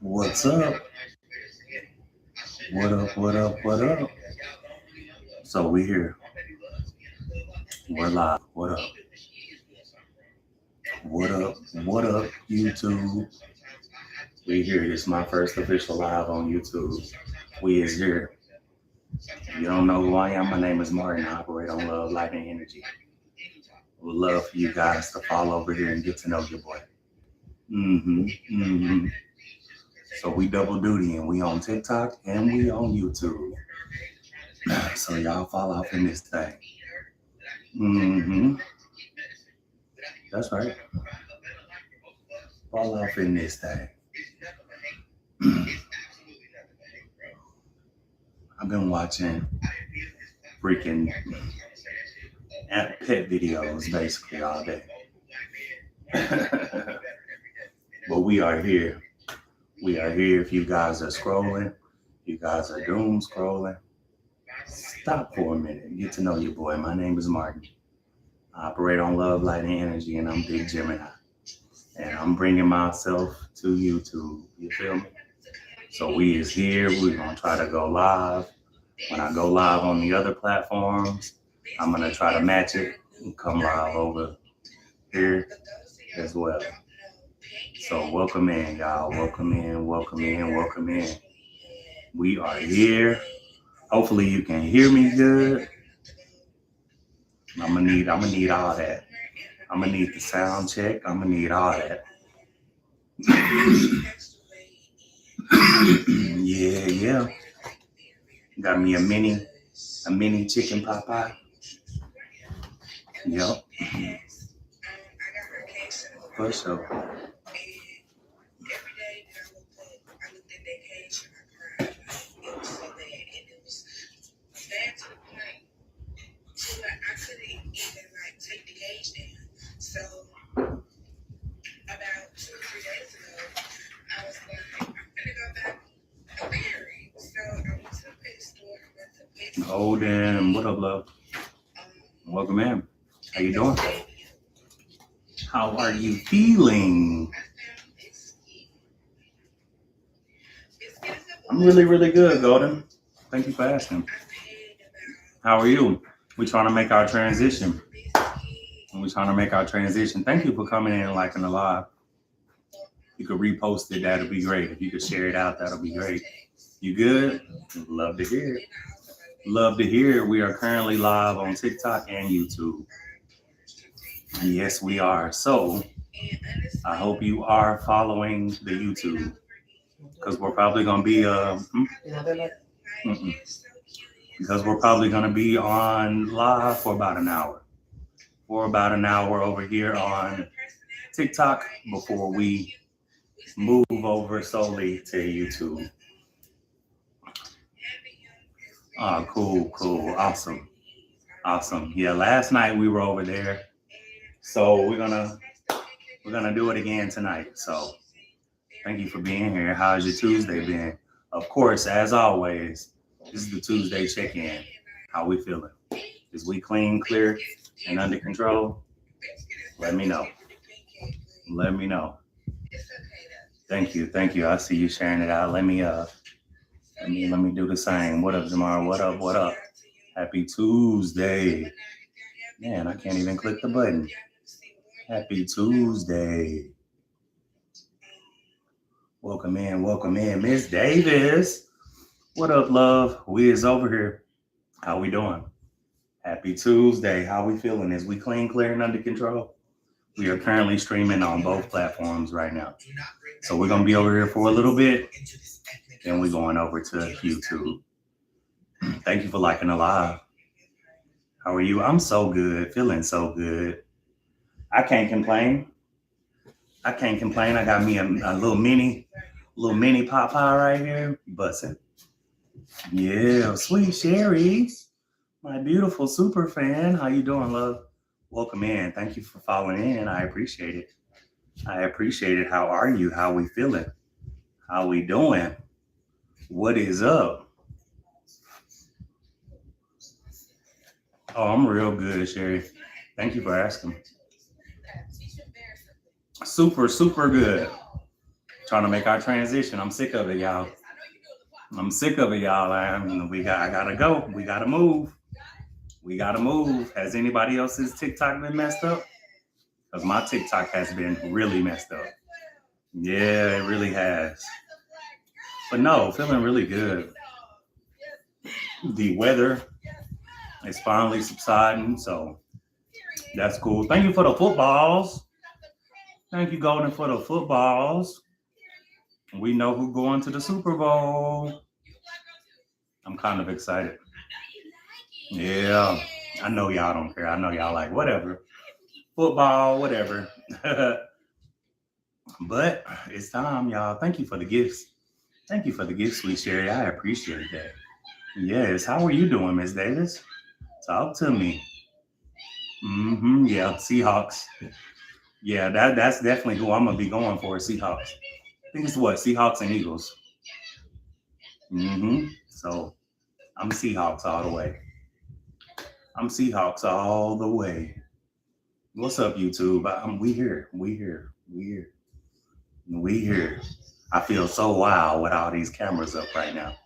What's up? What up? What up? What up? So we here. We're live. What up? What up? What up, YouTube? We here. This is my first official live on YouTube. We is here. If you don't know who I am, my name is Martin. I operate on love, light, and energy. Would love for you guys to follow over here and get to know your boy. So we double duty and we on TikTok and we on YouTube. So y'all fall off in this thing. That's right. Fall off in this thing. I've been watching freaking pet videos basically all day. But we are here. We are here. If you guys are scrolling, you guys are doom scrolling, stop for a minute and get to know your boy. My name is Martin. I operate on love, light, and energy, and I'm big Gemini. And I'm bringing myself to YouTube. You feel me? So we is here. We're going to try to go live. When I go live on the other platforms, I'm going to try to match it and come live over here as well. So welcome in, y'all. Welcome in, welcome in, welcome in. We are here. Hopefully you can hear me good. I'm gonna need all that. I'm gonna need the sound check. I'm gonna need all that. Yeah. Got me a mini chicken pot pie. Yep. For sure. Golden, what up, love? Welcome in. How you doing? How are you feeling? I'm really, really good, Golden. Thank you for asking. How are you? We're trying to make our transition. Thank you for coming in and liking the live. You could repost it, that'll be great. If you could share it out, that'll be great. You good? Love to hear it. Love to hear it. We are currently live on TikTok and YouTube. Yes, we are. So I hope you are following the YouTube, because we're probably going to be on live for about an hour. Over here on TikTok before we move over solely to YouTube. Oh, cool. Awesome. Yeah, last night we were over there. So we're gonna do it again tonight. So thank you for being here. How's your Tuesday been? Of course, as always, this is the Tuesday check-in. How we feeling? Is we clean, clear, and under control? Let me know. Thank you. I see you sharing it out. Let me do the same. What up, Jamar? What up? Happy Tuesday. Man, I can't even click the button. Happy Tuesday. Welcome in. Miss Davis. What up, love? We is over here. How we doing? Happy Tuesday. How we feeling? Is we clean, clear, and under control? We are currently streaming on both platforms right now. So we're going to be over here for a little bit. Then we're going over to YouTube. Thank you for liking the live. How are you? I'm so good. Feeling so good. I can't complain. I got me a little mini pot pie right here. Bussin'. Yeah, sweet Sherry. My beautiful super fan. How you doing, love? Welcome in. Thank you for following in. I appreciate it. How are you? How we feeling? How we doing? What is up? Oh, I'm real good, Sherry. Thank you for asking. Super, super good. trying to make our transition. I'm sick of it, y'all. I'm sick of it, y'all. I gotta go. We gotta move. We gotta move. Has anybody else's TikTok been messed up? Because my TikTok has been really messed up. Yeah, it really has. But no, feeling really good. The weather is finally subsiding, so that's cool. Thank you for the footballs. Thank you, Golden, for the footballs. We know who's going to the Super Bowl. I'm kind of excited. Yeah, I know y'all don't care. I know y'all like whatever. Football, whatever. But it's time, y'all. Thank you for the gifts. Thank you for the gifts, sweet Sherry. I appreciate that. Yes. How are you doing, Miss Davis? Talk to me. Yeah, Seahawks. Yeah, that's definitely who I'm gonna be going for. Seahawks. I think it's what Seahawks and Eagles. So I'm Seahawks all the way. I'm Seahawks all the way. What's up, YouTube? We here. We here. We here. We here. I feel so wild with all these cameras up right now.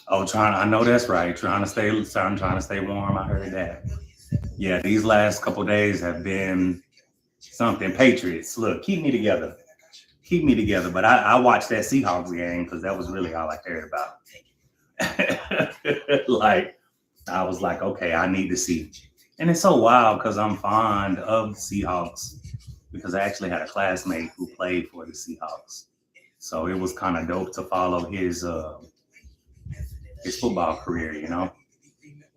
Oh, I know that's right. Trying to stay warm. I heard that. Yeah, these last couple days have been something. Patriots, look, keep me together. Keep me together. But I watched that Seahawks game because that was really all I cared about. Like, I was like, okay, I need to see. And it's so wild because I'm fond of the Seahawks because I actually had a classmate who played for the Seahawks. So it was kind of dope to follow his football career, you know?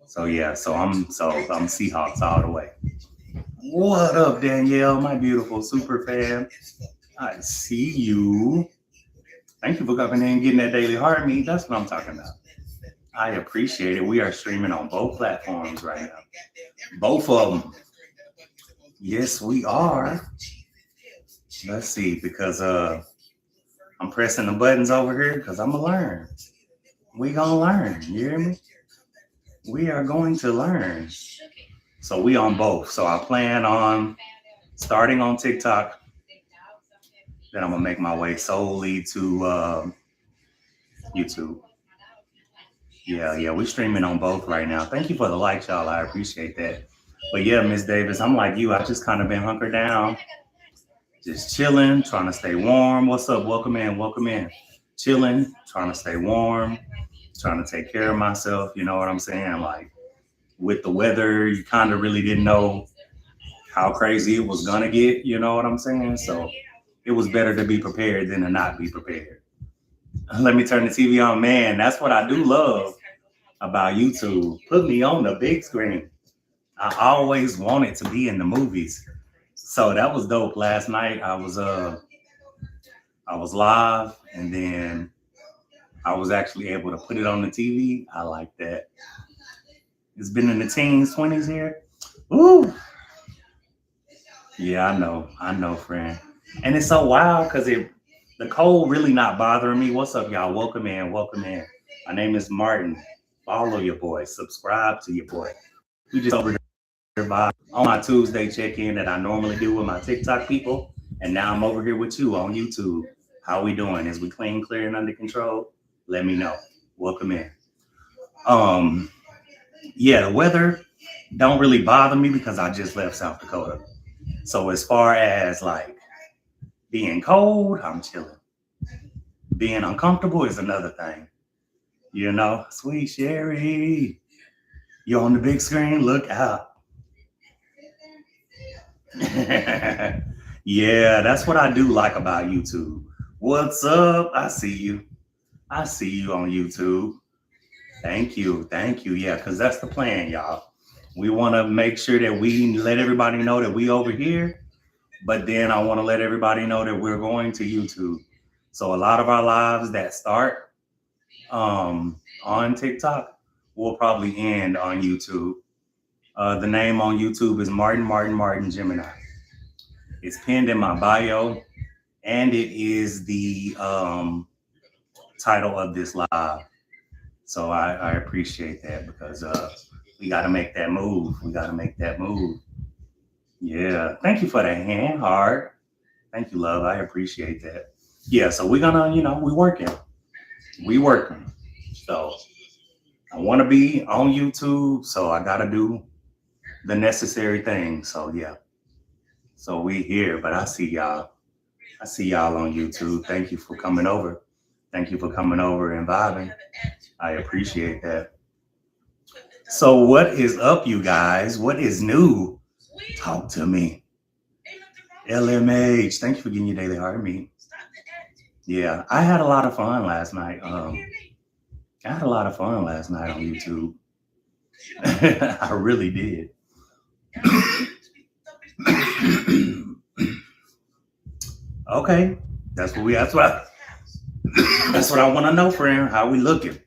So yeah, so I'm Seahawks all the way. What up, Danielle, my beautiful super fan? I see you. Thank you for coming in and getting that daily heart meet. That's what I'm talking about. I appreciate it. We are streaming on both platforms right now. Both of them. Yes, we are. Let's see, because I'm pressing the buttons over here because I'm gonna learn. We gonna learn. You hear me? We are going to learn. So we on both. So I plan on starting on TikTok. Then I'm gonna make my way solely to YouTube. Yeah, we're streaming on both right now. Thank you for the likes, y'all. I appreciate that. But yeah, Miss Davis, I'm like you. I just kind of been hunkered down, just chilling, trying to stay warm. What's up? Welcome in. Chilling, trying to stay warm, trying to take care of myself. You know what I'm saying? Like with the weather, you kind of really didn't know how crazy it was gonna get. You know what I'm saying? So it was better to be prepared than to not be prepared. Let me turn the TV on. Man, that's what I do love about YouTube. Put me on the big screen. I always wanted to be in the movies. So that was dope. Last night I was live and then I was actually able to put it on the TV. I like that. It's been in the teens, 20s here. Ooh. Yeah, I know, friend. And it's so wild because the cold really not bothering me. What's up, y'all? Welcome in. My name is Martin. Follow your boy. Subscribe to your boy. We just over here on my Tuesday check-in that I normally do with my TikTok people. And now I'm over here with you on YouTube. How we doing? Is we clean, clear, and under control? Let me know. Welcome in. Yeah, the weather don't really bother me because I just left South Dakota. So as far as like being cold, I'm chilling. Being uncomfortable is another thing. You know, sweet Sherry, you're on the big screen, look out. Yeah, that's what I do like about YouTube. What's up? I see you on YouTube. Thank you. Yeah, because that's the plan, y'all. We want to make sure that we let everybody know that we over here, but then I want to let everybody know that we're going to YouTube. So a lot of our lives that start on TikTok will probably end on YouTube. The name on YouTube is Martin Gemini. It's pinned in my bio, and it is the title of this live. So I appreciate that because we got to make that move. Yeah. Thank you for the hand heart. Thank you, love. I appreciate that. yeah, so we're gonna, we working. We working. So I want to be on YouTube, so I gotta do the necessary things. So yeah. So we here, but I see y'all. I see y'all on YouTube. Thank you for coming over. Thank you for coming over and vibing. I appreciate that. So what is up, you guys? What is new? Talk to me. LMH, thank you for getting your daily heart meet. Yeah, I had a lot of fun last night. I had a lot of fun last night on YouTube. I really did. Okay, that's what we. That's what I want to know, friend. How we looking?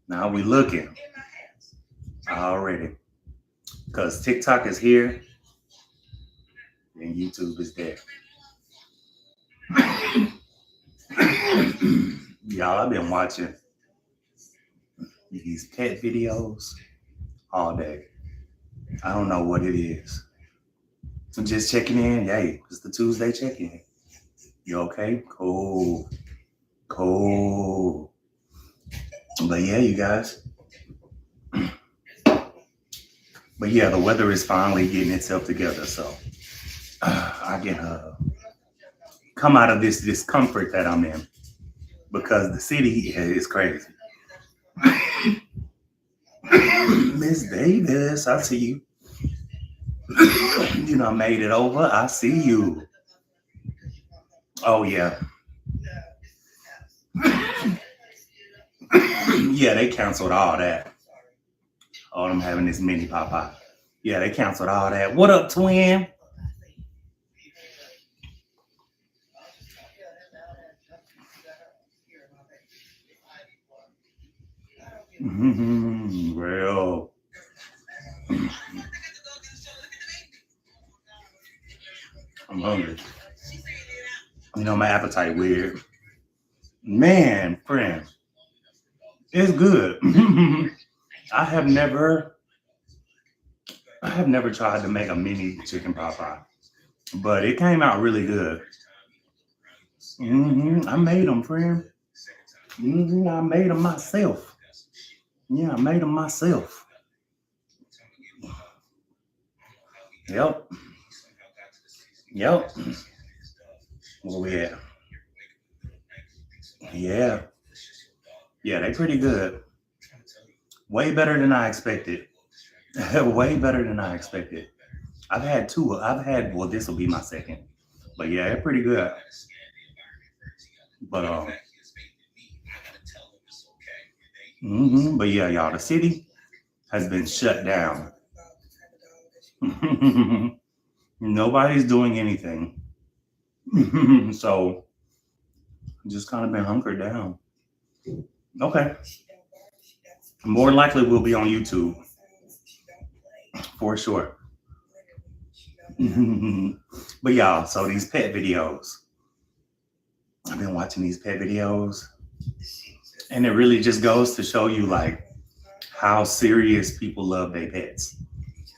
Now we looking already, because TikTok is here and YouTube is there. Y'all, I've been watching these pet videos all day. I don't know what it is. So just checking in. Yay, it's the Tuesday check-in. You okay? Cool. Cool. But yeah, you guys. But yeah, the weather is finally getting itself together. So I can come out of this discomfort that I'm in, because the city is crazy. Miss Davis, I see you. You know, I made it over. I see you. Oh yeah. Yeah, they canceled all that. Oh, I'm having this mini Popeye. Yeah, they canceled all that. What up, twin? Real. I'm hungry. You know, my appetite weird. Man, friend, it's good. I have never tried to make a mini chicken pot pie, but it came out really good. I made them, friend. I made them myself. Yeah, I made them myself. Yep. Where we at? Yeah. Yeah, they pretty good. Way better than I expected. Way better than I expected. I've had two. Well, this will be my second. But yeah, they're pretty good. But but yeah, y'all, the city has been shut down. Nobody's doing anything. So just kind of been hunkered down. Okay. More likely we'll be on YouTube. For sure. But y'all, so these pet videos. I've been watching these pet videos. And it really just goes to show you like how serious people love their pets.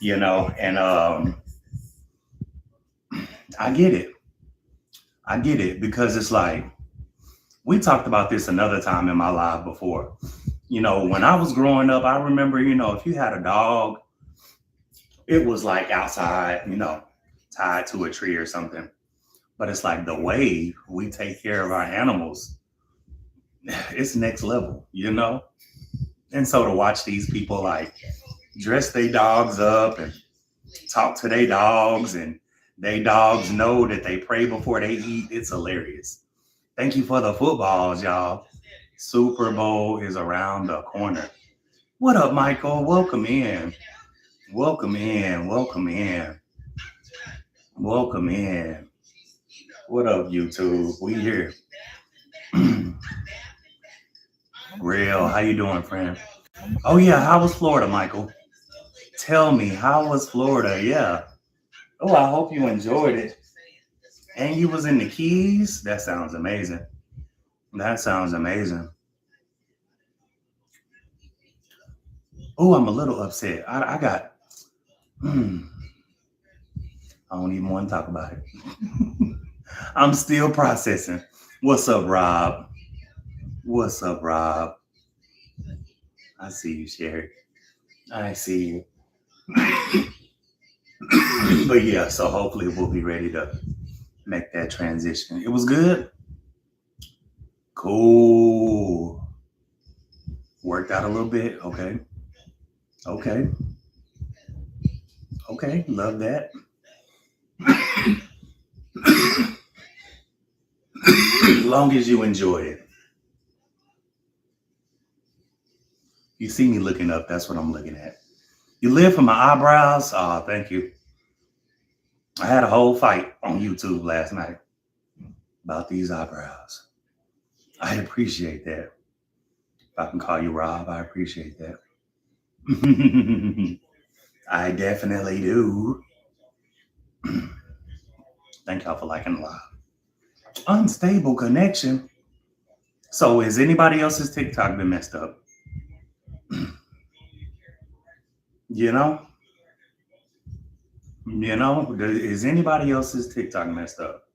You know, and I get it. I get it, because it's like, we talked about this another time in my life before. You know, when I was growing up, I remember, if you had a dog, it was like outside, tied to a tree or something. But it's like the way we take care of our animals, it's next level, And so to watch these people like dress their dogs up and talk to their dogs, and they dogs know that they pray before they eat, it's hilarious. Thank you for the footballs, y'all. Super Bowl is around the corner. What up, Michael? Welcome in. Welcome in. Welcome in. Welcome in. What up, YouTube? We here. Real. How you doing, friend? Oh yeah, how was Florida, Michael? Tell me, how was Florida? Yeah. Oh, I hope you enjoyed it. And you was in the Keys? That sounds amazing. That sounds amazing. Oh, I'm a little upset. I got. I don't even want to talk about it. I'm still processing. What's up, Rob? What's up, Rob? I see you, Sherry. I see you. But yeah, so hopefully we'll be ready to make that transition. It was good. Cool. Worked out a little bit. Okay. Okay. Okay. Love that. Long as you enjoy it. You see me looking up, that's what I'm looking at. You live for my eyebrows? Oh, thank you. I had a whole fight on YouTube last night about these eyebrows. I appreciate that. If I can call you Rob, I appreciate that. I definitely do. Thank y'all for liking the live. Unstable connection. So is anybody else's TikTok been messed up? You know? Is anybody else's TikTok messed up?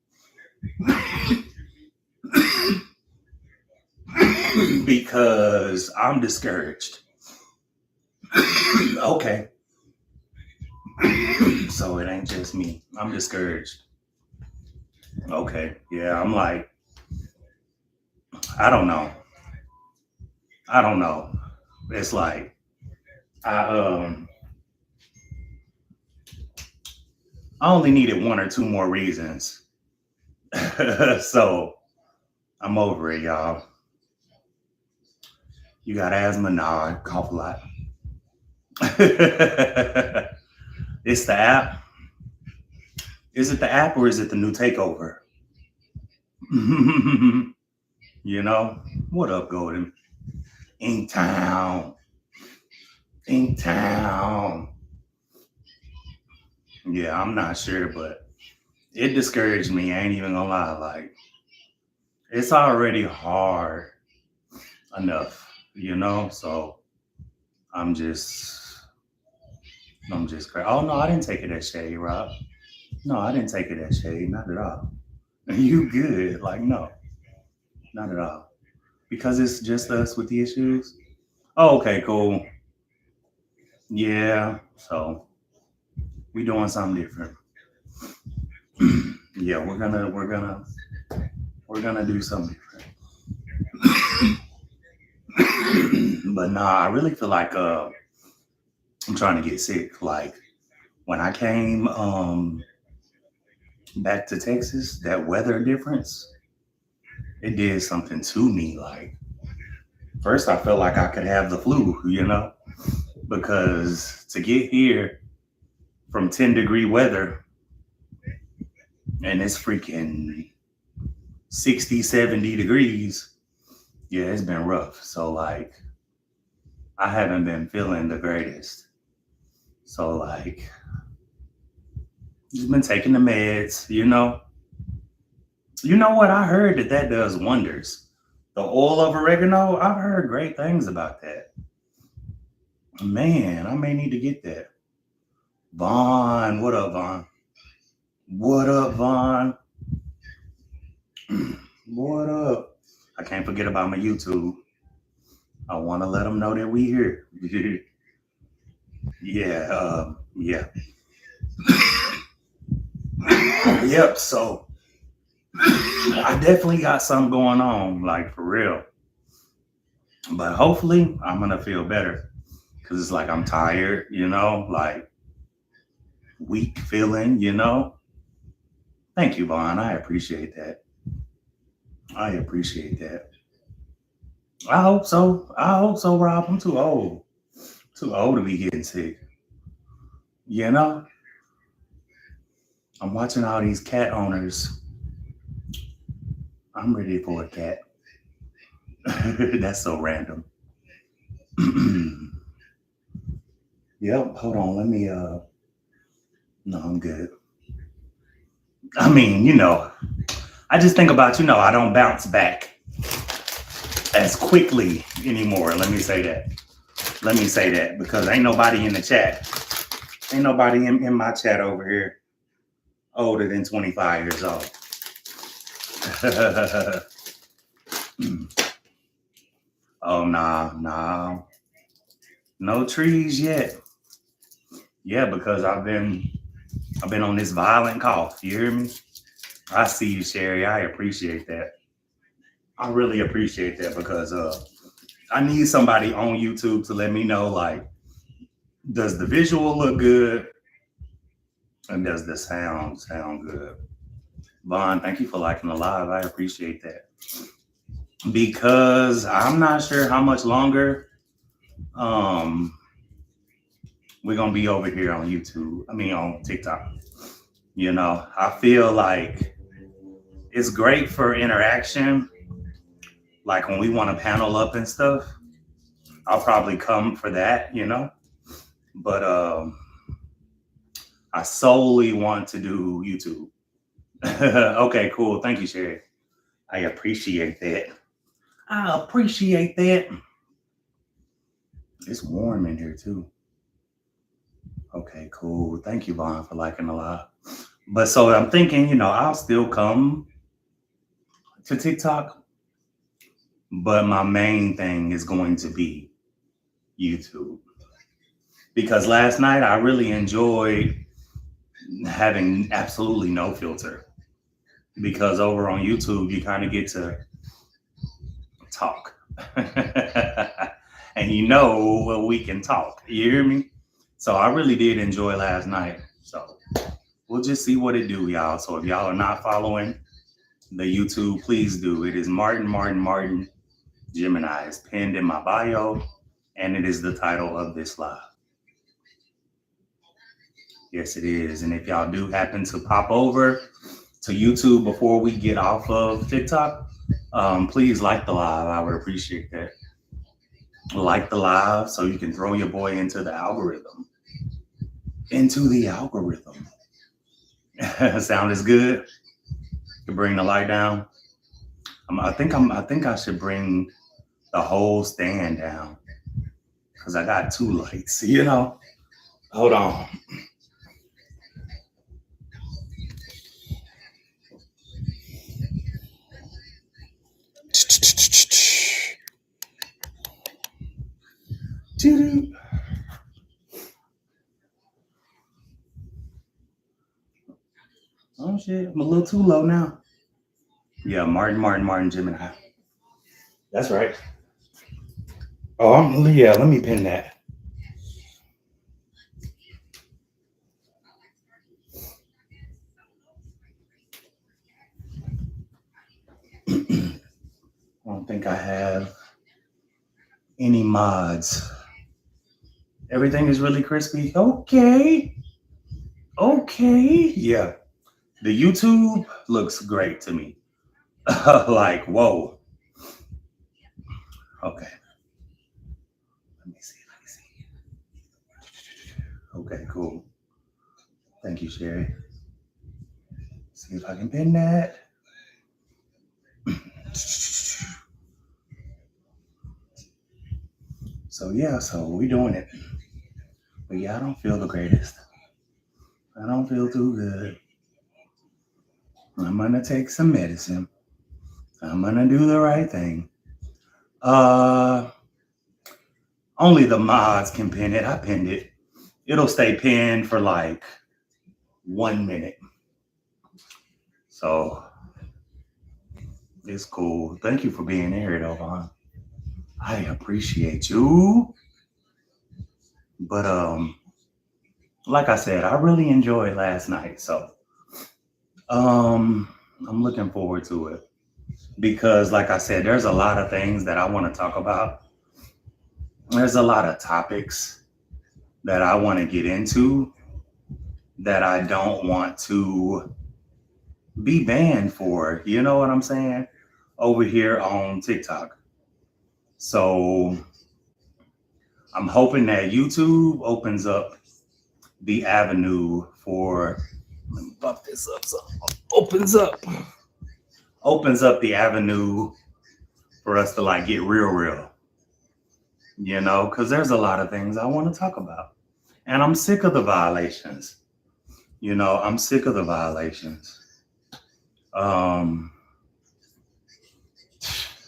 Because I'm discouraged. Okay. So it ain't just me. I'm discouraged. Okay. Yeah, I'm like, I don't know. It's like I only needed one or two more reasons. So I'm over it, y'all. You got asthma? Nah, I cough a lot. It's the app. Is it the app or is it the new takeover? You know? What up, Golden? Inktown. Yeah, I'm not sure, but it discouraged me. I ain't even gonna lie. Like, it's already hard enough, So I'm just crazy. Oh no, I didn't take it as shade, Rob. No, I didn't take it as shade, not at all. You good? Like, no, not at all. Because it's just us with the issues. Oh, okay, cool. Yeah, so we doing something different. Yeah, we're gonna do something different. But nah, I really feel like I'm trying to get sick. Like when I came back to Texas, that weather difference, it did something to me. Like first I felt like I could have the flu, because to get here from 10-degree weather and it's freaking 60, 70 degrees, yeah, it's been rough. So like I haven't been feeling the greatest. So like just been taking the meds, You know what? I heard that does wonders. The oil of oregano, I've heard great things about that. Man, I may need to get that. Vaughn, what up, Vaughn? What up, Vaughn? What up? I can't forget about my YouTube. I want to let them know that we here. Yeah, yeah. Yep, so I definitely got something going on, like for real. But hopefully I'm gonna feel better. Cause it's like I'm tired, like weak feeling, Thank you, Vaughn. I appreciate that. I appreciate that. I hope so. Rob. I'm too old. Too old to be getting sick. I'm watching all these cat owners. I'm ready for a cat. That's so random. Yep, hold on. Let me no, I'm good. I mean, I just think about, I don't bounce back as quickly anymore. Let me say that because ain't nobody in the chat. Ain't nobody in my chat over here older than 25 years old. Oh, nah. No trees yet. Yeah, because I've been on this violent cough. You hear me? I see you, Sherry. I appreciate that. I really appreciate that because I need somebody on YouTube to let me know, like, does the visual look good and does the sound good? Vaughn, thank you for liking the live. I appreciate that. Because I'm not sure how much longer we're gonna be over here on YouTube. I mean on TikTok. You know, I feel like it's great for interaction. Like when we want to panel up and stuff, I'll probably come for that, you know. But I solely want to do YouTube. Okay, cool. Thank you, Sherry. I appreciate that. I appreciate that. It's warm in here too. Okay, cool. Thank you, Vaughn, for liking the live. But so I'm thinking, you know, I'll still come to TikTok, but my main thing is going to be YouTube. Because last night I really enjoyed having absolutely no filter. Because over on YouTube, you kind of get to talk. And you know what we can talk. You hear me? So I really did enjoy last night. So we'll just see what it do, y'all. So if y'all are not following the YouTube, please do. It is Martin Gemini. It's pinned in my bio, and it is the title of this live. Yes, it is. And if y'all do happen to pop over to YouTube before we get off of TikTok, please like the live. I would appreciate that. Like the live so you can throw your boy into the algorithm. Sound is good. You bring the light down. I think I should bring the whole stand down because I got two lights. You know. Hold on. Oh shit, I'm a little too low now. Yeah, Martin Gemini. That's right. Oh, yeah, let me pin that. I don't think I have any mods. Everything is really crispy. Okay. Yeah. The YouTube looks great to me. Like, whoa. Okay. Let me see. Okay, cool. Thank you, Sherry. See if I can pin that. So yeah, so we doing it. But yeah, I don't feel the greatest. I don't feel too good. I'm gonna take some medicine. I'm gonna do the right thing. Only the mods can pin it. I pinned it. It'll stay pinned for like 1 minute. So it's cool. Thank you for being here, though, Vaughn. I appreciate you. But like I said, I really enjoyed last night. So I'm looking forward to it. Because like I said, there's a lot of things that I want to talk about. There's a lot of topics that I want to get into that I don't want to be banned for. You know what I'm saying? Over here on TikTok. So I'm hoping that YouTube opens up the avenue for, let me buff this up so opens up the avenue for us to like get real, you know, because there's a lot of things I want to talk about. And I'm sick of the violations. You know, I'm sick of the violations.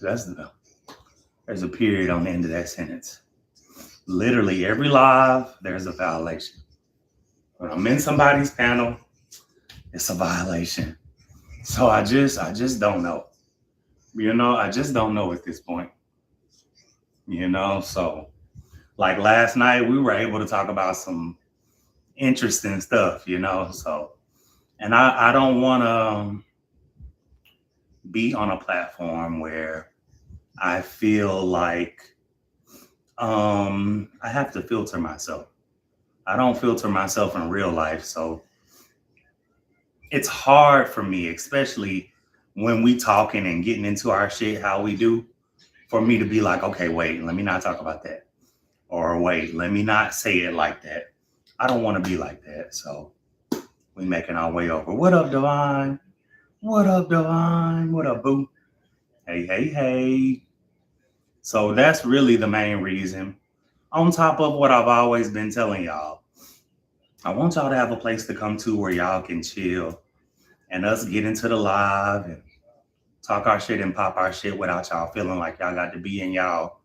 There's a period on the end of that sentence. Literally every live, there's a violation. When I'm in somebody's panel, it's a violation. So I just don't know. I just don't know at this point. So like last night we were able to talk about some interesting stuff, so and I don't want to be on a platform where I feel like I have to filter myself. I don't filter myself in real life, so it's hard for me, especially when we talking and getting into our shit how we do, for me to be like, okay, wait, let me not talk about that, or wait, let me not say it like that. I don't want to be like that, so we making our way over. What up, Divine? What up, Divine? What up, boo? Hey, hey, hey. So that's really the main reason. On top of what I've always been telling y'all, I want y'all to have a place to come to where y'all can chill and us get into the live and talk our shit and pop our shit without y'all feeling like y'all got to be in y'all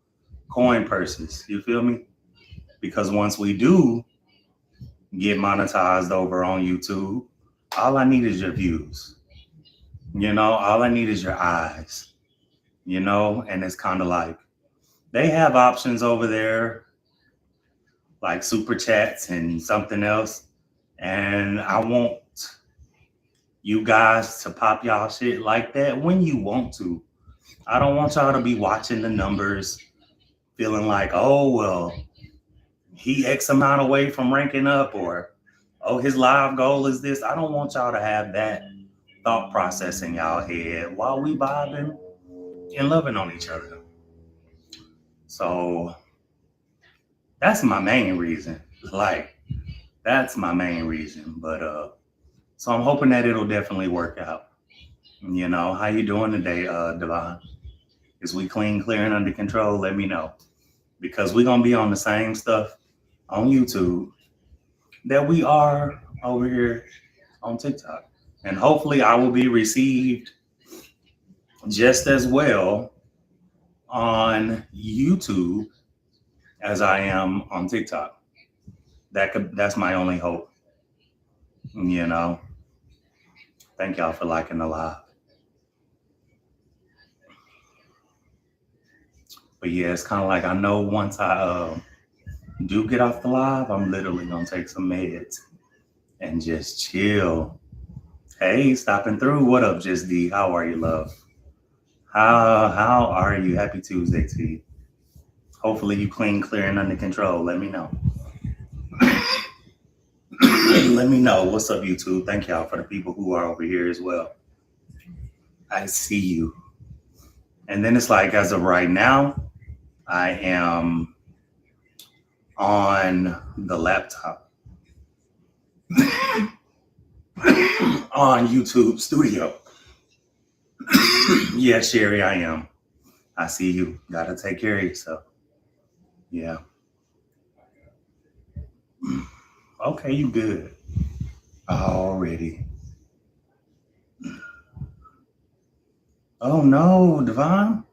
coin purses. You feel me? Because once we do get monetized over on YouTube, all I need is your views. All I need is your eyes. And it's kind of like they have options over there like super chats and something else. And I want you guys to pop y'all shit like that when you want to. I don't want y'all to be watching the numbers feeling like, oh, well, he X amount away from ranking up, or, oh, his live goal is this. I don't want y'all to have that thought process in y'all head while we vibing and loving on each other. So that's my main reason. That's my main reason. But so I'm hoping that it'll definitely work out. How you doing today, Devon? Is we clean, clear, and under control? Let me know. Because we're gonna be on the same stuff on YouTube that we are over here on TikTok. And hopefully I will be received just as well on YouTube as I am on TikTok. That's my only hope. Thank y'all for liking the live. But yeah, it's kind of like I know once I do get off the live, I'm literally gonna take some meds and just chill. Hey, stopping through. What up, Just D? How are you, love? How are you? Happy Tuesday to you. Hopefully you clean, clear, and under control. Let me know. Let me know. What's up, YouTube? Thank y'all for the people who are over here as well. I see you. And then it's like, as of right now, I am on the laptop on YouTube Studio. Yeah, Sherry, I am. I see you. Gotta take care of yourself. Yeah. Okay, you good. Already. Oh no, Devon.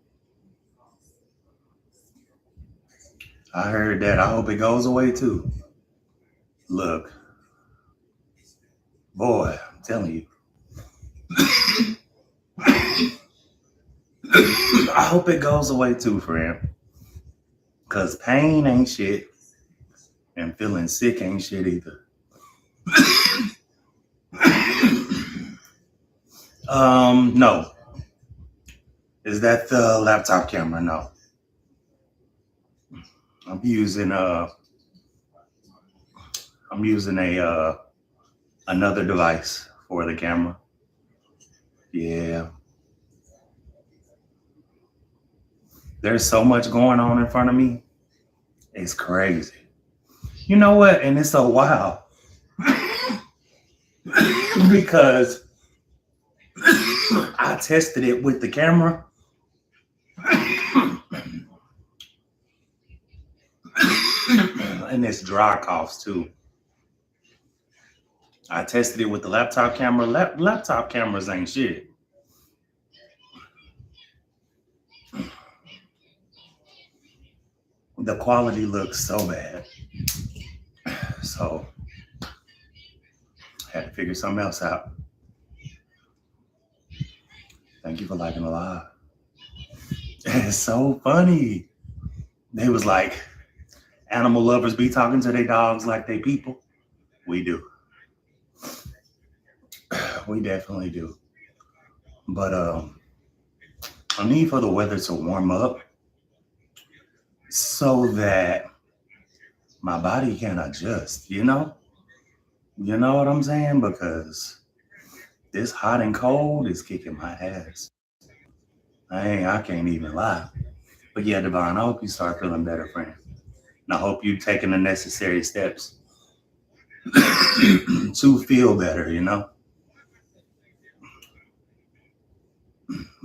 I heard that. I hope it goes away too. Look, boy, I'm telling you. I hope it goes away too, friend. Cause pain ain't shit. And feeling sick ain't shit either. No. Is that the laptop camera? No. I'm using a another device for the camera. Yeah. There's so much going on in front of me. It's crazy. You know what? And it's so wild. Because I tested it with the camera. And it's dry coughs too. I tested it with the laptop camera. Laptop cameras ain't shit. the quality looks so bad. So I had to figure something else out. Thank you for liking the live. It's so funny. They was like, animal lovers be talking to their dogs like they people. We do. We definitely do. But I need for the weather to warm up so that my body can adjust, you know? You know what I'm saying? Because this hot and cold is kicking my ass. I can't even lie. But yeah, Devon, I hope you start feeling better, friend. And I hope you're taking the necessary steps to feel better, you know?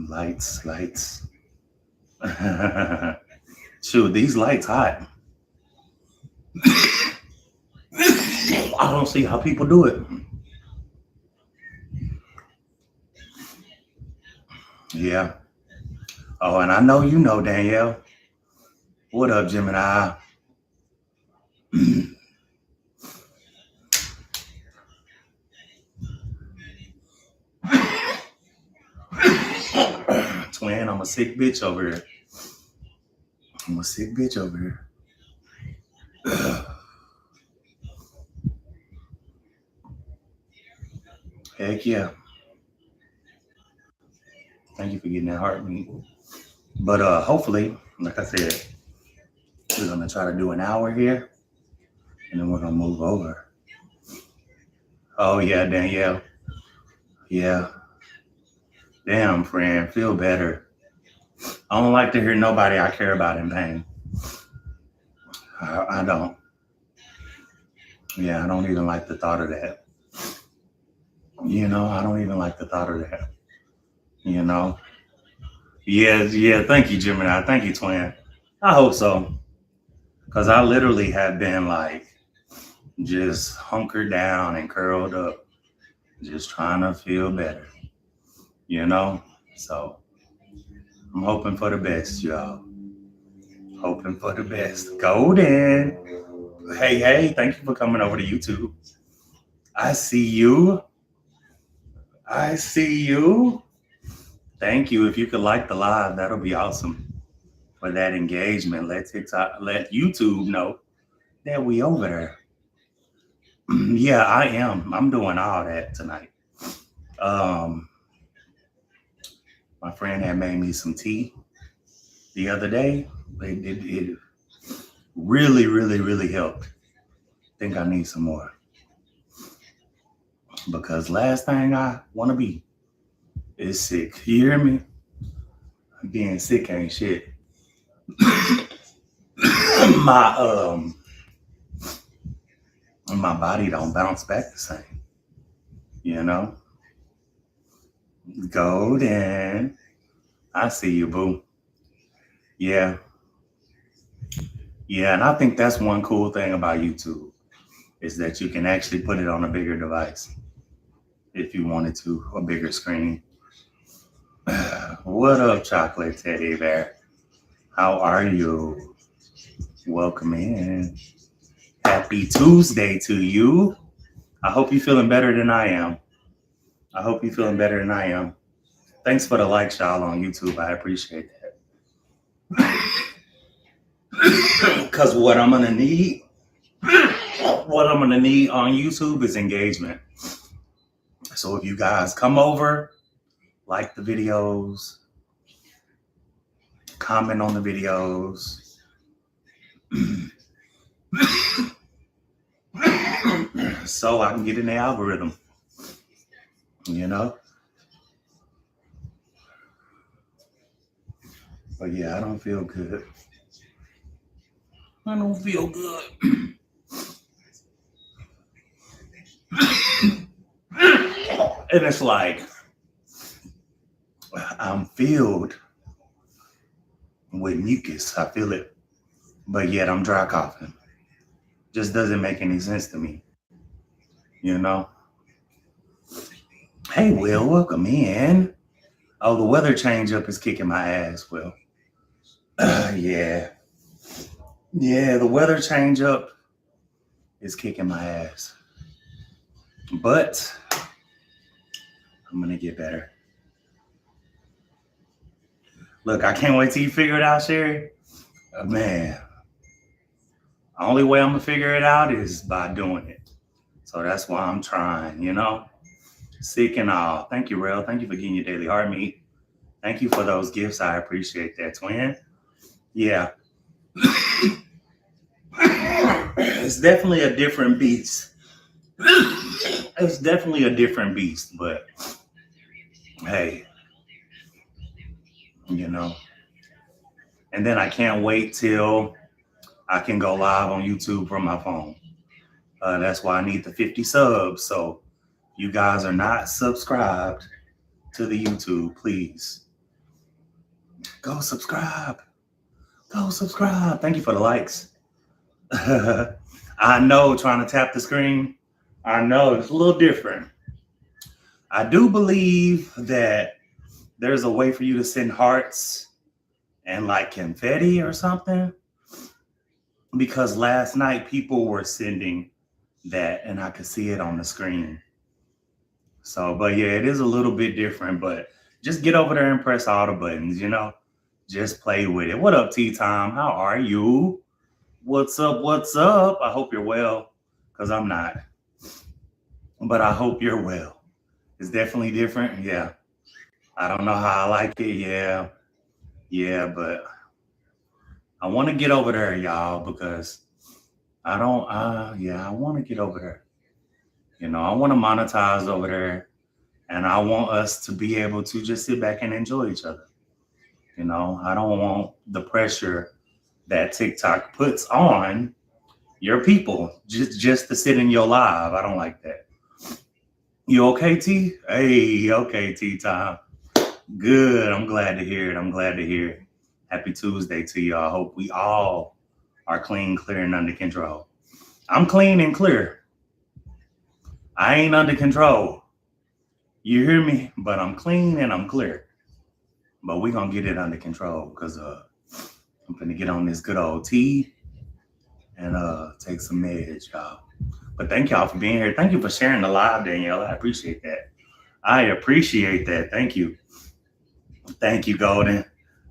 Lights. Shoot, these lights hot. I don't see how people do it. Yeah. Oh, and I know you know, Danielle. What up, Gemini? Twin, I'm a sick bitch over here. I'm a sick bitch over here. Heck yeah. Thank you for getting that heartbeat. But hopefully, like I said, we're gonna try to do an hour here, and then we're gonna move over. Oh yeah, Danielle. Yeah. Damn, friend, feel better. I don't like to hear nobody I care about in pain. I don't. Yeah, I don't even like the thought of that. You know, I don't even like the thought of that. You know? Yeah, thank you, Gemini. Thank you, twin. I hope so. Because I literally have been like just hunkered down and curled up, just trying to feel better. You know? So I'm hoping for the best, y'all. Hoping for the best. Golden. Hey, thank you for coming over to YouTube. I see you. Thank you. If you could like the live, that'll be awesome for that engagement. Let YouTube know that we over there. Yeah, I am. I'm doing all that tonight. My friend had made me some tea the other day. It really helped. I think I need some more. Because last thing I want to be is sick. You hear me? Being sick ain't shit. My body don't bounce back the same. You know? Golden. I see you, boo. Yeah. Yeah, and I think that's one cool thing about YouTube is that you can actually put it on a bigger device if you wanted to, a bigger screen. What up, chocolate teddy bear? How are you? Welcome in. Happy Tuesday to you. I hope you're feeling better than I am. Thanks for the likes, y'all, on YouTube. I appreciate that. Because what I'm gonna need on YouTube is engagement. So if you guys come over, like the videos, comment on the videos, so I can get in the algorithm, you know? But yeah, I don't feel good. And it's like, I'm filled with mucus. I feel it. But yet I'm dry coughing. Just doesn't make any sense to me. You know? Hey, Will, welcome in. Oh, the weather change up is kicking my ass, Will. Yeah. Yeah, the weather change up is kicking my ass. But I'm gonna get better. Look, I can't wait till you figure it out, Sherry. Man, the only way I'm gonna figure it out is by doing it. So that's why I'm trying, Sick and all. Thank you, Rel. Thank you for getting your daily heart meat. Thank you for those gifts. I appreciate that, twin. Yeah. It's definitely a different beast. It's definitely a different beast, but hey, And then I can't wait till I can go live on YouTube from my phone. That's why I need the 50 subs. So you guys are not subscribed to the YouTube, please go subscribe. Go subscribe. Thank you for the likes. I know, trying to tap the screen, I know it's a little different. I do believe that there's a way for you to send hearts and like confetti or something, because last night people were sending that and I could see it on the screen. So, but yeah, it is a little bit different, but just get over there and press all the buttons, just play with it. What up, Tea Time? How are you? What's up? What's up? I hope you're well, because I'm not, but I hope you're well. It's definitely different. Yeah. I don't know how I like it. Yeah. Yeah. But I want to get over there, y'all, because I don't, I want to get over there. I want to monetize over there, and I want us to be able to just sit back and enjoy each other. I don't want the pressure that TikTok puts on your people just to sit in your live. I don't like that. You okay, T? Hey, okay, T Time. Good. I'm glad to hear it. I'm glad to hear it. Happy Tuesday to you. I hope we all are clean, clear, and under control. I'm clean and clear. I ain't under control. You hear me? But I'm clean and I'm clear. But we're going to get it under control, because I'm going to get on this good old tea and take some meds, y'all. But thank y'all for being here. Thank you for sharing the live, Danielle. I appreciate that. I appreciate that. Thank you. Thank you, Golden.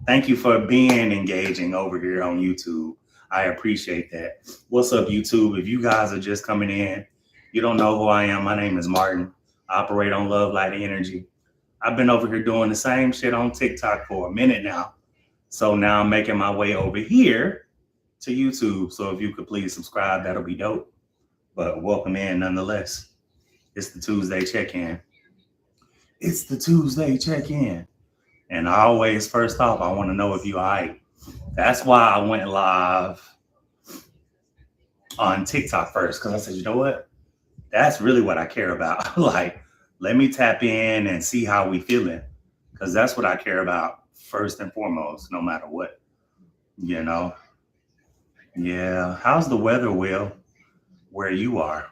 Thank you for being engaging over here on YouTube. I appreciate that. What's up, YouTube? If you guys are just coming in, you don't know who I am. My name is Martin. I operate on Love, Light, Energy. I've been over here doing the same shit on TikTok for a minute now. So now I'm making my way over here to YouTube. So if you could please subscribe, that'll be dope. But welcome in nonetheless. It's the Tuesday check-in. It's the Tuesday check-in. And I always, first off, I want to know if you're all right. That's why I went live on TikTok first, because I said, you know what? That's really what I care about. Like, let me tap in and see how we feeling, because that's what I care about first and foremost, no matter what, Yeah. How's the weather, Will, where you are?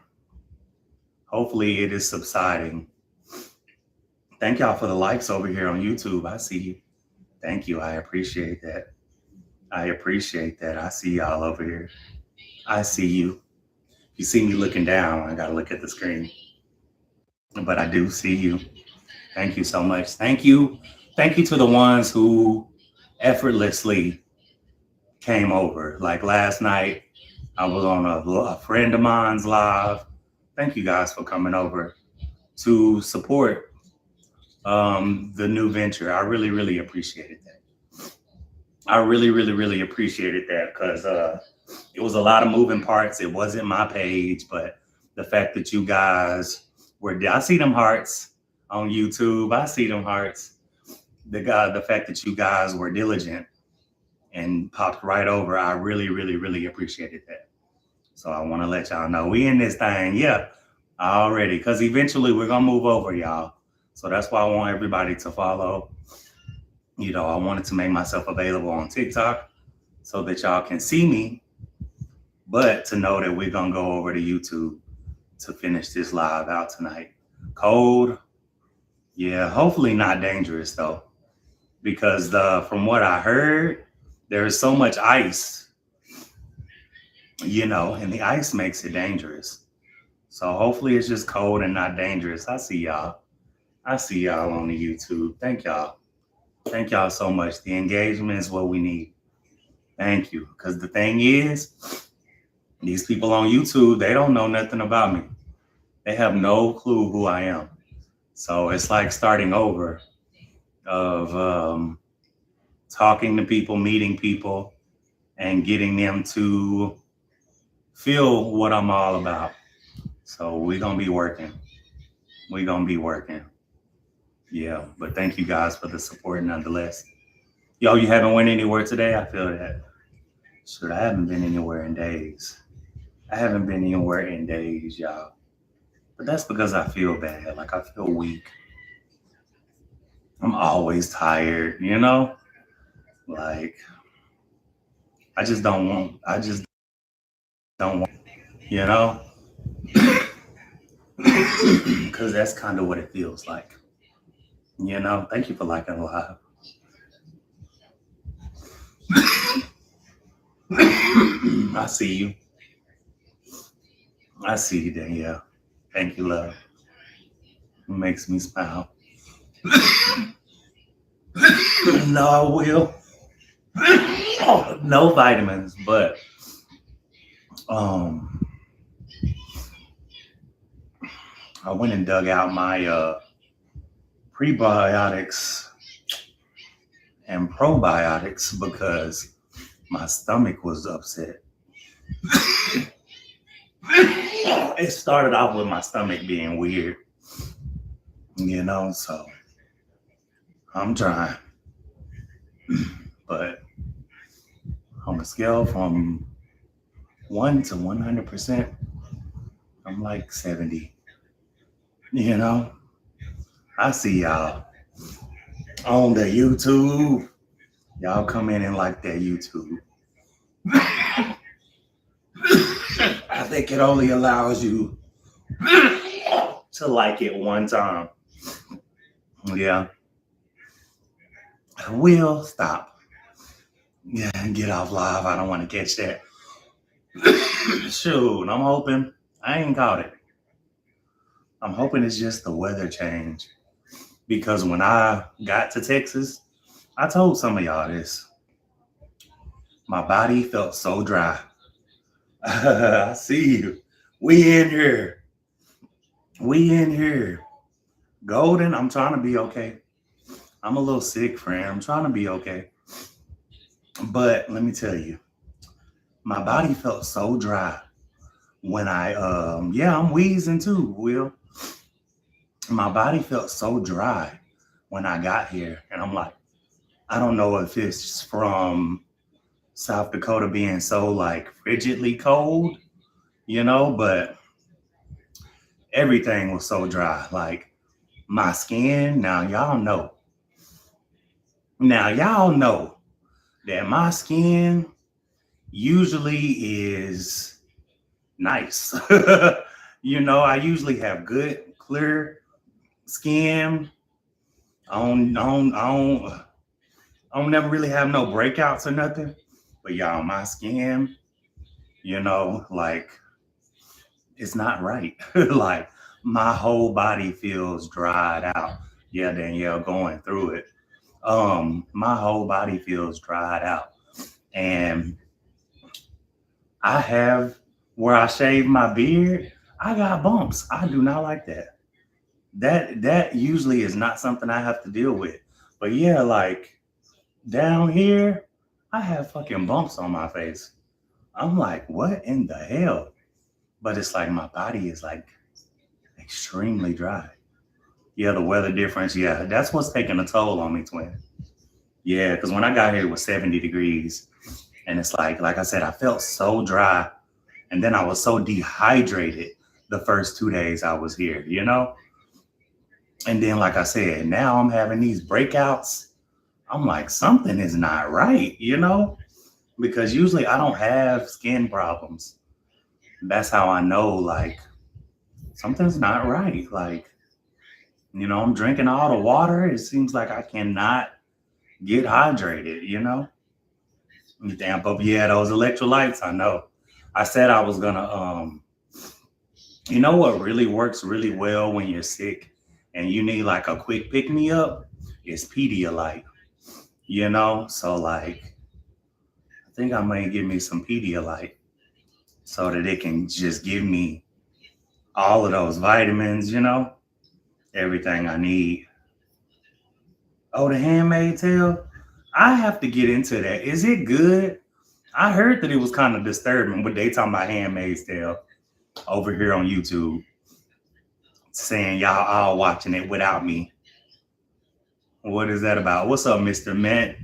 Hopefully it is subsiding. Thank y'all for the likes over here on YouTube. I see you. Thank you. I appreciate that. I appreciate that. I see y'all over here. I see you. You see me looking down, I got to look at the screen. But I do see you. Thank you so much. Thank you. Thank you to the ones who effortlessly came over. Like last night, I was on a friend of mine's live. Thank you guys for coming over to support the new venture. I really, really appreciated that. I really, really, really appreciated that, because it was a lot of moving parts. It wasn't my page, but the fact that you guys I see them hearts on YouTube. I see them hearts. The fact that you guys were diligent and popped right over, I really, really, really appreciated that. So I want to let y'all know we in this thing. Yeah, already, because eventually we're going to move over, y'all. So that's why I want everybody to follow. I wanted to make myself available on TikTok so that y'all can see me, but to know that we're going to go over to YouTube to finish this live out tonight. Cold. Yeah, hopefully not dangerous though, because from what I heard, there is so much ice and the ice makes it dangerous. So hopefully it's just cold and not dangerous. I see y'all. I see y'all on the YouTube. Thank y'all. Thank y'all so much. The engagement is what we need. Thank you. Because the thing is, these people on YouTube, they don't know nothing about me. They have no clue who I am. So it's like starting over of talking to people, meeting people, and getting them to feel what I'm all about. So we're going to be working. We're going to be working. Yeah, but thank you guys for the support nonetheless. Yo, you haven't went anywhere today? I feel that. Shoot, I haven't been anywhere in days. I haven't been anywhere in days, y'all. But that's because I feel bad. Like I feel weak. I'm always tired, Like I just don't want, you know? Because that's kind of what it feels like. Thank you for liking the live. I see you. I see you, Danielle. Thank you, love. It makes me smile. No, I will. No vitamins, but I went and dug out my prebiotics and probiotics because my stomach was upset. It started off with my stomach being weird, so I'm trying. But on a scale from 1 to 100%, I'm like 70. I see y'all on the YouTube. Y'all come in and like that YouTube. I think it only allows you to like it one time. Yeah. I will stop. Yeah, get off live. I don't want to catch that. Shoot, I'm hoping. I ain't caught it. I'm hoping it's just the weather change. Because when I got to Texas, I told some of y'all this. My body felt so dry. I see you. We in here. Golden, I'm trying to be okay. I'm a little sick, friend. I'm trying to be okay. But let me tell you, my body felt so dry when I'm wheezing too, Will. My body felt so dry when I got here. And I'm like, I don't know if it's from South Dakota being so like frigidly cold, but everything was so dry. Like my skin, now y'all know that my skin usually is nice. I usually have good, clear skin. I don't never really have no breakouts or nothing. But y'all, my skin, like it's not right. Like my whole body feels dried out. Yeah, Danielle, going through it. My whole body feels dried out. And I have where I shave my beard, I got bumps. I do not like that. That usually is not something I have to deal with. But yeah, like down here, I have fucking bumps on my face. I'm like, what in the hell? But it's like my body is like extremely dry. Yeah, the weather difference. Yeah, that's what's taking a toll on me, twin. Yeah, because when I got here, it was 70 degrees. And it's like I said, I felt so dry. And then I was so dehydrated the first 2 days I was here, And then, like I said, now I'm having these breakouts. I'm like, something is not right, Because usually I don't have skin problems. That's how I know, like, something's not right. Like, I'm drinking all the water. It seems like I cannot get hydrated, You amp up, yeah, those electrolytes, I know. I said I was gonna you know what really works really well when you're sick and you need like a quick pick me up is Pedialyte. You know, so like I think I might give me some Pedialyte so that it can just give me all of those vitamins, you know, everything I need. Oh, the Handmaid's Tale. I have to get into that. Is it good? I heard that it was kind of disturbing when they talking about Handmaid's Tale over here on YouTube, saying y'all all watching it without me. What is that about? What's up, Mr. Met?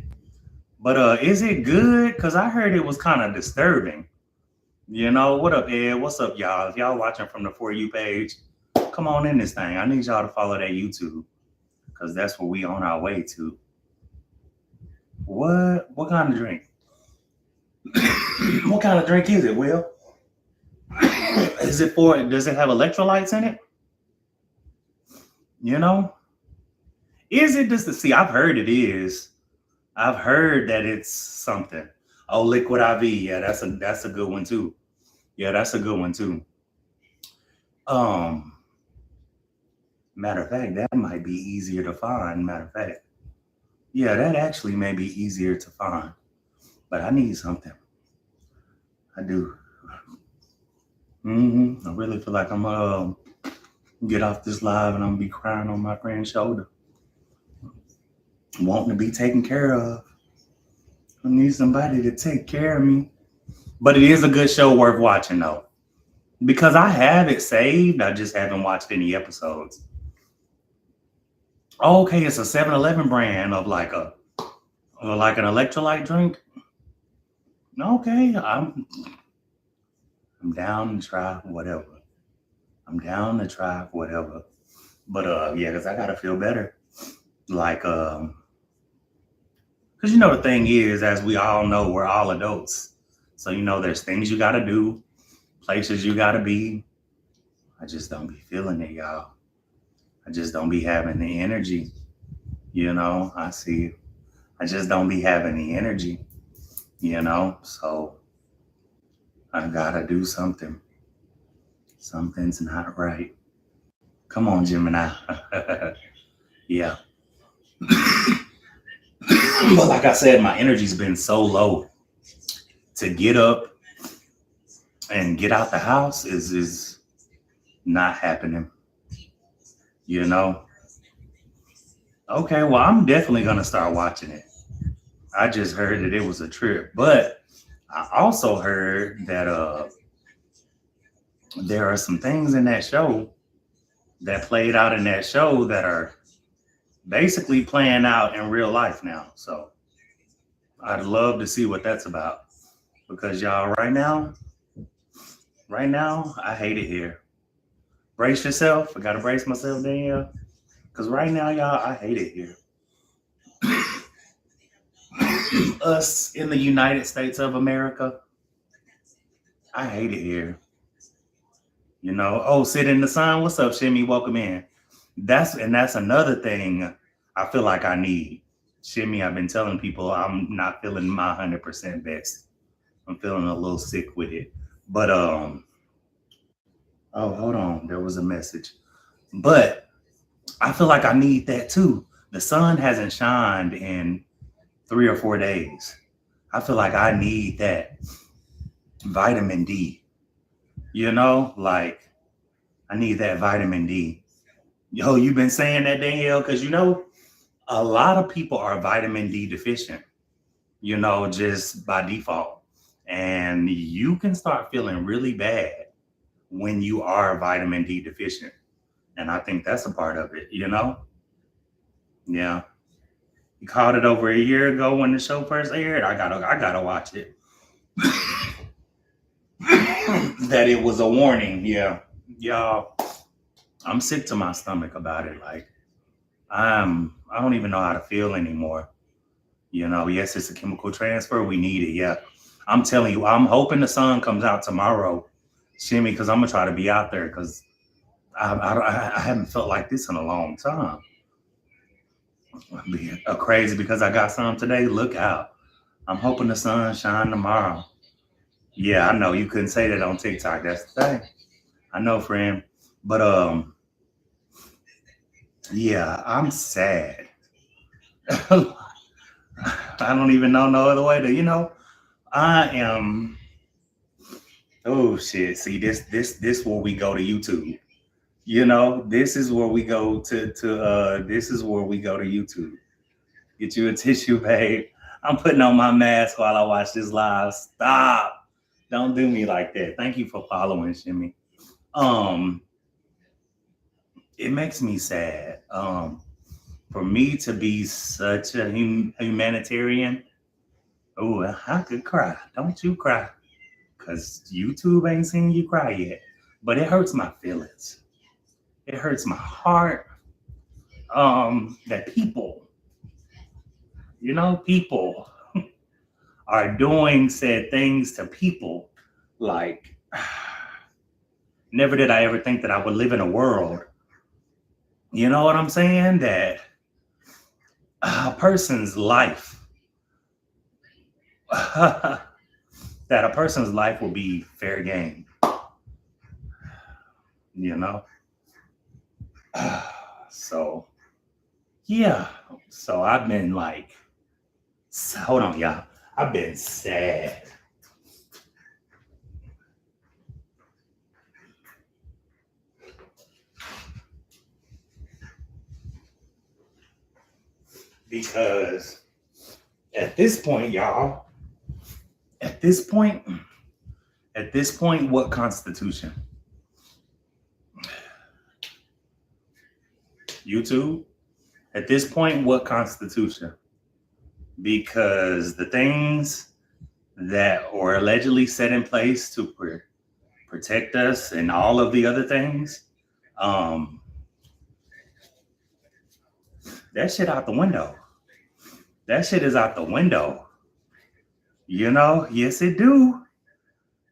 But is it good? Cause I heard it was kind of disturbing. You know, what up, Ed? What's up, y'all? If y'all watching from the For You page, come on in this thing. I need y'all to follow that YouTube. Cause that's what we on our way to. What kind of drink? What kind of drink is it, Will? Is it for does it have electrolytes in it? You know? Is it just to see? I've heard it is. I've heard that it's something. Oh, Liquid IV. Yeah, that's a good one too. Yeah, that's a good one too. Um, Matter of fact, that might be easier to find. Matter of fact. Yeah, that actually may be easier to find. But I need something. I do. I really feel like I'm get off this live and I'm gonna be crying on my friend's shoulder. Wanting to be taken care of. I need somebody to take care of me. But it is a good show worth watching though. Because I have it saved. I just haven't watched any episodes. Oh, okay, it's a 7-Eleven brand of like an electrolyte drink. Okay, I'm down to try whatever. But yeah, because I gotta feel better. Like because you know the thing is, as we all know, we're all adults. So you know there's things you gotta do, places you gotta be. I just don't be feeling it, y'all. I just don't be having the energy. You know, I see. I just don't be having the energy, you know, so I gotta do something. Something's not right. Come on, Gemini. Yeah. But like I said, my energy's been so low. To get up and get out the house is not happening. You know? Okay, well, I'm definitely gonna start watching it. I just heard that it was a trip, but I also heard that there are some things in that show that played out in that show that are basically playing out in real life now. So I'd love to see what that's about because y'all right now, I hate it here. Brace yourself. I gotta brace myself, Danielle, because right now, y'all, I hate it here. Us in the United States of America, I hate it here. You know, oh, sit in the sun. What's up, Shimmy? Welcome in. That's another thing I feel like I need. Shimmy, I've been telling people I'm not feeling my 100% best. I'm feeling a little sick with it. But oh, hold on. There was a message. But I feel like I need that too. The sun hasn't shined in 3 or 4 days. I feel like I need that vitamin D. You know, like I need that vitamin D. Yo, you've been saying that, Danielle, because you know, a lot of people are vitamin D deficient, you know, just by default. And you can start feeling really bad when you are vitamin D deficient. And I think that's a part of it, you know? Yeah. You caught it over a year ago when the show first aired. I gotta watch it. That it was a warning. Yeah. Y'all, I'm sick to my stomach about it. Like I don't even know how to feel anymore. You know, yes, it's a chemical transfer. We need it. Yeah. I'm telling you, I'm hoping the sun comes out tomorrow, Shimmy, because I'm gonna try to be out there because I haven't felt like this in a long time. Being crazy because I got some today. Look out. I'm hoping the sun shine tomorrow. Yeah, I know you couldn't say that on TikTok. That's the thing. I know, friend. But yeah, I'm sad. I don't even know no other way to, I am. Oh shit! See, this where we go to YouTube. This is where we go to. This is where we go to YouTube. Get you a tissue, babe. I'm putting on my mask while I watch this live. Stop! Don't do me like that. Thank you for following, Shimmy. Um, it makes me sad. For me to be such a humanitarian. Oh, I could cry. Don't you cry, cause YouTube ain't seen you cry yet. But it hurts my feelings. It hurts my heart. That people are doing said things to people. Like, never did I ever think that I would live in a world. You know what I'm saying? That a person's life, that a person's life will be fair game. You know. So yeah. So I've been like, hold on, y'all. I've been sad. Because at this point, y'all, at this point, what constitution? YouTube? At this point, what constitution? Because the things that are allegedly set in place to protect us and all of the other things, um, that shit out the window. That shit is out the window. Yes, it do.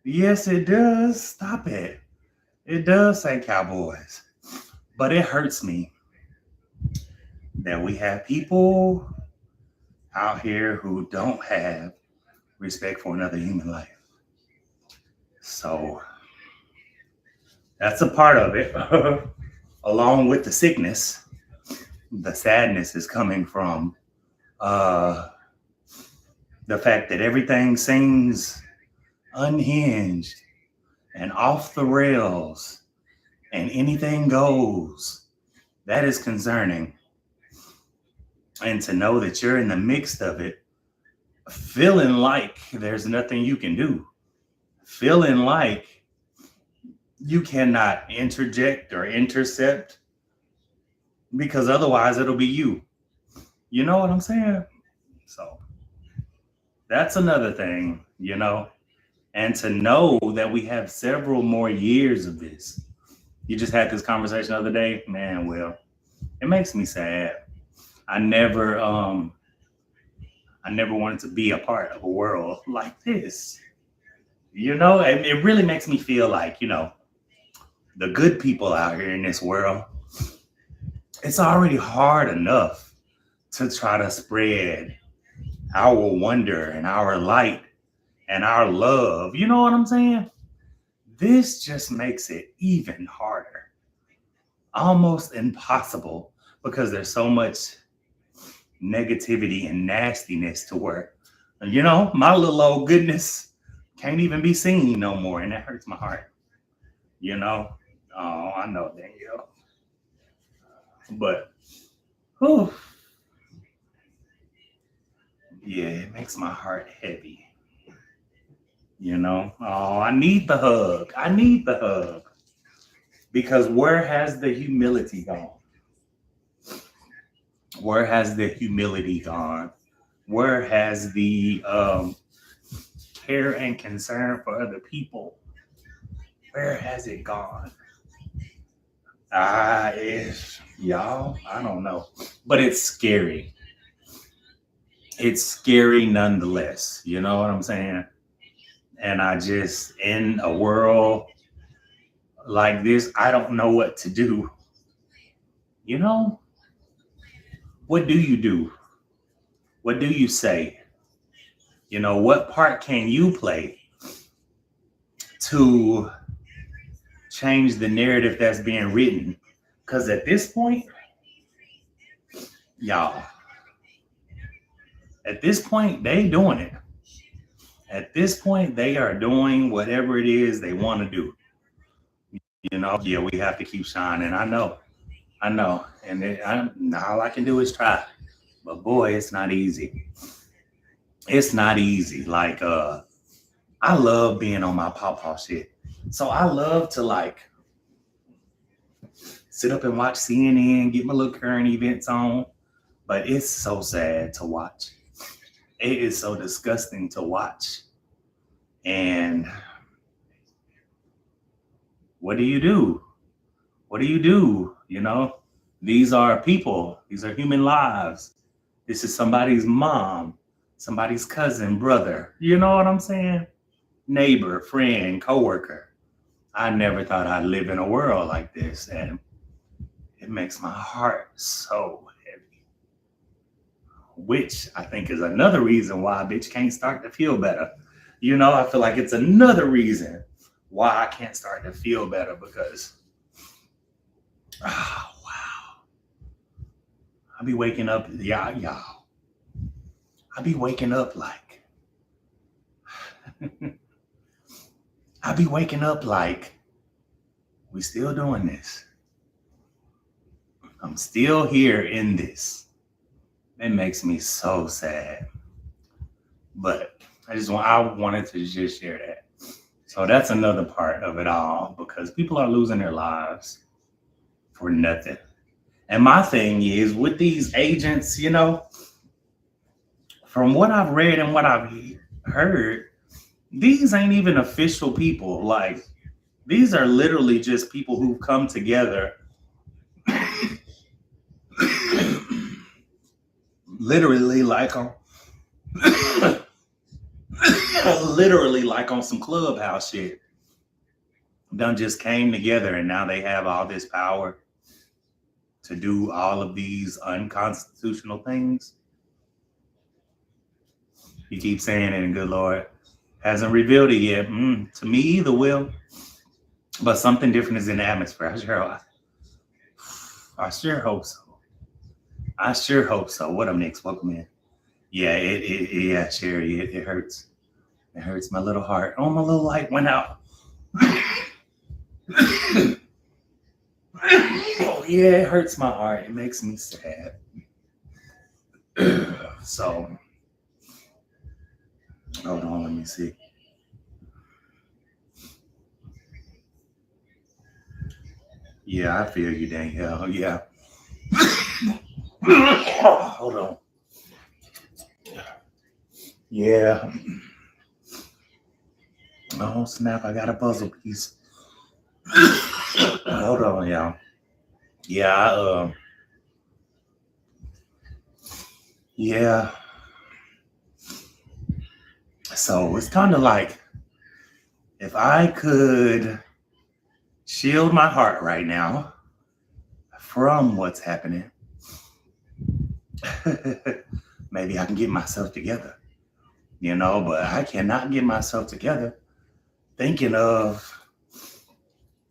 Yes, it does. Stop it. It does say Cowboys. But it hurts me that we have people out here who don't have respect for another human life. So that's a part of it. Along with the sickness, the sadness is coming from uh, the fact that everything seems unhinged and off the rails and anything goes. That is concerning. And to know that you're in the midst of it, feeling like there's nothing you can do, feeling like you cannot interject or intercept, because otherwise it'll be you. You know what I'm saying? So that's another thing, and to know that we have several more years of this. You just had this conversation the other day, man. Well, it makes me sad. I never wanted to be a part of a world like this. It really makes me feel like, the good people out here in this world, it's already hard enough to try to spread our wonder and our light and our love. You know what I'm saying? This just makes it even harder, almost impossible, because there's so much negativity and nastiness to where, my little old goodness can't even be seen no more. And that hurts my heart, Oh, I know, Danielle. But, whew, yeah, it makes my heart heavy. Oh, I need the hug. I need the hug. Because where has the humility gone? Where has the humility gone? Where has the care and concern for other people? Where has it gone? Y'all, I don't know. But it's scary. It's scary nonetheless. You know what I'm saying? And I just, in a world like this, I don't know what to do. What do you do? What do you say? What part can you play to change the narrative that's being written. Because at this point, y'all, at this point, they doing it. At this point, they are doing whatever it is they want to do. Yeah, we have to keep shining. I know. And all I can do is try. But boy, it's not easy. It's not easy. Like, I love being on my pawpaw shit. So I love to like sit up and watch CNN, get my little current events on. But it's so sad to watch. It is so disgusting to watch. And what do you do? What do you do? You know, these are people. These are human lives. This is somebody's mom, somebody's cousin, brother. You know what I'm saying? Neighbor, friend, coworker. I never thought I'd live in a world like this. And it makes my heart so heavy. Which I think is another reason why a bitch can't start to feel better. You know, I feel like it's another reason why I can't start to feel better because, oh, wow. I be waking up, y'all. I be waking up like, we still doing this. I'm still here in this. It makes me so sad. But I wanted to just share that. So that's another part of it all because people are losing their lives for nothing. And my thing is with these agents, you know, from what I've read and what I've heard, these ain't even official people. Like, these are literally just people who've come together literally like on some Clubhouse shit. Done just came together and now they have all this power to do all of these unconstitutional things. You keep saying it, and good Lord hasn't revealed it yet. To me either, will. But something different is in the atmosphere. I sure hope so. What up, Nick? Welcome in. Yeah, yeah, Sherry, it hurts. It hurts my little heart. Oh, my little light went out. Oh, yeah, it hurts my heart. It makes me sad. So, hold on, let me see. Yeah, I feel you, Danielle. Yeah. Hold on. Yeah. Oh, snap. I got a puzzle piece. Hold on, y'all. Yeah, yeah. So it's kind of like if I could shield my heart right now from what's happening, maybe I can get myself together, you know, but I cannot get myself together thinking of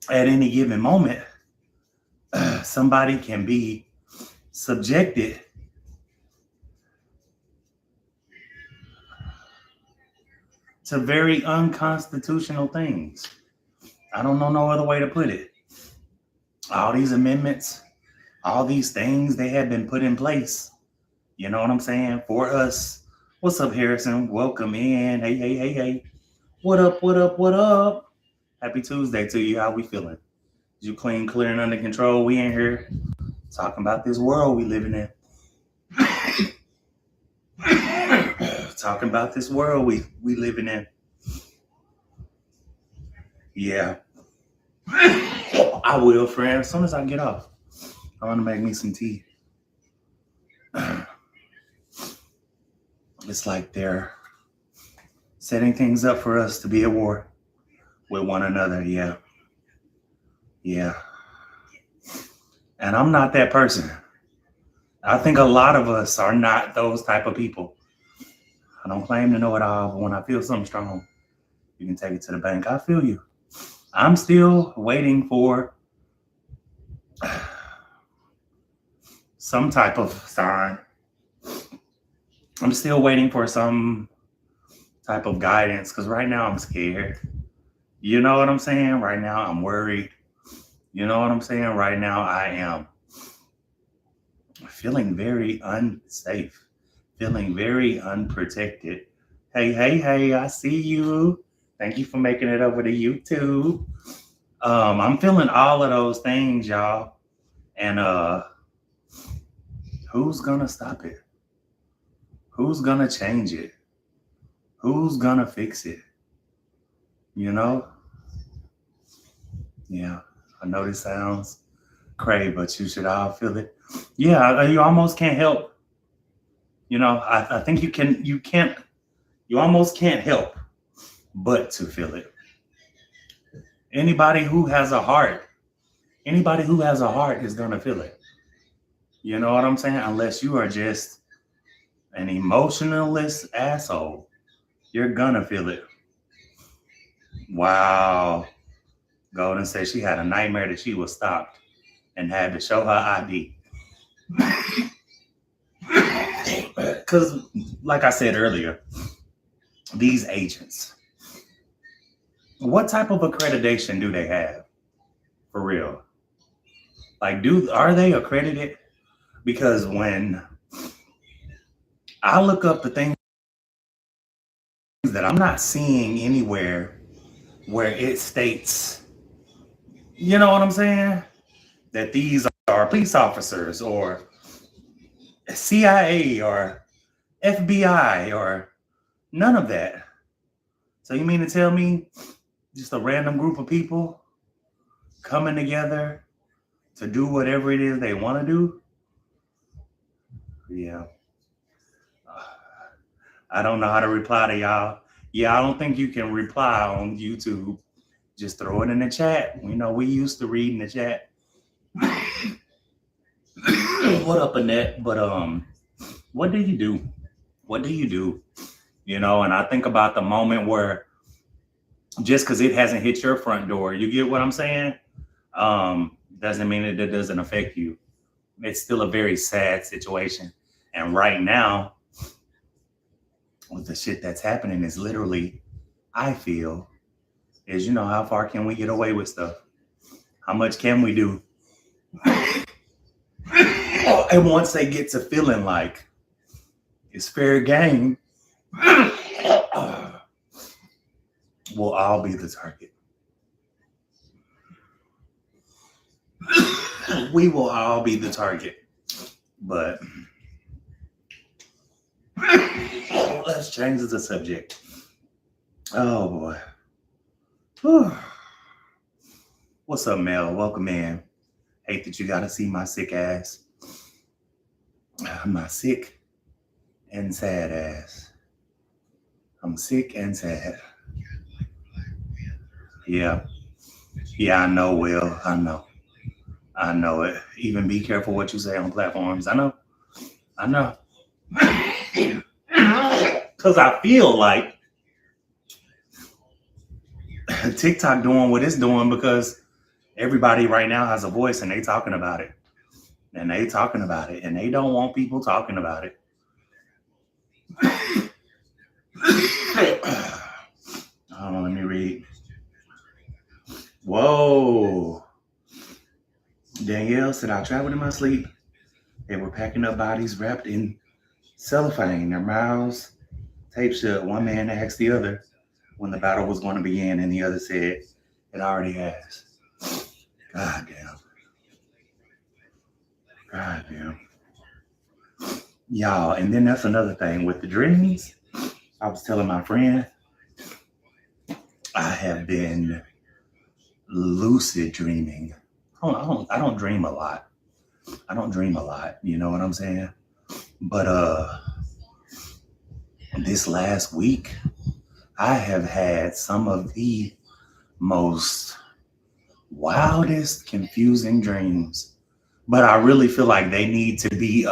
at any given moment, somebody can be subjected to very unconstitutional things. I don't know no other way to put it. All these amendments, all these things, they have been put in place. You know what I'm saying? For us. What's up, Harrison? Welcome in. Hey. What up? Happy Tuesday to you. How we feeling? You clean, clear, and under control? We in here talking about this world we living in. Talking about this world we living in. Yeah. I will, friend. As soon as I get off, I want to make me some tea. It's like they're setting things up for us to be at war with one another. Yeah. And I'm not that person. I think a lot of us are not those type of people. I don't claim to know it all, but when I feel something strong, You can take it to the bank. I feel you. I'm still waiting for some type of sign. I'm still waiting for some type of guidance because right now I'm scared. You know what I'm saying? Right now I'm worried. You know what I'm saying? Right now I am feeling very unsafe, feeling very unprotected. Hey, I see you. Thank you for making it over to YouTube. I'm feeling all of those things, y'all. And who's gonna stop it? Who's gonna change it? Who's gonna fix it? You know? Yeah, I know this sounds crazy, but you should all feel it. Yeah, you almost can't help. You know, I think you almost can't help but to feel it. Anybody who has a heart is gonna feel it. You know what I'm saying? Unless you are just an emotionalist asshole, you're gonna feel it. Wow. Golden said she had a nightmare that she was stopped and had to show her ID. Because, like I said earlier, these agents, what type of accreditation do they have? For real? Like, are they accredited? Because when I look up the things that I'm not seeing anywhere where it states, you know what I'm saying? That these are police officers or CIA or FBI or none of that. So you mean to tell me just a random group of people coming together to do whatever it is they want to do? Yeah. I don't know how to reply to y'all. Yeah, I don't think you can reply on YouTube. Just throw it in the chat. You know, we used to read in the chat. What up, Annette? But what do you do? What do you do? You know, and I think about the moment where just because it hasn't hit your front door, you get what I'm saying? Doesn't mean that it doesn't affect you. It's still a very sad situation. And right now, with the shit that's happening is literally, I feel, is, you know, how far can we get away with stuff? How much can we do? And once they get to feeling like it's fair game, we'll all be the target. We will all be the target. But let's change the subject. Oh boy. Whew. What's up, Mel? Welcome in. Hate that you gotta see my sick ass. My sick and sad ass. I'm sick and sad. Yeah. Yeah, I know, Will. I know it. Even be careful what you say on platforms. I know. Because I feel like TikTok doing what it's doing because everybody right now has a voice and they talking about it. And they don't want people talking about it. Let me read. Whoa. Danielle said, I traveled in my sleep. They were packing up bodies wrapped in cellophane, their mouths taped shut. One man asked the other when the battle was going to begin, and the other said, it already has. God damn. Y'all, and then that's another thing with the dreams. I was telling my friend, I have been lucid dreaming. I don't dream a lot. You know what I'm saying? But this last week, I have had some of the most wildest, confusing dreams. But I really feel like they need to be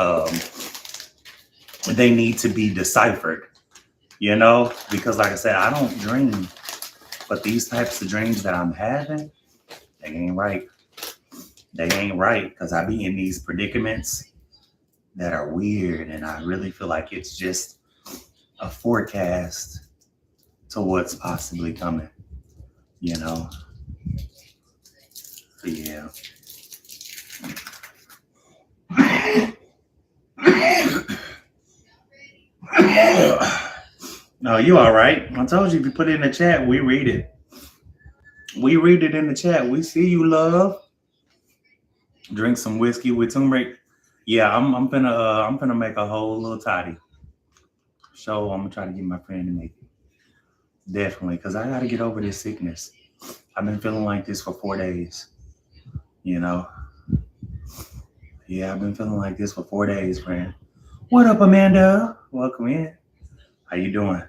deciphered, you know, because like I said, I don't dream But these types of dreams that I'm having, they ain't right. They ain't right because I be in these predicaments that are weird, and I really feel like it's just a forecast to what's possibly coming. You know? Yeah. No, you all right. I told you if you put it in the chat, we read it. We read it in the chat. We see you, love. Drink some whiskey with turmeric. Yeah, I'm gonna make a whole little toddy. So I'm gonna try to get my friend to make it. Definitely, because I gotta get over this sickness. I've been feeling like this for 4 days. You know? Yeah, I've been feeling like this for 4 days, friend. What up, Amanda? Welcome in. How you doing?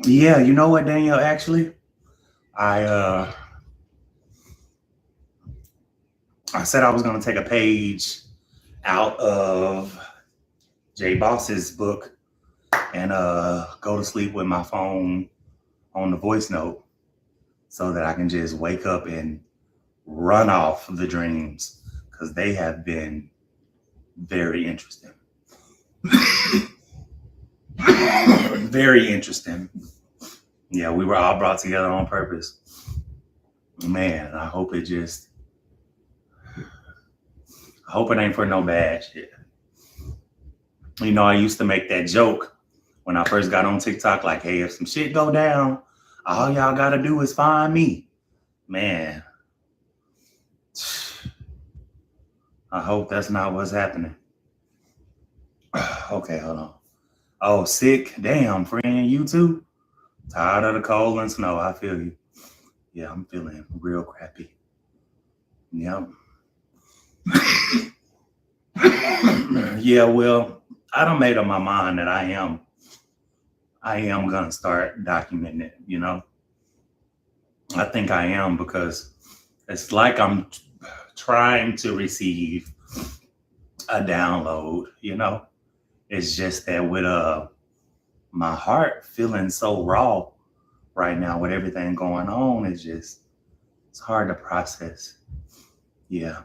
Yeah, you know what, Danielle? Actually, I I said I was gonna take a page out of Jay Boss's book and go to sleep with my phone on the voice note so that I can just wake up and run off the dreams because they have been very interesting. Very interesting. Yeah, we were all brought together on purpose. Man, I hope it ain't for no bad shit. You know, I used to make that joke when I first got on TikTok, like, hey, if some shit go down, all y'all gotta do is find me. Man, I hope that's not what's happening. Okay, hold on. Oh, sick. Damn, friend, you too? Tired of the cold and snow. I feel you. Yeah, I'm feeling real crappy. Yep. Yeah, well, I done made up my mind that I am gonna start documenting it, you know? I think I am because it's like I'm trying to receive a download, you know? It's just that with my heart feeling so raw right now with everything going on, it's hard to process. Yeah.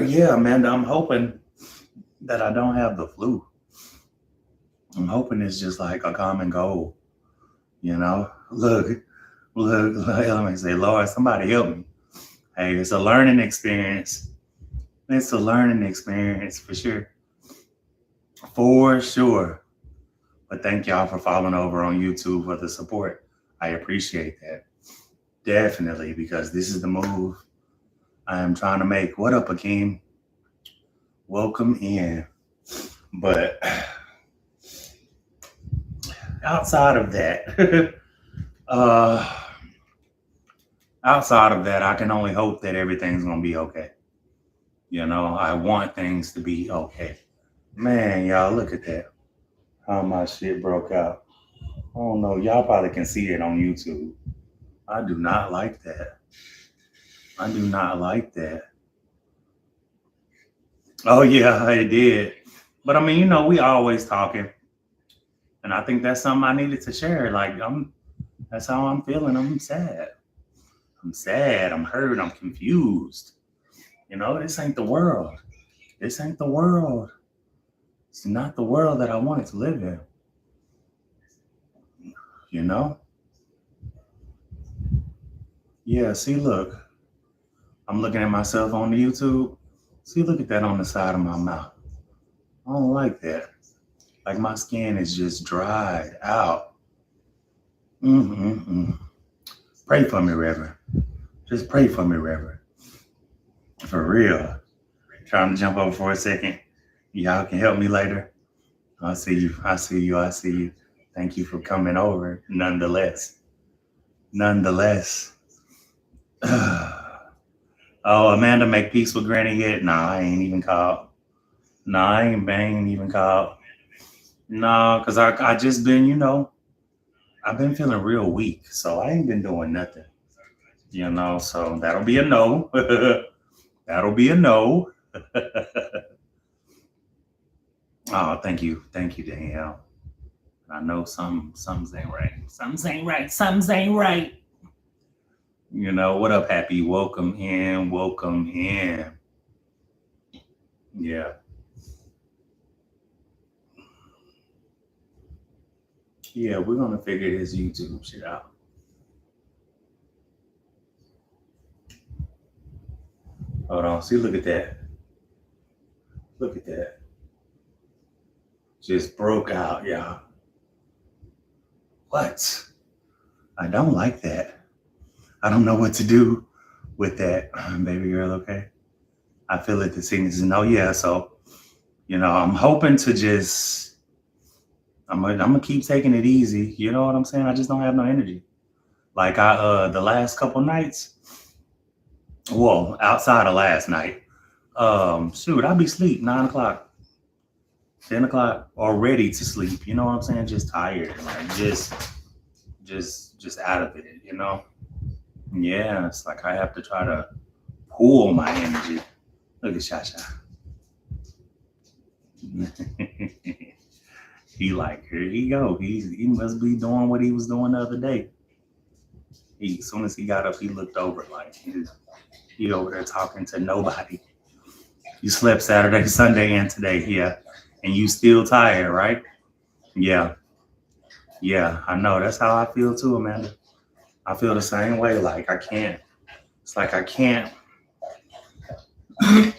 Yeah, Amanda, I'm hoping that I don't have the flu. I'm hoping it's just like a common cold, you know? Look, let me say, Lord, somebody help me. Hey, it's a learning experience. It's a learning experience for sure. For sure. But thank y'all for following over on YouTube for the support. I appreciate that. Definitely, because this is the move I am trying to make. What up, Akeem? Welcome in. But outside of that, I can only hope that everything's gonna be okay. You know, I want things to be okay. Man, y'all, look at that. How my shit broke out. I don't know. Y'all probably can see it on YouTube. I do not like that. I do not like that. Oh yeah, I did. But I mean, you know, we always talking. And I think that's something I needed to share. Like that's how I'm feeling. I'm sad. I'm sad. I'm hurt. I'm confused. You know, this ain't the world. This ain't the world. It's not the world that I wanted to live in. You know? Yeah, see, look. I'm looking at myself on the YouTube. See, look at that on the side of my mouth. I don't like that. Like my skin is just dried out. Pray for me, Reverend. Just pray for me, Reverend. For real. Trying to jump over for a second. Y'all can help me later. I see you. I see you. I see you. Thank you for coming over. Nonetheless. Oh, Amanda make peace with Granny yet? Nah, I ain't even called. Nah, I ain't even called. Nah, because I just been, you know, I've been feeling real weak. So I ain't been doing nothing. You know, so that'll be a no. That'll be a no. Oh, thank you. Thank you, Danielle. I know some ain't right. Some ain't right. Some ain't right. You know, what up, Happy? Welcome in. Welcome in. Yeah. Yeah, we're gonna figure this YouTube shit out. Hold on. See, look at that. Look at that. Just broke out, y'all. What? I don't like that. I don't know what to do with that. Baby girl, okay? I feel it, the sickness. And oh, yeah, so, I'm hoping to just, I'm gonna keep taking it easy. You know what I'm saying? I just don't have no energy. Like the last couple nights, well, outside of last night, shoot, I'll be asleep 9 o'clock, 10 o'clock, or ready to sleep. You know what I'm saying? Just tired, like just out of it. Yeah, it's like I have to try to pool my energy. Look at Shasha. He like, here he go. He must be doing what he was doing the other day. As soon as he got up, he looked over like he over there talking to nobody. You slept Saturday, Sunday, and today, yeah. And you still tired, right? Yeah. Yeah, I know. That's how I feel too, Amanda. I feel the same way. Like I can't. It's like I can't. I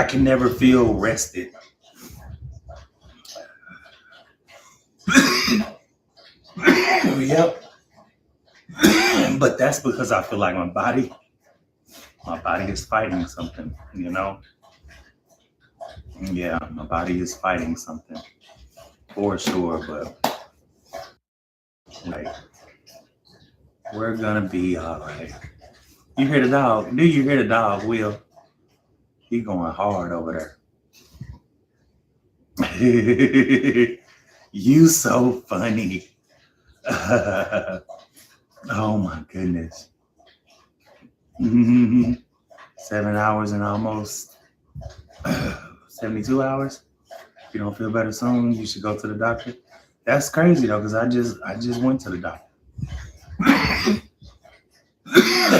can never feel rested. Yep. But that's because I feel like my body is fighting something, Yeah, my body is fighting something for sure, but like we're gonna be all right. You hear the dog? Do you hear the dog, Will? He going hard over there. You so funny. Oh my goodness. 7 hours and almost 72 hours. If you don't feel better soon, you should go to the doctor. That's crazy though, because I just went to the doctor.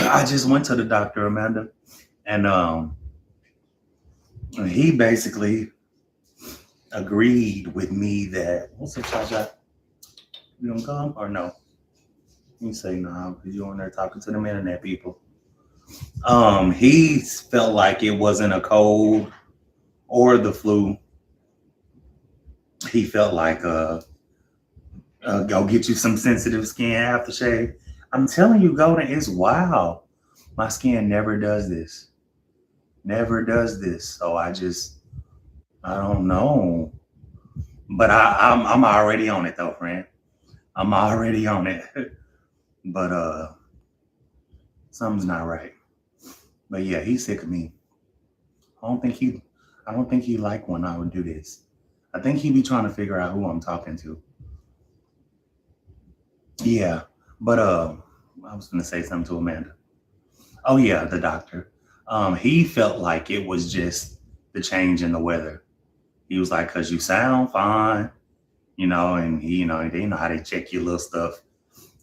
I just went to the doctor, Amanda, and he basically agreed with me that what's up, Chacha? You don't come or no? You say no, because you're on there talking to them internet people. He felt like it wasn't a cold or the flu. He felt like go get you some sensitive skin aftershave. I'm telling you, Golden, it's wild. My skin never does this. Never does this. So I don't know. But I'm already on it though, friend. I'm already on it. But something's not right. But yeah, he's sick of me. I don't think he like when I would do this. I think he be trying to figure out who I'm talking to. Yeah. But I was gonna say something to Amanda. Oh yeah, the doctor. He felt like it was just the change in the weather. He was like, cause you sound fine, and he, they know how to check your little stuff.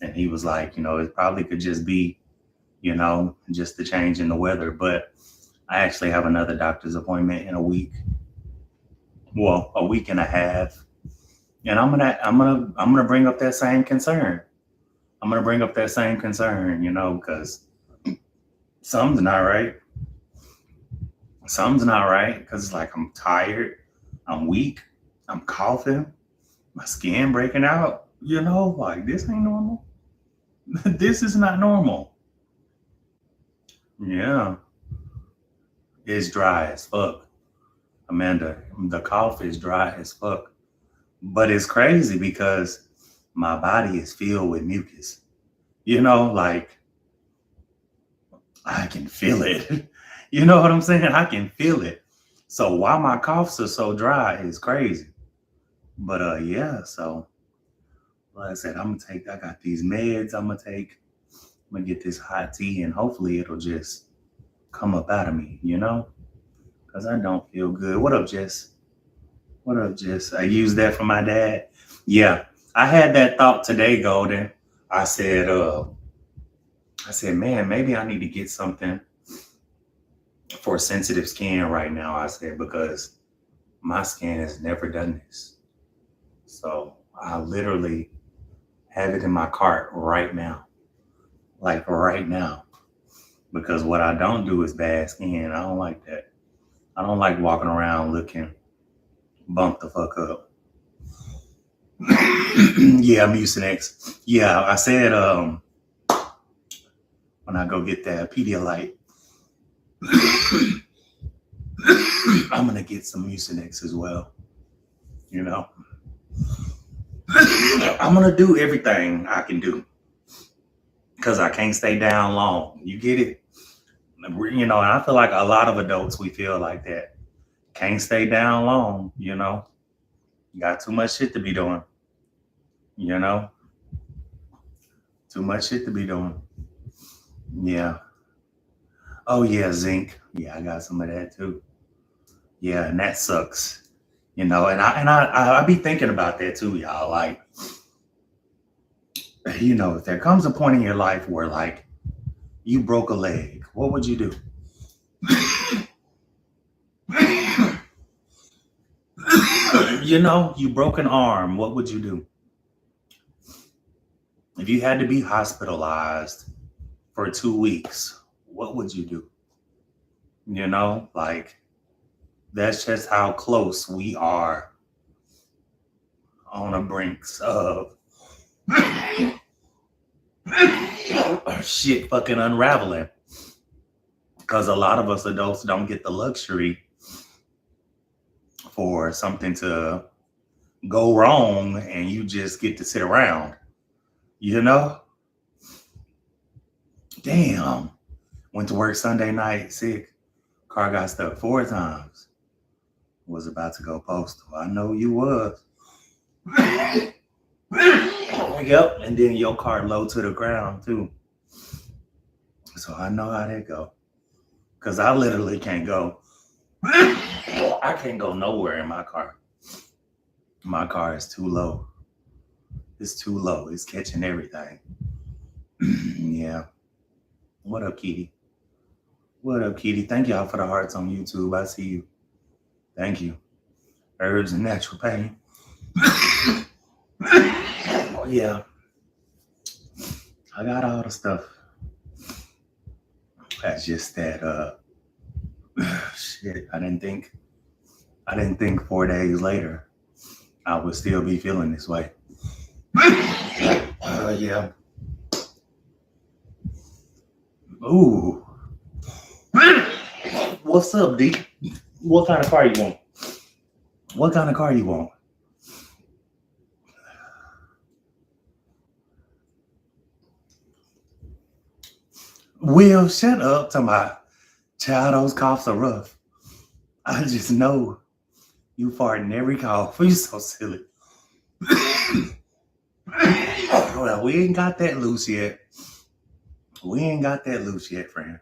And he was like, it probably could just be, just the change in the weather. But I actually have another doctor's appointment in a week. Well, a week and a half. And I'm gonna bring up that same concern. Because something's not right. Something's not right. Because it's like I'm tired, I'm weak, I'm coughing, my skin breaking out. Like this ain't normal. This is not normal. Yeah. It's dry as fuck. Amanda, the cough is dry as fuck. But it's crazy because my body is filled with mucus. Like I can feel it. You know what I'm saying? I can feel it. So why my coughs are so dry is crazy. But yeah, so like I said, I got these meds I'm gonna get this hot tea and hopefully it'll just come up out of me, because I don't feel good. What up, Jess? What up, Jess? I used that for my dad. Yeah, I had that thought today, Golden. I said, man, maybe I need to get something for sensitive skin right now. I said because my skin has never done this, so I literally have it in my cart right now, like right now. Because what I don't do is bad skin. I don't like that. I don't like walking around looking bumped the fuck up. Yeah, Mucinex. Yeah, I said when I go get that Pedialyte, I'm gonna get some Mucinex as well. You know, I'm gonna do everything I can do because I can't stay down long. You get it? You know, and I feel like a lot of adults we feel like that. Can't stay down long. You know, got too much shit to be doing. You know, too much shit to be doing. Yeah. Oh yeah, zinc. Yeah, I got some of that too. Yeah, and that sucks. You know, and I be thinking about that too, y'all. Like, you know, if there comes a point in your life where like you broke a leg, what would you do? You know, you broke an arm, what would you do? If you had to be hospitalized for 2 weeks, what would you do? You know, like that's just how close we are on the brinks of shit fucking unraveling. Because a lot of us adults don't get the luxury for something to go wrong and you just get to sit around, you know? Damn. Went to work Sunday night sick. Car got stuck 4 times. Was about to go postal. I know you was. Yep. And then your car low to the ground too. So I know how that go. Cause I literally can't go. I can't go nowhere in my car. My car is too low. It's too low. It's catching everything. Yeah. What up, Kitty? What up, Kitty? Thank y'all for the hearts on YouTube. I see you. Thank you. Herbs and natural pain. Yeah. I got all the stuff. That's just that shit. I didn't think 4 days later I would still be feeling this way. Yeah. Ooh. What's up, D? What kind of car you want? What kind of car you want? Will, shut up to my child. Those coughs are rough. I just know you fart in every cough. You so silly. Well, we ain't got that loose yet. We ain't got that loose yet, friend.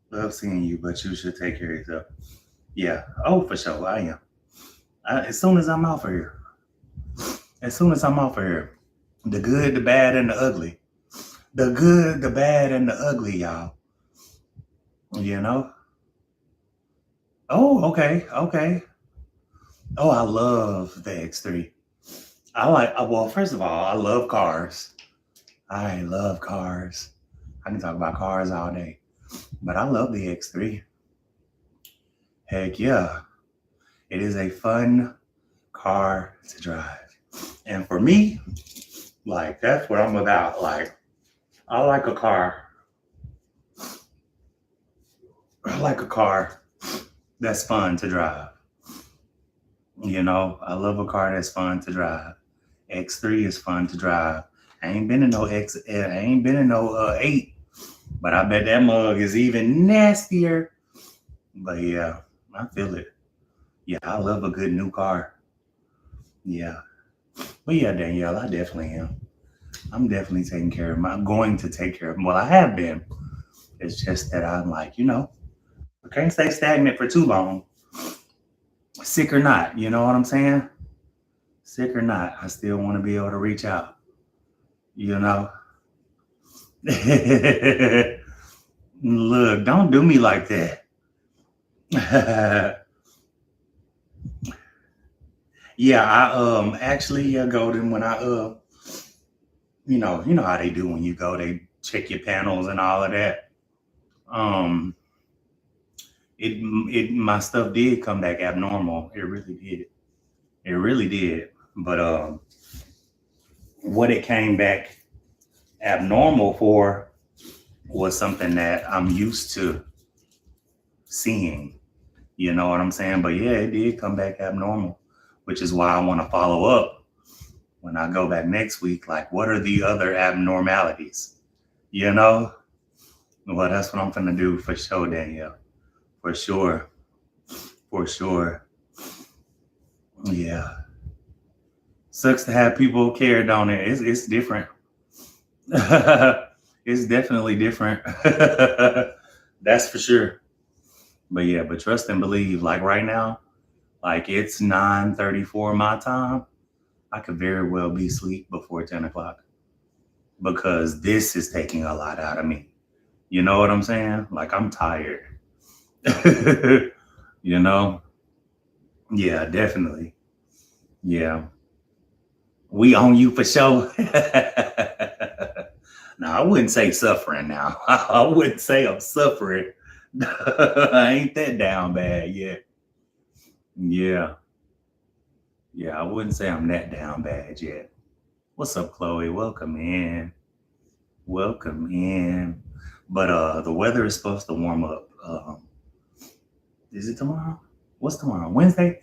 Love seeing you, but you should take care of yourself. Yeah. Oh, for sure. I am. As soon as I'm off of here. As soon as I'm off of here. The good, the bad, and the ugly. The good, the bad, and the ugly, y'all. You know? Oh, okay. Okay. Oh, I love the X3. Well, first of all, I love cars. I love cars. I can talk about cars all day. But I love the X3. Heck yeah. It is a fun car to drive. And for me, like, that's what I'm about. Like, I like a car. I like a car that's fun to drive. You know, I love a car that's fun to drive. X3 is fun to drive. I ain't been in no 8, but I bet that mug is even nastier. But yeah, I feel it. Yeah, I love a good new car. Yeah. But yeah, Danielle, I definitely am. I'm definitely taking care of him. I'm going to take care of him. Well, I have been. It's just that I'm like, you know, I can't stay stagnant for too long. Sick or not, you know what I'm saying? Sick or not, I still want to be able to reach out, you know? Look, don't do me like that. Yeah, I actually, Golden, when I you know how they do when you go, they check your panels and all of that. Um it my stuff did come back abnormal. It really did. It really did. But what it came back abnormal for was something that I'm used to seeing. You know what I'm saying? But yeah, it did come back abnormal, which is why I want to follow up when I go back next week. Like, what are the other abnormalities? You know? Well, that's what I'm gonna do for sure, Danielle. For sure. For sure. Yeah. Sucks to have people care down there. It's different. It's definitely different. That's for sure. But yeah, but trust and believe. Like right now, like it's 9:34 my time. I could very well be asleep before 10 o'clock because this is taking a lot out of me. You know what I'm saying? Like I'm tired. You know? Yeah, definitely. Yeah. We on you for sure. Now, I wouldn't say suffering now. I wouldn't say I'm suffering. I ain't that down bad yet. Yeah. Yeah, I wouldn't say I'm that down bad yet. What's up, Chloe? Welcome in. Welcome in. But the weather is supposed to warm up. Is it tomorrow? What's tomorrow? Wednesday?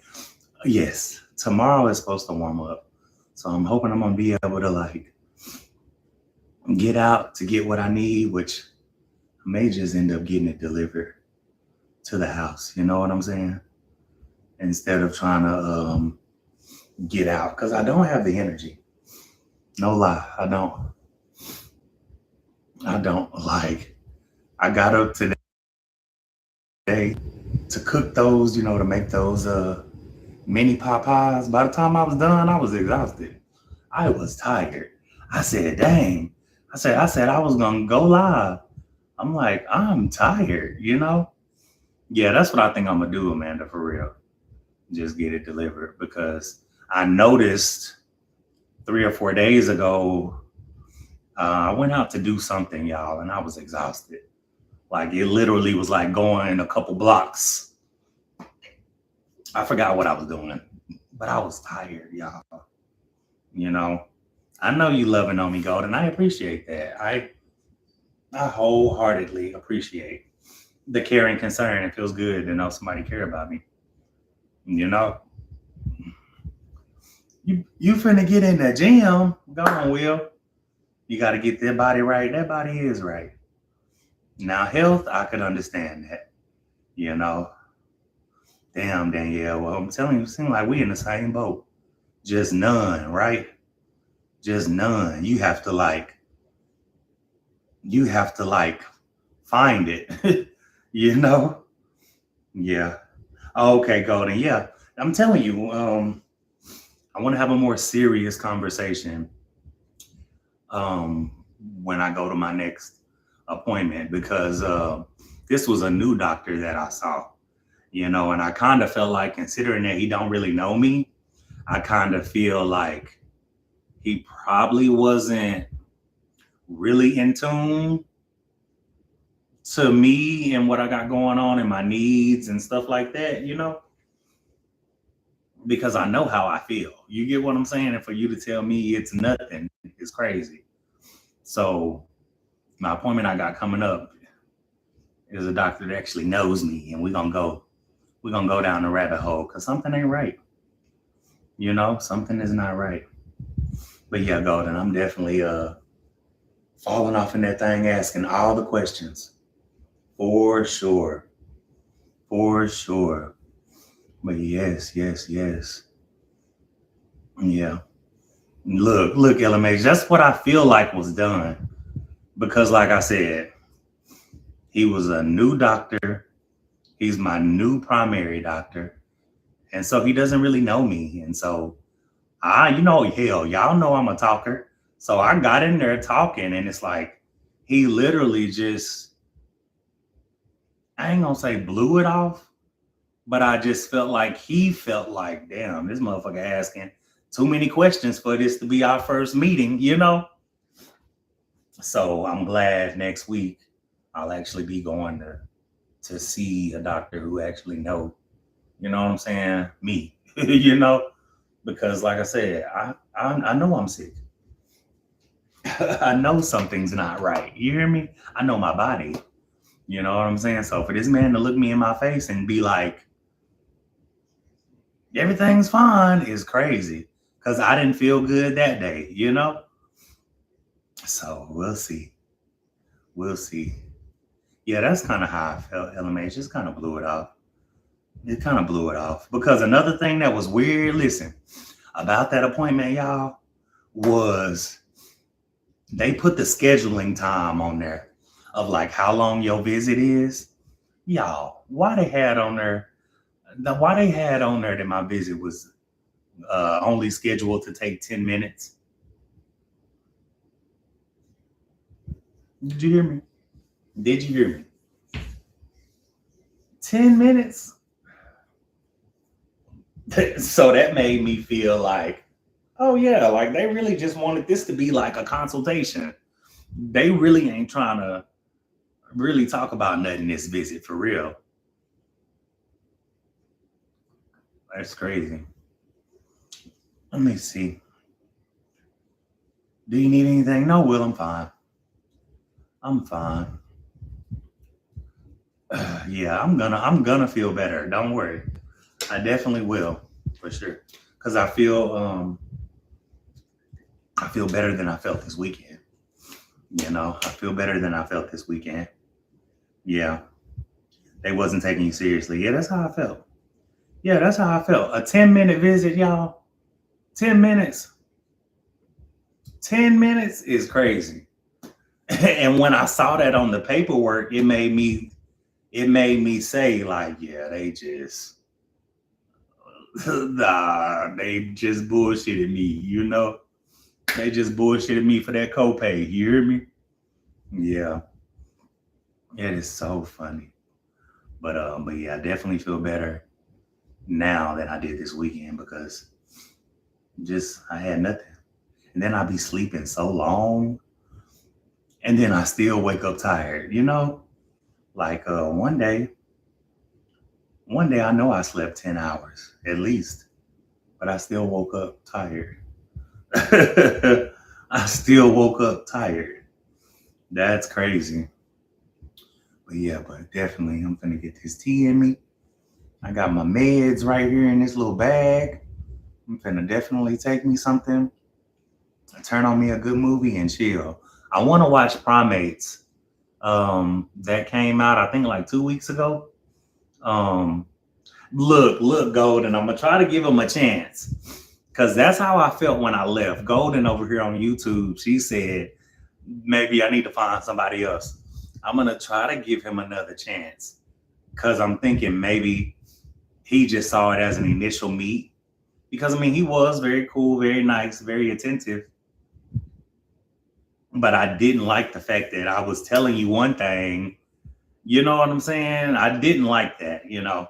Yes. Tomorrow is supposed to warm up. So I'm hoping I'm gonna be able to like get out to get what I need, which I may just end up getting it delivered to the house. You know what I'm saying? Instead of trying to get out because I don't have the energy. No lie, I don't. I don't like. I got up today to cook those, to make those mini pot pies. By the time I was done, I was exhausted. I was tired. I said, "Dang!" I said I was gonna go live. I'm like, I'm tired. Yeah, that's what I think I'm gonna do, Amanda, for real. Just get it delivered because I noticed 3 or 4 days ago, I went out to do something, y'all, and I was exhausted. Like it literally was like going a couple blocks. I forgot what I was doing, but I was tired, y'all. You know, I know you loving on me, Golden. I appreciate that. I wholeheartedly appreciate the care and concern. It feels good to know somebody care about me. You know, you finna get in the gym. Go on, Will. You got to get that body right. That body is right. Now, health, I could understand that. You know, damn, Danielle. Well, I'm telling you, it seems like we in the same boat. Just none, right? Just none. You have to find it. you know? Yeah. Okay, Golden. Yeah. I'm telling you, I want to have a more serious conversation um when I go to my next appointment because this was a new doctor that I saw, and I kind of felt like considering that he don't really know me, I kind of feel like he probably wasn't really in tune to me and what I got going on and my needs and stuff like that, because I know how I feel. You get what I'm saying? And for you to tell me it's nothing is crazy. So my appointment I got coming up is a doctor that actually knows me, and we're gonna go down the rabbit hole because something ain't right. Something is not right. But yeah, Golden, I'm definitely falling off in that thing, asking all the questions. For sure. For sure. But yes, yes, yes. Yeah. Look, LMH, that's what I feel like was done. Because like I said, he was a new doctor. He's my new primary doctor. And so he doesn't really know me. And so hell, y'all know I'm a talker. So I got in there talking, and it's like he literally just, I ain't gonna say blew it off, but I just felt like he felt like, damn, this motherfucker asking too many questions for this to be our first meeting, you know? So I'm glad next week I'll actually be going to see a doctor who actually know, you know what I'm saying? Me, you know? Because like I said, I know I'm sick. I know something's not right. You hear me? I know my body. You know what I'm saying? So for this man to look me in my face and be like, everything's fine is crazy. Because I didn't feel good that day, you know? So we'll see. We'll see. Yeah, that's kind of how I felt. LMH just kind of blew it off. It kind of blew it off. Because another thing that was weird, listen, about that appointment, y'all, was they put the scheduling time on there of like how long your visit is. Y'all, why they had on there that my visit was only scheduled to take 10 minutes. Did you hear me? Did you hear me? 10 minutes? So that made me feel like, oh yeah, like they really just wanted this to be like a consultation. They really ain't trying to really talk about nothing this visit for real. That's crazy. Let me see. Do you need anything? No, Will, I'm fine. I'm fine. Yeah, I'm gonna feel better. Don't worry. I definitely will, for sure. Cause I feel better than I felt this weekend. You know, I feel better than I felt this weekend. Yeah. They wasn't taking you seriously. Yeah, that's how I felt. Yeah, that's how I felt. A 10-minute visit, y'all. 10 minutes. 10 minutes is crazy. And when I saw that on the paperwork, it made me say, like, yeah, they just they just bullshitted me, you know? They just bullshitted me for that copay. You hear me? Yeah. It is so funny. But yeah, I definitely feel better now than I did this weekend because just I had nothing. And then I'd be sleeping so long. And then I still wake up tired, you know? Like one day I know I slept 10 hours at least, but I still woke up tired. I still woke up tired. That's crazy. But yeah, but definitely I'm gonna get this tea in me. I got my meds right here in this little bag. I'm gonna definitely take me something, turn on me a good movie and chill. I want to watch Primates. That came out I think like 2 weeks ago. Look, Golden. I'm gonna try to give him a chance because that's how I felt when I left. Golden over here on YouTube, she said maybe I need to find somebody else. I'm gonna try to give him another chance because I'm thinking maybe he just saw it as an initial meet. Because I mean, he was very cool, very nice, very attentive. But I didn't like the fact that I was telling you one thing. You know what I'm saying? I didn't like that, you know.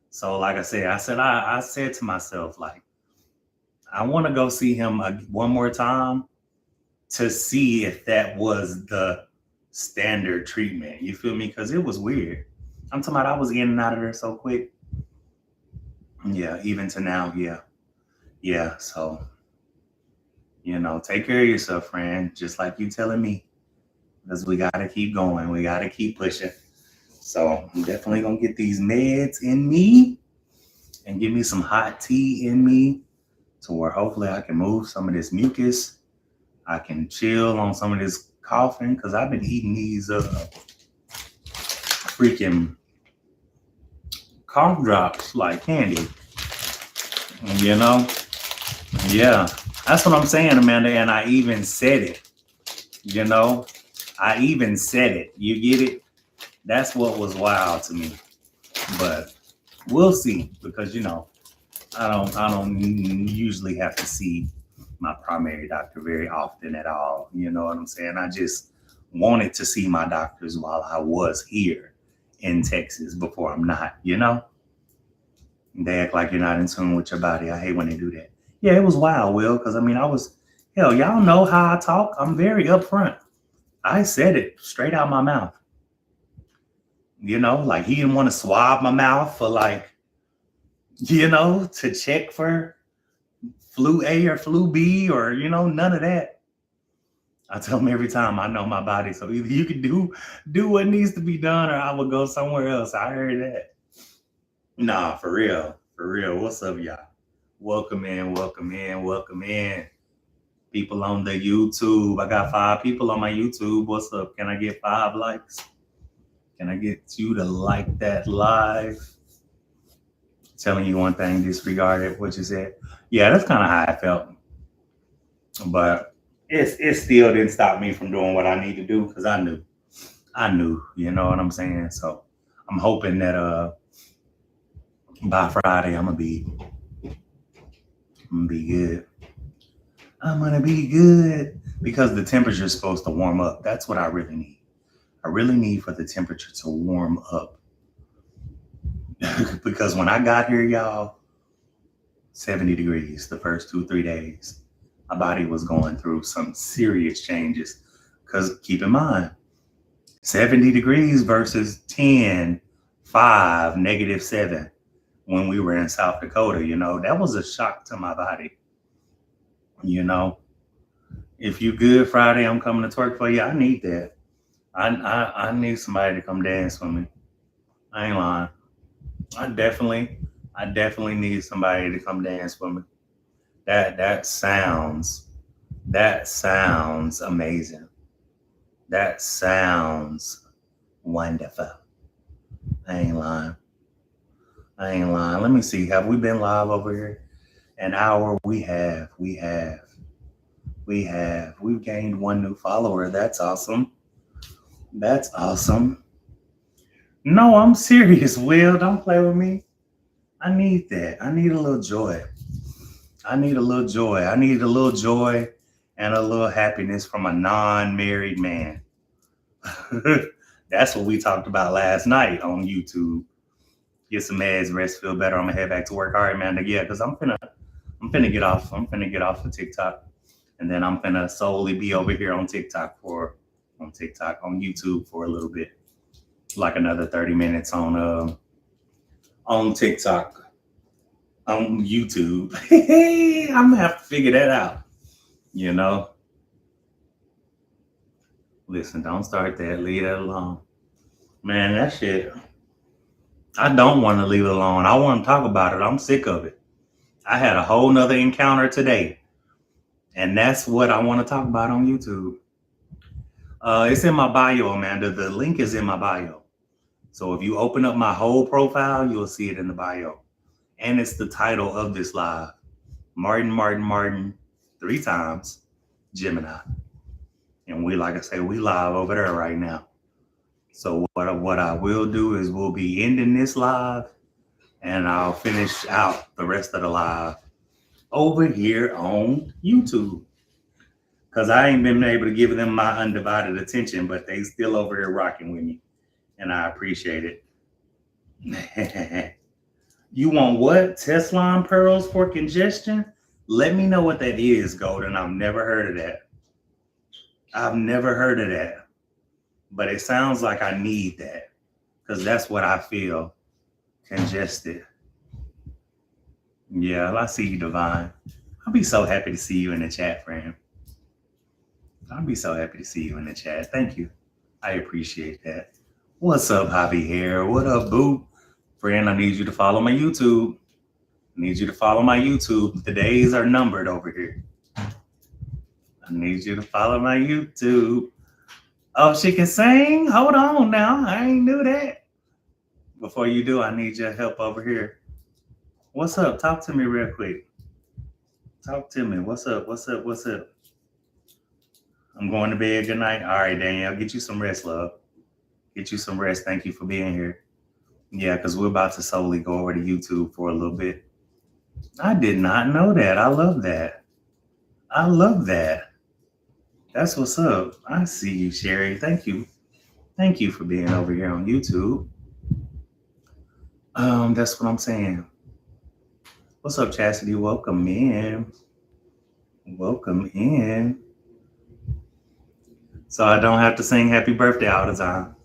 So like I said to myself, like, I want to go see him one more time to see if that was the standard treatment. You feel me? Because it was weird. I'm talking about I was in and out of there so quick. Yeah, even to now, yeah. Yeah, so, you know, take care of yourself, friend, just like you telling me. Because we got to keep going. We got to keep pushing. So I'm definitely going to get these meds in me and give me some hot tea in me to where hopefully I can move some of this mucus. I can chill on some of this coughing because I've been eating these freaking cough drops like candy. You know? Yeah. That's what I'm saying, Amanda. And I even said it. You know? I even said it. You get it? That's what was wild to me. But we'll see because, you know, I don't usually have to see my primary doctor very often at all. You know what I'm saying? I just wanted to see my doctors while I was here in Texas before I'm not, you know? They act like you're not in tune with your body. I hate when they do that. Yeah, it was wild, Will, because I mean, hell, y'all know how I talk. I'm very upfront. I said it straight out my mouth. You know, like he didn't want to swab my mouth for like, to check for flu A or flu B or, none of that. I tell them every time I know my body. So either you can do what needs to be done or I will go somewhere else. I heard that. Nah, for real. For real. What's up, y'all? Welcome in, welcome in, welcome in. People on the YouTube. I got 5 people on my YouTube. What's up? Can I get 5 likes? Can I get you to like that live? Telling you one thing, disregarded what you said. Yeah, that's kind of how I felt. But it still didn't stop me from doing what I need to do because I knew, you know what I'm saying? So I'm hoping that by Friday I'm gonna be good. I'm gonna be good because the temperature is supposed to warm up. That's what I really need. I really need for the temperature to warm up. Because when I got here, y'all, 70 degrees the first 2-3 days. My body was going through some serious changes. Because keep in mind, 70 degrees versus 10, 5, -7 when we were in South Dakota, that was a shock to my body. If you good Friday, I'm coming to twerk for you. I need that. I need somebody to come dance for me. I ain't lying. I definitely need somebody to come dance for me. That sounds amazing. That sounds wonderful. I ain't lying. Let me see. Have we been live over here? An hour. We have. We've gained 1 new follower. That's awesome. No, I'm serious, Will. Don't play with me. I need that. I need a little joy. I need a little joy and a little happiness from a non-married man. That's what we talked about last night on YouTube. Get some meds, rest, feel better. I'm gonna head back to work. All right, man. Yeah, because I'm finna get off. I'm finna get off of TikTok, and then I'm finna solely be over here on YouTube for a little bit, like another 30 minutes on TikTok. On YouTube. I'm gonna have to figure that out. Listen, don't start that. Leave that alone. Man, that shit. I don't want to leave it alone. I want to talk about it. I'm sick of it. I had a whole nother encounter today. And that's what I want to talk about on YouTube. It's in my bio, Amanda. The link is in my bio. So if you open up my whole profile, you'll see it in the bio. And it's the title of this live. Martin, 3 times, Gemini. And like I say, we live over there right now. So what I will do is we'll be ending this live and I'll finish out the rest of the live over here on YouTube. Because I ain't been able to give them my undivided attention, but they still over here rocking with me. And I appreciate it. You want what? Teflon pearls for congestion? Let me know what that is, Golden. I've never heard of that. But it sounds like I need that because that's what I feel. Congested. Yeah, I see you, Divine. I'll be so happy to see you in the chat, friend. I'll be so happy to see you in the chat. Thank you. I appreciate that. What's up, Javi Hair? What up, boo? Friend, I need you to follow my YouTube. The days are numbered over here. I need you to follow my YouTube. Oh, she can sing? Hold on now. I ain't knew that. Before you do, I need your help over here. What's up? Talk to me real quick. Talk to me. What's up? I'm going to bed. Good night. All right, Danielle. Get you some rest, love. Get you some rest. Thank you for being here. Yeah, because we're about to solely go over to YouTube for a little bit. I did not know that. I love that. I love that. That's what's up. I see you, Sherry. Thank you. Thank you for being over here on YouTube. That's what I'm saying. What's up, Chastity? Welcome in. Welcome in. So I don't have to sing happy birthday all the time.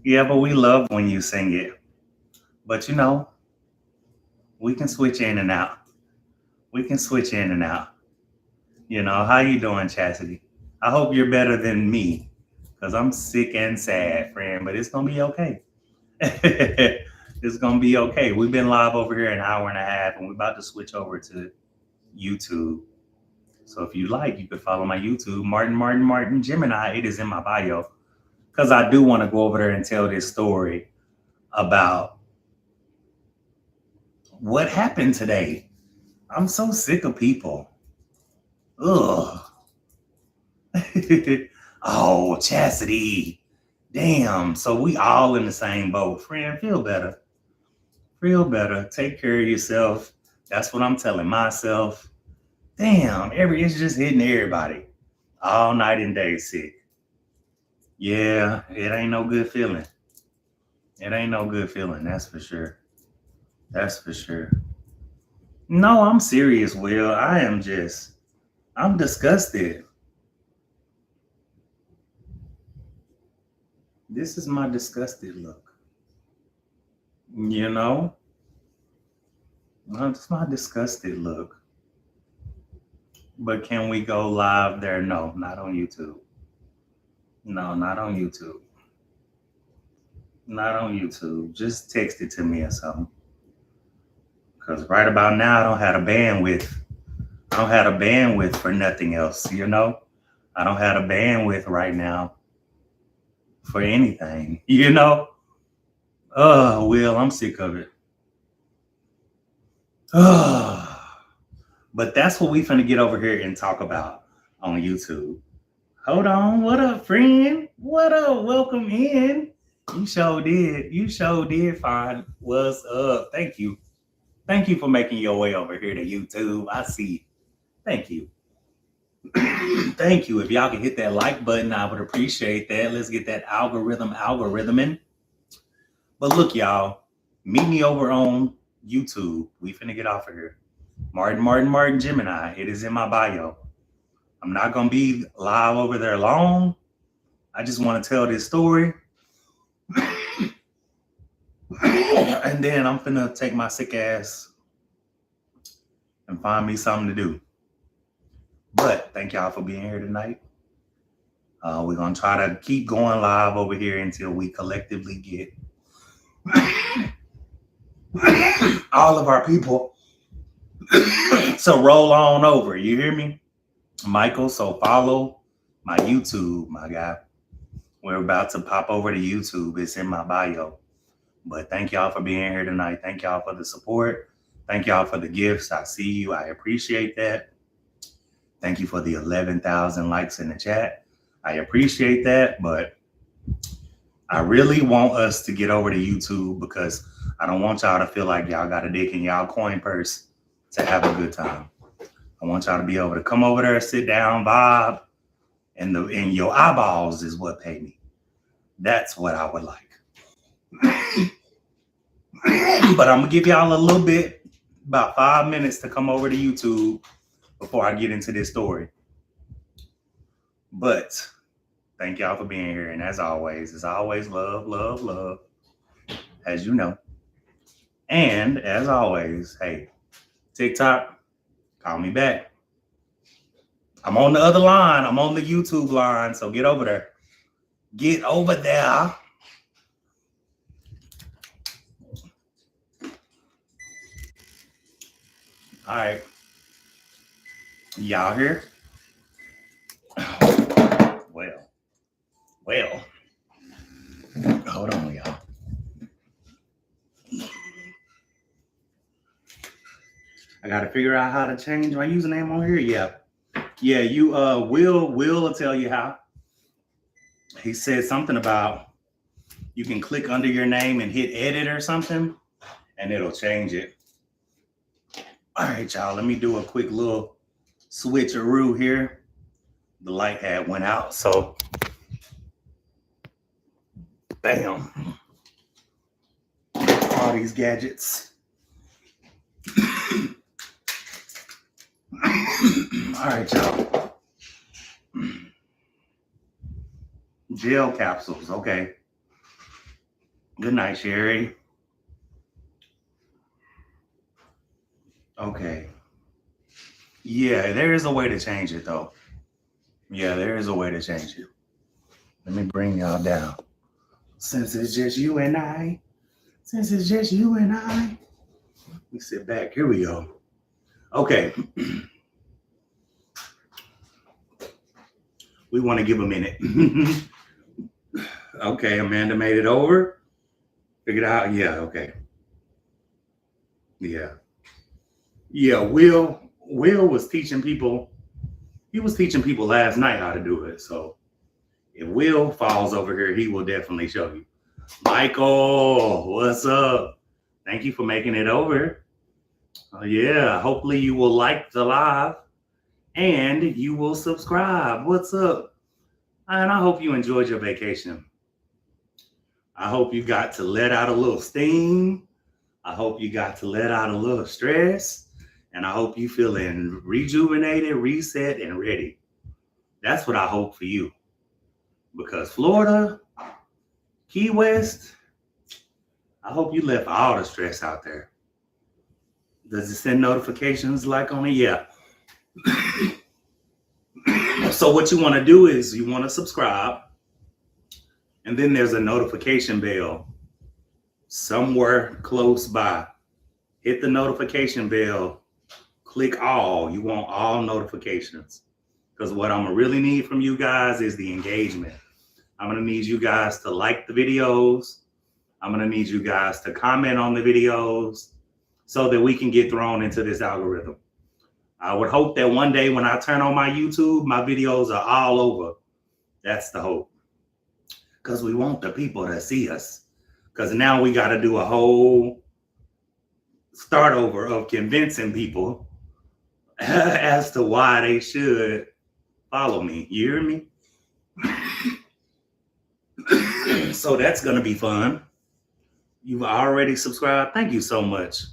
Yeah, but we love when you sing it. But we can switch in and out. We can switch in and out. How you doing, Chastity? I hope you're better than me, because I'm sick and sad, friend, but it's gonna be okay. It's gonna be okay. We've been live over here an hour and a half, and we're about to switch over to YouTube. So if you like, you could follow my YouTube, Martin Gemini. It is in my bio, because I do want to go over there and tell this story about what happened today. I'm so sick of people. Ugh. Oh, Chastity. Damn. So we all in the same boat. Friend, feel better. Feel better. Take care of yourself. That's what I'm telling myself. Damn, it's just hitting everybody. All night and day sick. Yeah, it ain't no good feeling. It ain't no good feeling, that's for sure. That's for sure. No, I'm serious, Will. I'm disgusted. This is my disgusted look. That's my disgusted look. But can we go live there? No, not on YouTube. No, not on YouTube. Not on YouTube. Just text it to me or something. Because right about now, I don't have a bandwidth. I don't have a bandwidth for nothing else, I don't have a bandwidth right now for anything, Oh, Will, I'm sick of it. But that's what we finna get over here and talk about on YouTube. Hold on. What up, friend? What up? Welcome in. You sure did. You sure did find what's up. Thank you. Thank you for making your way over here to YouTube. I see. Thank you. Thank you. If y'all can hit that like button, I would appreciate that. Let's get that algorithming. But look, y'all, meet me over on YouTube. We finna get off of here. Martin Gemini. It is in my bio. I'm not gonna be live over there long. I just want to tell this story. And then I'm finna take my sick ass and find me something to do. But thank y'all for being here tonight. We're gonna try to keep going live over here until we collectively get all of our people to roll on over. You hear me, Michael? So follow my YouTube, my guy. We're about to pop over to YouTube. It's in my bio. But thank y'all for being here tonight. Thank y'all for the support. Thank y'all for the gifts. I see you. I appreciate that. Thank you for the 11,000 likes in the chat. I appreciate that, but I really want us to get over to YouTube, because I don't want y'all to feel like y'all got a dick in y'all coin purse to have a good time. I want y'all to be able to come over there, sit down, vibe, and your eyeballs is what pay me. That's what I would like. But I'm gonna give y'all a little bit, about 5 minutes to come over to YouTube before I get into this story. But thank y'all for being here. And as always, it's always love, as you know. And as always, hey, TikTok, call me back. I'm on the other line. I'm on the YouTube line. So get over there. Get over there. All right. Y'all here? Well. Hold on, y'all. I gotta figure out how to change my username on here. Yeah. You will tell you how. He said something about you can click under your name and hit edit or something, and it'll change it. All right, y'all, let me do a quick little switcheroo here. The light had went out, so bam. All these gadgets. All right, y'all. Gel capsules, okay. Good night, Sherry. Okay. Yeah, there is a way to change it, though. Yeah, there is a way to change it. Let me bring y'all down. Since it's just you and I. Since it's just you and I. Let me sit back. Here we go. Okay. We want to give a minute. Okay, Amanda made it over. Figured out. Yeah, okay. Yeah. Yeah, Will was teaching people. He was teaching people last night how to do it. So if Will falls over here, he will definitely show you. Michael, what's up? Thank you for making it over. Yeah, hopefully you will like the live and you will subscribe. What's up? And I hope you enjoyed your vacation. I hope you got to let out a little steam. I hope you got to let out a little stress. And I hope you feeling rejuvenated, reset, and ready. That's what I hope for you. Because Florida, Key West, I hope you left all the stress out there. Does it send notifications like on it? Yeah. So what you want to do is you want to subscribe. And then there's a notification bell somewhere close by. Hit the notification bell. Click all. You want all notifications. Because what I'm going to really need from you guys is the engagement. I'm going to need you guys to like the videos. I'm going to need you guys to comment on the videos so that we can get thrown into this algorithm. I would hope that one day when I turn on my YouTube, my videos are all over. That's the hope. Because we want the people to see us. Because now we got to do a whole start over of convincing people as to why they should follow me. You hear me? So that's going to be fun. You've already subscribed. Thank you so much.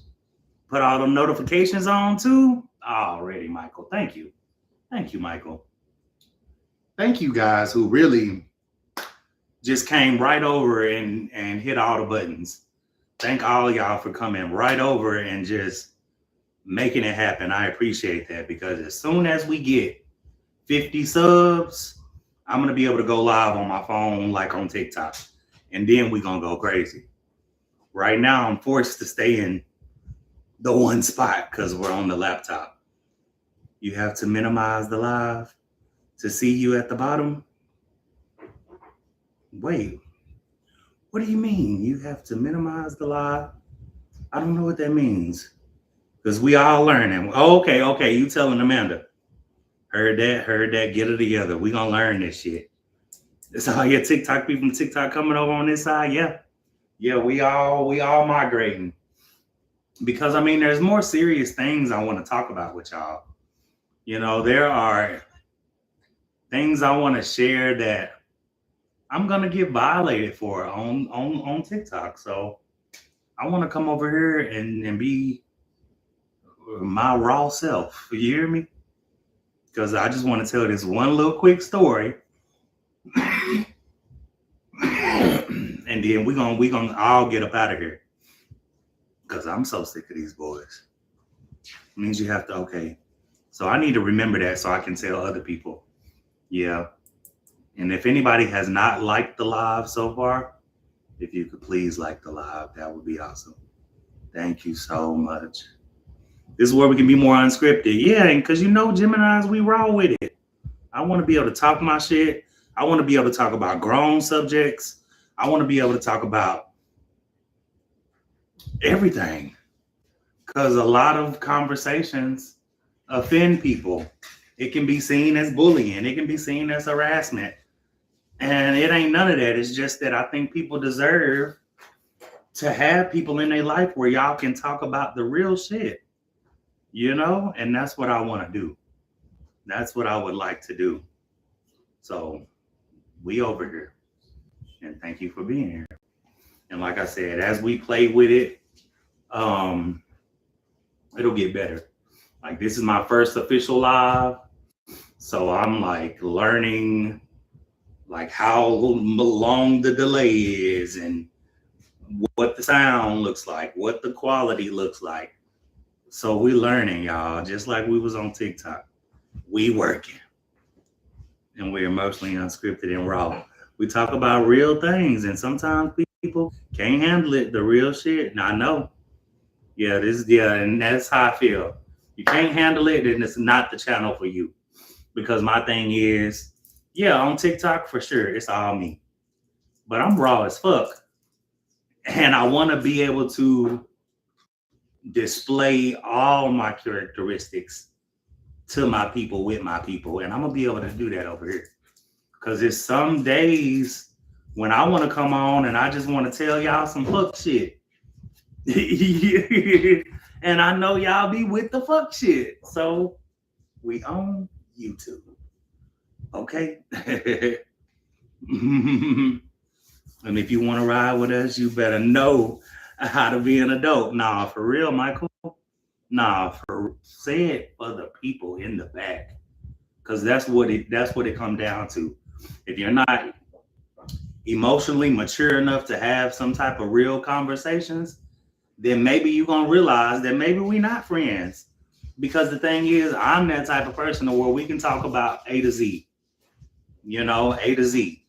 Put all the notifications on too. Already, Michael. Thank you. Thank you, Michael. Thank you guys who really just came right over and hit all the buttons. Thank all of y'all for coming right over and just making it happen. I appreciate that because as soon as we get 50 subs, I'm going to be able to go live on my phone like on TikTok. And then we're going to go crazy. Right now, I'm forced to stay in the one spot because we're on the laptop. You have to minimize the live to see you at the bottom. Wait, what do you mean? You have to minimize the live? I don't know what that means. Because we all learning. Oh, okay. You telling Amanda. Heard that. Get it together. We gonna learn this shit. That's all your TikTok people from TikTok coming over on this side. Yeah, we all migrating. Because I mean, there's more serious things I want to talk about with y'all. You know, there are things I want to share that I'm gonna get violated for on TikTok. So I want to come over here and be my raw self. You hear me? Because I just want to tell this one little quick story. And then we're gonna all get up out of here. Because I'm so sick of these boys. It means you have to, okay. So I need to remember that so I can tell other people. Yeah. And if anybody has not liked the live so far, if you could please like the live, that would be awesome. Thank you so much. This is where we can be more unscripted. Yeah, and because you know, Geminis, we raw with it. I want to be able to talk my shit. I want to be able to talk about grown subjects. I want to be able to talk about everything. Because a lot of conversations offend people. It can be seen as bullying. It can be seen as harassment. And it ain't none of that. It's just that I think people deserve to have people in their life where y'all can talk about the real shit. and that's what I want to do. That's what I would like to do. So we over here, and thank you for being here. And like I said, as we play with it, um, it'll get better. Like this is my first official live, so I'm like learning like how long the delay is and what the sound looks like, what the quality looks like. So we learning, y'all, just like we was on TikTok. We working. And we're emotionally unscripted and raw. We talk about real things, and sometimes people can't handle it, the real shit. Now I know. And that's how I feel. You can't handle it, then it's not the channel for you. Because my thing is, on TikTok for sure, it's all me. But I'm raw as fuck. And I want to be able to display all my characteristics to my people with my people. And I'm going to be able to do that over here. Because there's some days when I want to come on and I just want to tell y'all some fuck shit. And I know y'all be with the fuck shit. So we on YouTube. Okay? And if you want to ride with us, you better know how to be an adult. Nah, for real, Michael. Nah, say it for the people in the back. Because that's what it comes down to. If you're not emotionally mature enough to have some type of real conversations, then maybe you're going to realize that maybe we're not friends. Because the thing is, I'm that type of person where we can talk about A to Z. A to Z.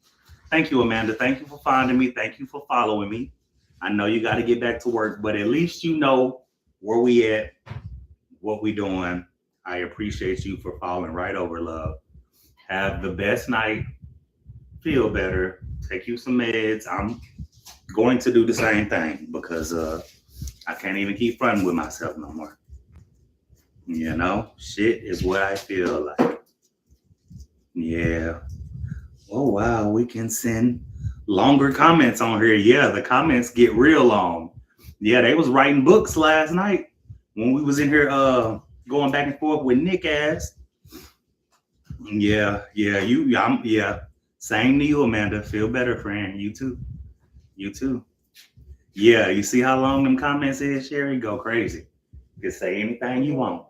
Thank you, Amanda. Thank you for finding me. Thank you for following me. I know you got to get back to work, but at least you know where we at, what we doing. I appreciate you for following right over, love. Have the best night. Feel better. Take you some meds. I'm going to do the same thing because I can't even keep fronting with myself no more. Shit is what I feel like. Yeah. Oh, wow. We can send longer comments on here. Yeah, the comments get real long. Yeah, they was writing books last night when we was in here going back and forth with Nick ass. Yeah. Same to you, Amanda. Feel better, friend. You too. Yeah, you see how long them comments is, Sherry? Go crazy. You can say anything you want.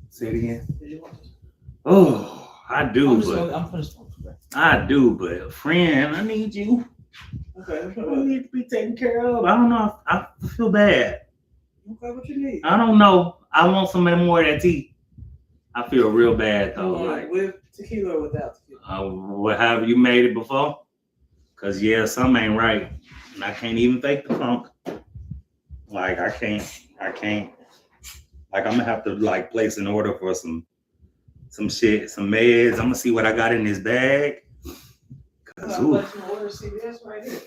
Say it again. Oh, I do, I do, but friend, I need you. Okay, I need to be taken care of. I don't know. I feel bad. Okay, what you need? I don't know. I want some more of that tea. I feel real bad though. With tequila or without tequila? Have you made it before? Cause something ain't right, and I can't even fake the funk. Like I can't. Like I'm gonna have to place an order for some shit, some meds. I'm gonna see what I got in this bag. Right here.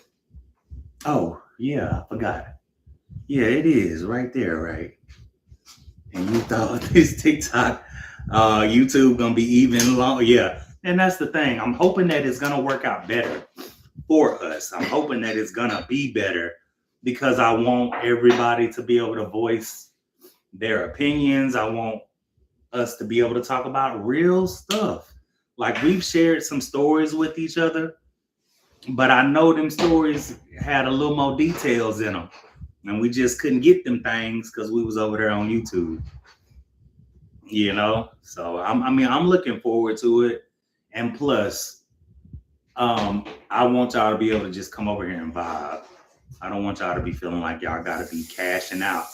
Oh yeah, I forgot. Yeah, it is right there, right? And you thought this TikTok, YouTube gonna be even long? Yeah, and that's the thing. I'm hoping that it's gonna work out better for us. I'm hoping that it's gonna be better because I want everybody to be able to voice their opinions. I want us to be able to talk about real stuff. Like we've shared some stories with each other, but I know them stories had a little more details in them, and we just couldn't get them things because we was over there on YouTube. So I'm looking forward to it, and plus, I want y'all to be able to just come over here and vibe. I don't want y'all to be feeling like y'all gotta be cashing out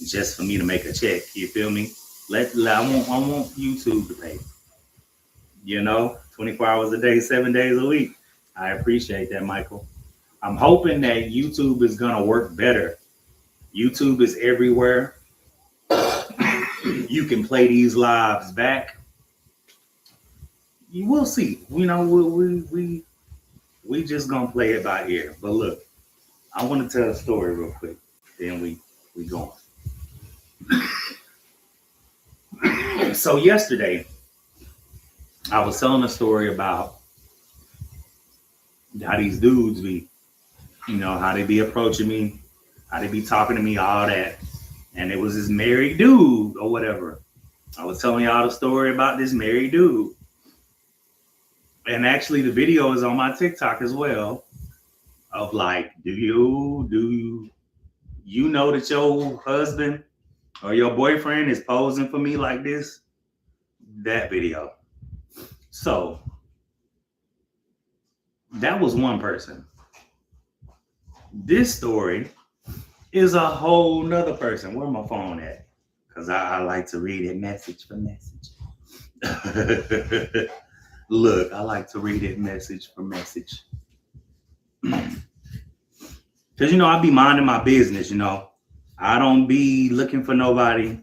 just for me to make a check. You feel me? I want YouTube to pay. 24 hours a day, 7 days a week. I appreciate that, Michael. I'm hoping that YouTube is gonna work better. YouTube is everywhere. You can play these lives back. You will see. We just gonna play it by ear. But look, I want to tell a story real quick. Then we going. So yesterday, I was telling a story about how these dudes be, how they be approaching me, how they be talking to me, all that. And it was this married dude or whatever. I was telling y'all the story about this married dude. And actually the video is on my TikTok as well. Of like, do you know that your husband or your boyfriend is posing for me like this? That video. So that was one person. This story is a whole nother person. Where my phone at? Because I like to read it message for message. Look, I like to read it message for message. Because, I be minding my business, I don't be looking for nobody.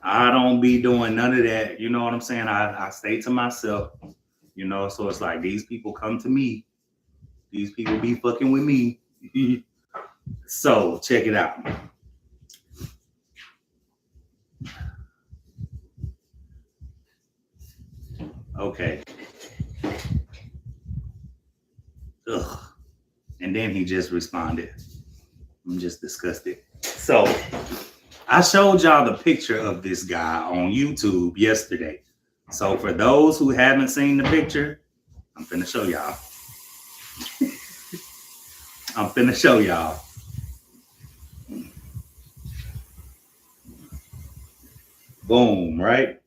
I don't be doing none of that. You know what I'm saying? I stay to myself, so it's like these people come to me. These people be fucking with me. So check it out. Okay. Ugh. And then he just responded. I'm just disgusted. So I showed y'all the picture of this guy on YouTube yesterday. So for those who haven't seen the picture, I'm finna show y'all. I'm finna show y'all. Boom, right?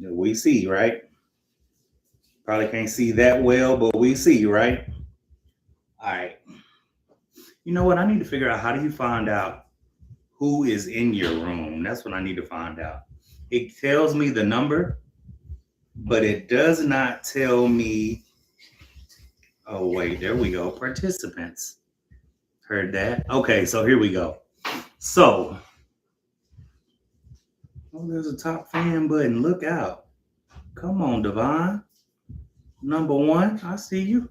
We see, right? Probably can't see that well, but we see, right? All right. You know what? I need to figure out, how do you find out who is in your room? That's what I need to find out. It tells me the number, but it does not tell me. Oh, wait, there we go. Participants. Heard that? Okay, so here we go. So, there's a top fan button. Look out. Come on, Devon. Number 1, I see you.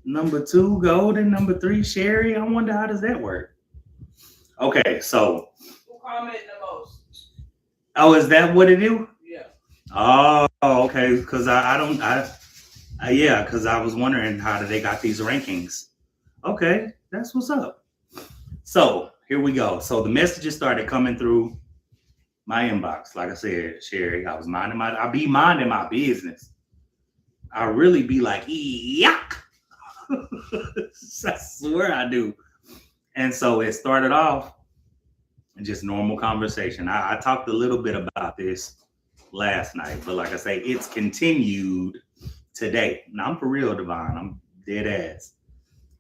Number 2, Golden. Number 3, Sherry. I wonder, how does that work? Okay, so. Who commented the most? Oh, is that what it is? Yeah. Oh, okay. Because because I was wondering how they got these rankings. Okay, that's what's up. So here we go. So the messages started coming through my inbox. Like I said, Sherry, I be minding my business. I really be like, yuck. I swear I do. And so it started off just normal conversation. I talked a little bit about this last night, but like I say, it's continued today. Now I'm for real, Devon. I'm dead ass.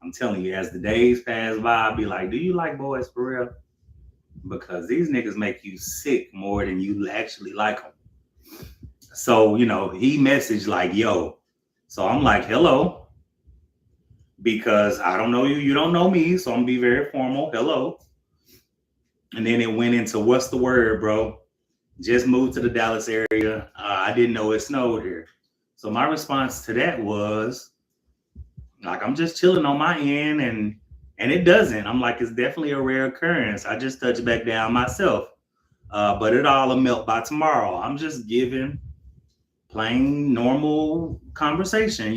I'm telling you, as the days pass by, I'll be like, do you like boys for real? Because these niggas make you sick more than you actually like them. So, he messaged like, yo. So I'm like, hello. Because I don't know you, you don't know me. So I'm gonna be very formal. Hello. And then it went into, what's the word, bro? Just moved to the Dallas area. I didn't know it snowed here. So my response to that was, like, I'm just chilling on my end, and it doesn't. I'm like, it's definitely a rare occurrence. I just touched back down myself. But it all will melt by tomorrow. I'm just giving plain normal conversation,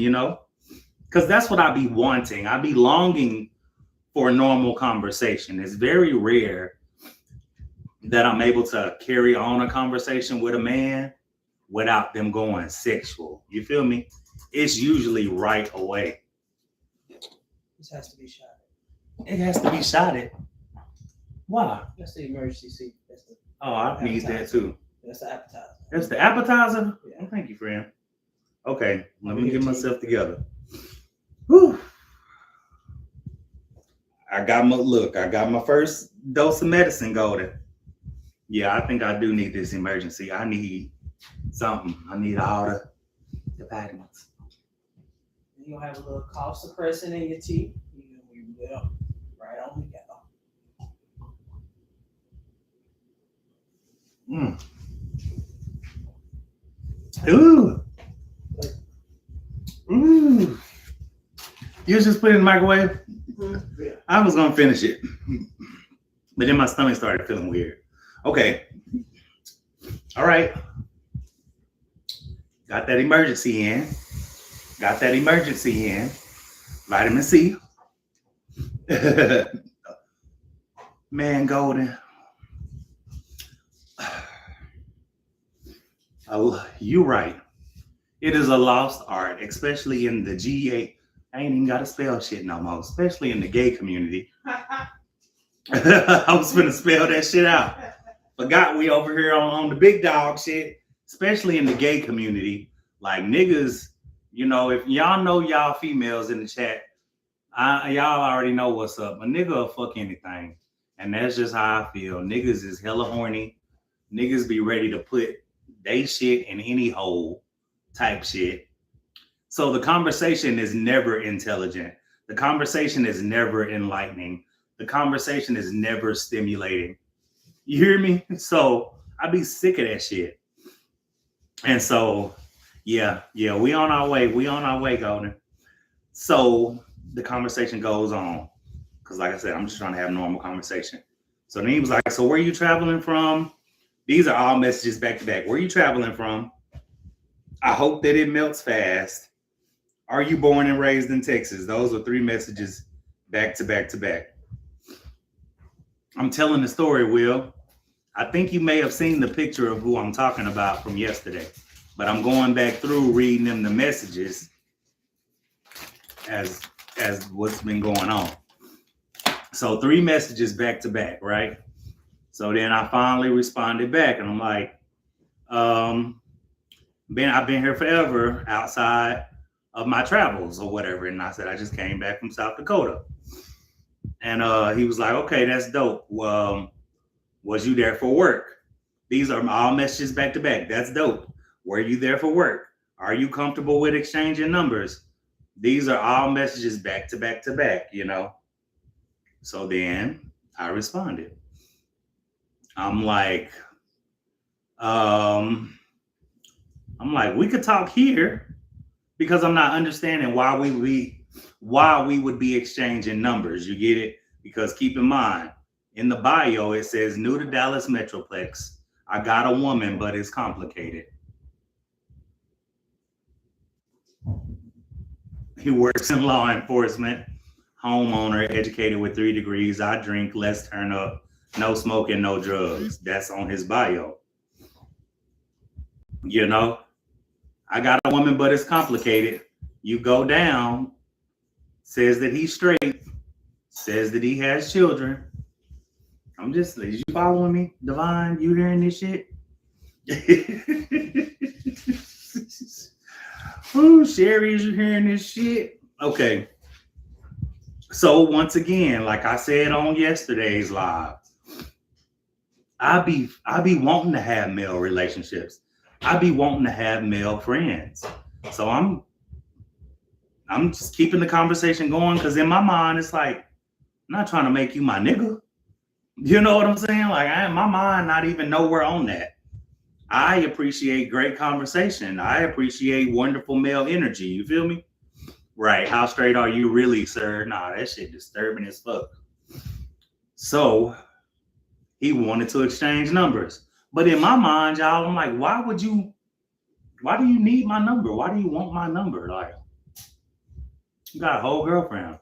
because that's what I be wanting. I be longing for normal conversation. It's very rare that I'm able to carry on a conversation with a man without them going sexual. You feel me? It's usually right away. This has to be shot. It has to be shotted. Why? That's the emergency seat. I need that too. That's the appetizer. That's the appetizer? Yeah. Well, thank you, friend. Okay, let me get myself together. Whew. I got my first dose of medicine, Golden. Yeah, I think I do need this emergency. I need something. I need all the vitamins. You'll have a little cough suppressant in your tea. You will. Right on the go. Ooh. Ooh. You just put it in the microwave? Mm-hmm. Yeah. I was going to finish it. But then my stomach started feeling weird. Okay. All right. Got that emergency in. Vitamin C. Man, Golden. You right. It is a lost art, especially in the GA. I ain't even got to spell shit no more, especially in the gay community. I was finna spell that shit out. Forgot we over here on the big dog shit, especially in the gay community. Like niggas, you know, if y'all know y'all females in the chat, y'all already know what's up. A nigga will fuck anything. And that's just how I feel. Niggas is hella horny. Niggas be ready to put they shit in any hole type shit. So the conversation is never intelligent. The conversation is never enlightening. The conversation is never stimulating. You hear me? So I be sick of that shit. And so, yeah, we on our way. We on our way, Golden. So the conversation goes on. Because like I said, I'm just trying to have a normal conversation. So then he was like, so where are you traveling from? These are all messages back to back. Where are you traveling from? I hope that it melts fast. Are you born and raised in Texas? Those are 3 messages back to back to back. I'm telling the story, Will. I think you may have seen the picture of who I'm talking about from yesterday, but I'm going back through reading them the messages as what's been going on. So 3 messages back to back, right? So then I finally responded back and I'm like, I've been here forever outside of my travels or whatever. And I said, I just came back from South Dakota. And he was like, okay, that's dope. Was you there for work? These are all messages back to back. That's dope. Were you there for work? Are you comfortable with exchanging numbers? These are all messages back to back to back, you know? So then I responded. I'm like, we could talk here because I'm not understanding why we would be exchanging numbers. You get it? Because keep in mind, in the bio, it says new to Dallas Metroplex. I got a woman, but it's complicated. He works in law enforcement, homeowner, educated with 3 degrees. I drink, let's turn up, no smoking, no drugs. That's on his bio. You know, I got a woman, but it's complicated. You go down, says that he's straight, says that he has children. Is you following me, Divine? You hearing this shit? Ooh, Sherry, is you hearing this shit? Okay. So once again, like I said on yesterday's live, I be wanting to have male relationships. I be wanting to have male friends. So I'm just keeping the conversation going because in my mind, it's like, I'm not trying to make you my nigga. You know what I'm saying? Like, my mind not even nowhere on that. I appreciate great conversation. I appreciate wonderful male energy. You feel me? Right. How straight are you really, sir? Nah, that shit disturbing as fuck. So he wanted to exchange numbers. But in my mind, y'all, I'm like, why do you need my number? Why do you want my number? Like, you got a whole girlfriend.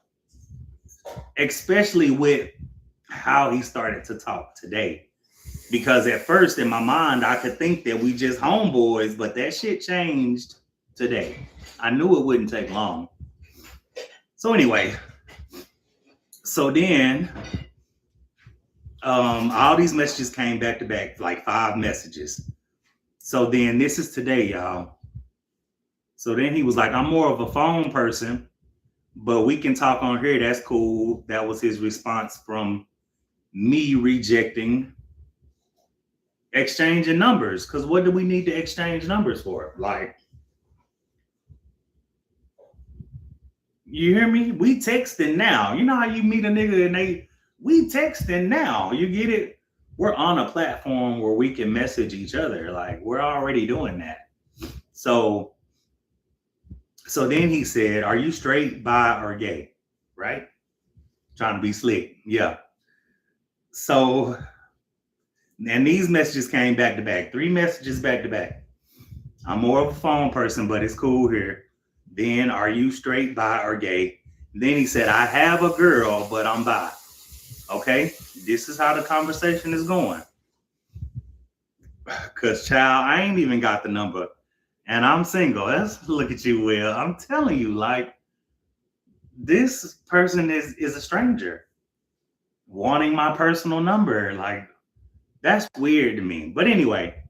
Especially with how he started to talk today. Because at first in my mind, I could think that we just homeboys, but that shit changed today. I knew it wouldn't take long. So anyway, so then all these messages came back to back, like 5 messages. So then this is today, y'all. So then he was like, I'm more of a phone person, but we can talk on here. That's cool. That was his response from me rejecting exchanging numbers. Because what do we need to exchange numbers for? Like, you hear me? We texting now. You know how you meet a nigga and we texting now. You get it? We're on a platform where we can message each other. Like, we're already doing that. So then he said, are you straight, bi, or gay? Right? Trying to be slick. Yeah. So, and these messages came back to back. 3 messages back to back. I'm more of a phone person, but it's cool here. Then, are you straight, bi, or gay? Then he said, I have a girl, but I'm bi. Okay, this is how the conversation is going. Cause child, I ain't even got the number, and I'm single. Let's look at you, Will. I'm telling you, like this person is a stranger wanting my personal number. Like that's weird to me. But anyway,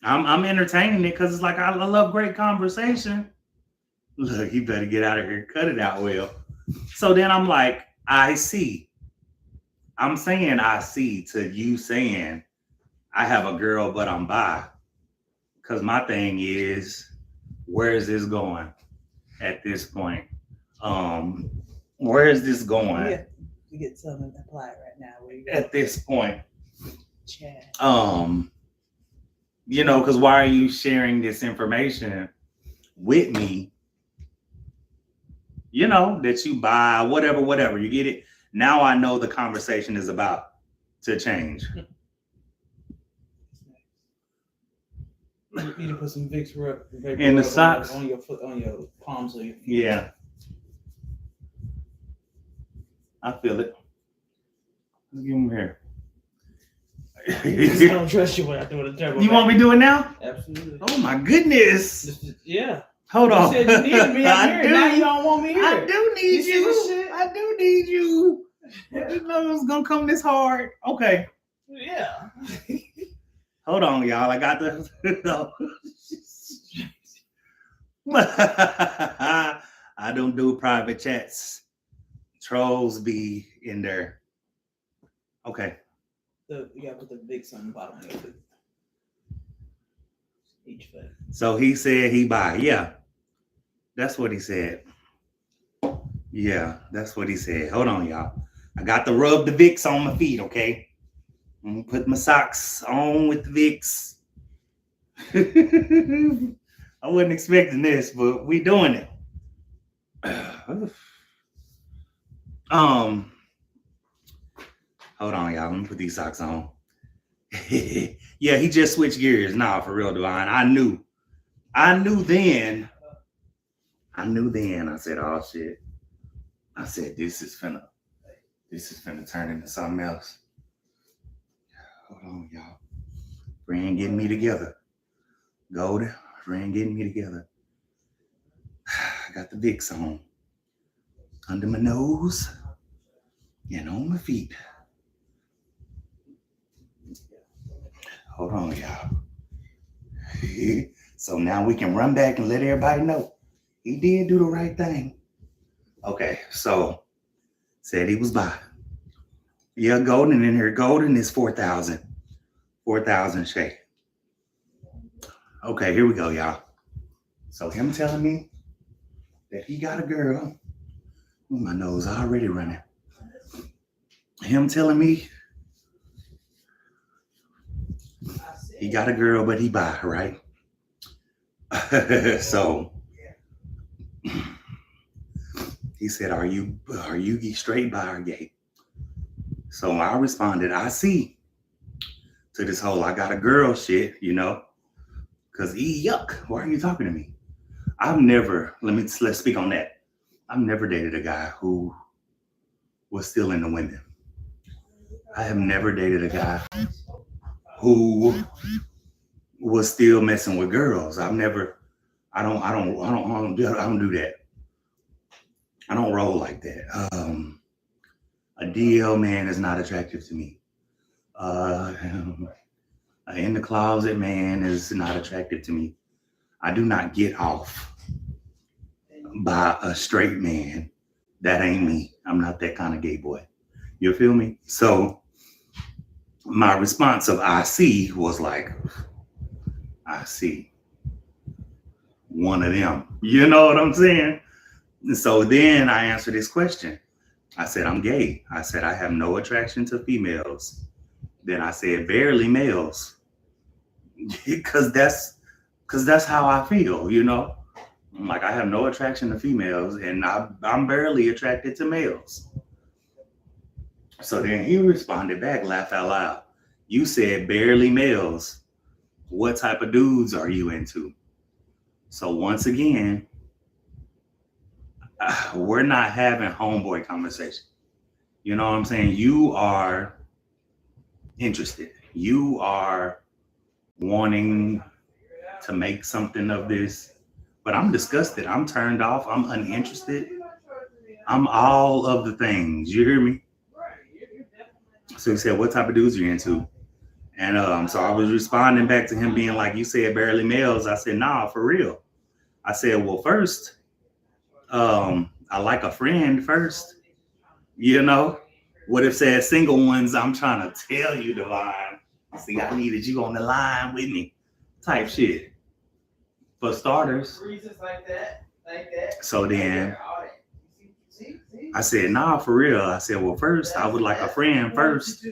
I'm entertaining it because it's like I love great conversation. Look, you better get out of here. Cut it out, Will. So then I'm like, I see. I'm saying I see to you saying I have a girl, but I'm bi. Because my thing is, where is this going at this point? Where is this going? Yeah, you get something applied right now. At this point? Chad. You know, because why are you sharing this information with me? You know, that you buy, whatever. You get it? Now I know the conversation is about to change. You need to put some Vicks rub in the socks on your foot, on your palms of your feet. Yeah, I feel it. Let's give him here. I don't trust you when I do it. You want me to do it now? Absolutely. Oh my goodness. Yeah. Hold on. You said you needed me. I'm here. Now you don't want me here. I do need You you. I do need you. I didn't know it was gonna come this hard. Okay. Yeah. Hold on, y'all. I got the. I don't do private chats. Trolls be in there. Okay. You gotta put the Vicks on the bottom of it. Each foot. So he said he buy. Yeah. That's what he said. Yeah, that's what he said. Hold on, y'all. I got to rub the Vicks on my feet, okay? I'm gonna put my socks on with the Vicks. I wasn't expecting this, but we doing it. Hold on, y'all. Let me put these socks on. Yeah, he just switched gears. Nah, for real, Divine. I knew then. I said, oh shit. I said, this is finna turn into something else. Hold on, y'all. Friend getting me together. Golden, friend getting me together. I got the Vicks on. Under my nose and on my feet. Hold on, y'all. So now we can run back and let everybody know he did do the right thing. Okay, so said he was by. Yeah, Golden in here. Golden is 4,000. 4,000 Shay. Okay, here we go, y'all. So him telling me that he got a girl. Ooh, my nose already running. Him telling me he got a girl, but he bi, right? So he said, are you straight, bi, or gay? So I responded, I see, to this whole I got a girl shit, you know, because yuck, why are you talking to me? Let's speak on that. I've never dated a guy who was still into women. I have never dated a guy who was still messing with girls. I don't do that. I don't roll like that. A DL man is not attractive to me. An in the closet man is not attractive to me. I do not get off by a straight man. That ain't me. I'm not that kind of gay boy. You feel me? So my response of I see was like, I see one of them. You know what I'm saying? And so then I answered this question. I said, I'm gay. I said, I have no attraction to females. Then I said, barely males. Because that's how I feel, you know? Like, I have no attraction to females, and I'm barely attracted to males. So then he responded back, laugh out loud. You said barely males. What type of dudes are you into? So once again, we're not having homeboy conversation. You know what I'm saying? You are interested. You are wanting to make something of this. But I'm disgusted. I'm turned off. I'm uninterested. I'm all of the things. You hear me? So he said, what type of dudes are you into? And so I was responding back to him being like, you said barely males. I said, nah, for real. I said, well, first, I like a friend first. You know, what if said single ones? I'm trying to tell you, Divine. See, I needed you on the line with me, type shit. For starters. So then I said, nah, for real. I said, well, first, I would like a friend first.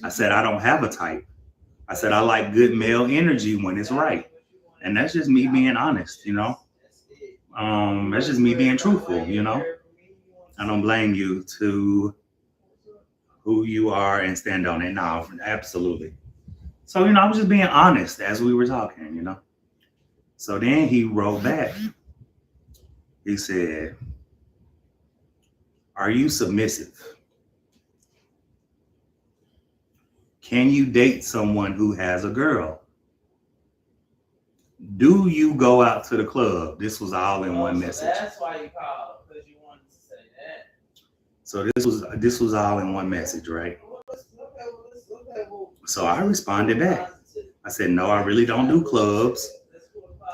I said, I don't have a type. I said, I like good male energy when it's right. And that's just me being honest, you know? That's just me being truthful, you know? I don't blame you to who you are and stand on it. No, absolutely. So, you know, I was just being honest as we were talking, you know? So then he wrote back. He said, are you submissive? Can you date someone who has a girl? Do you go out to the club? This was all in one message. That's why you called, because you wanted to say that. So this was all in one message, right? So I responded back. I said, no, I really don't do clubs.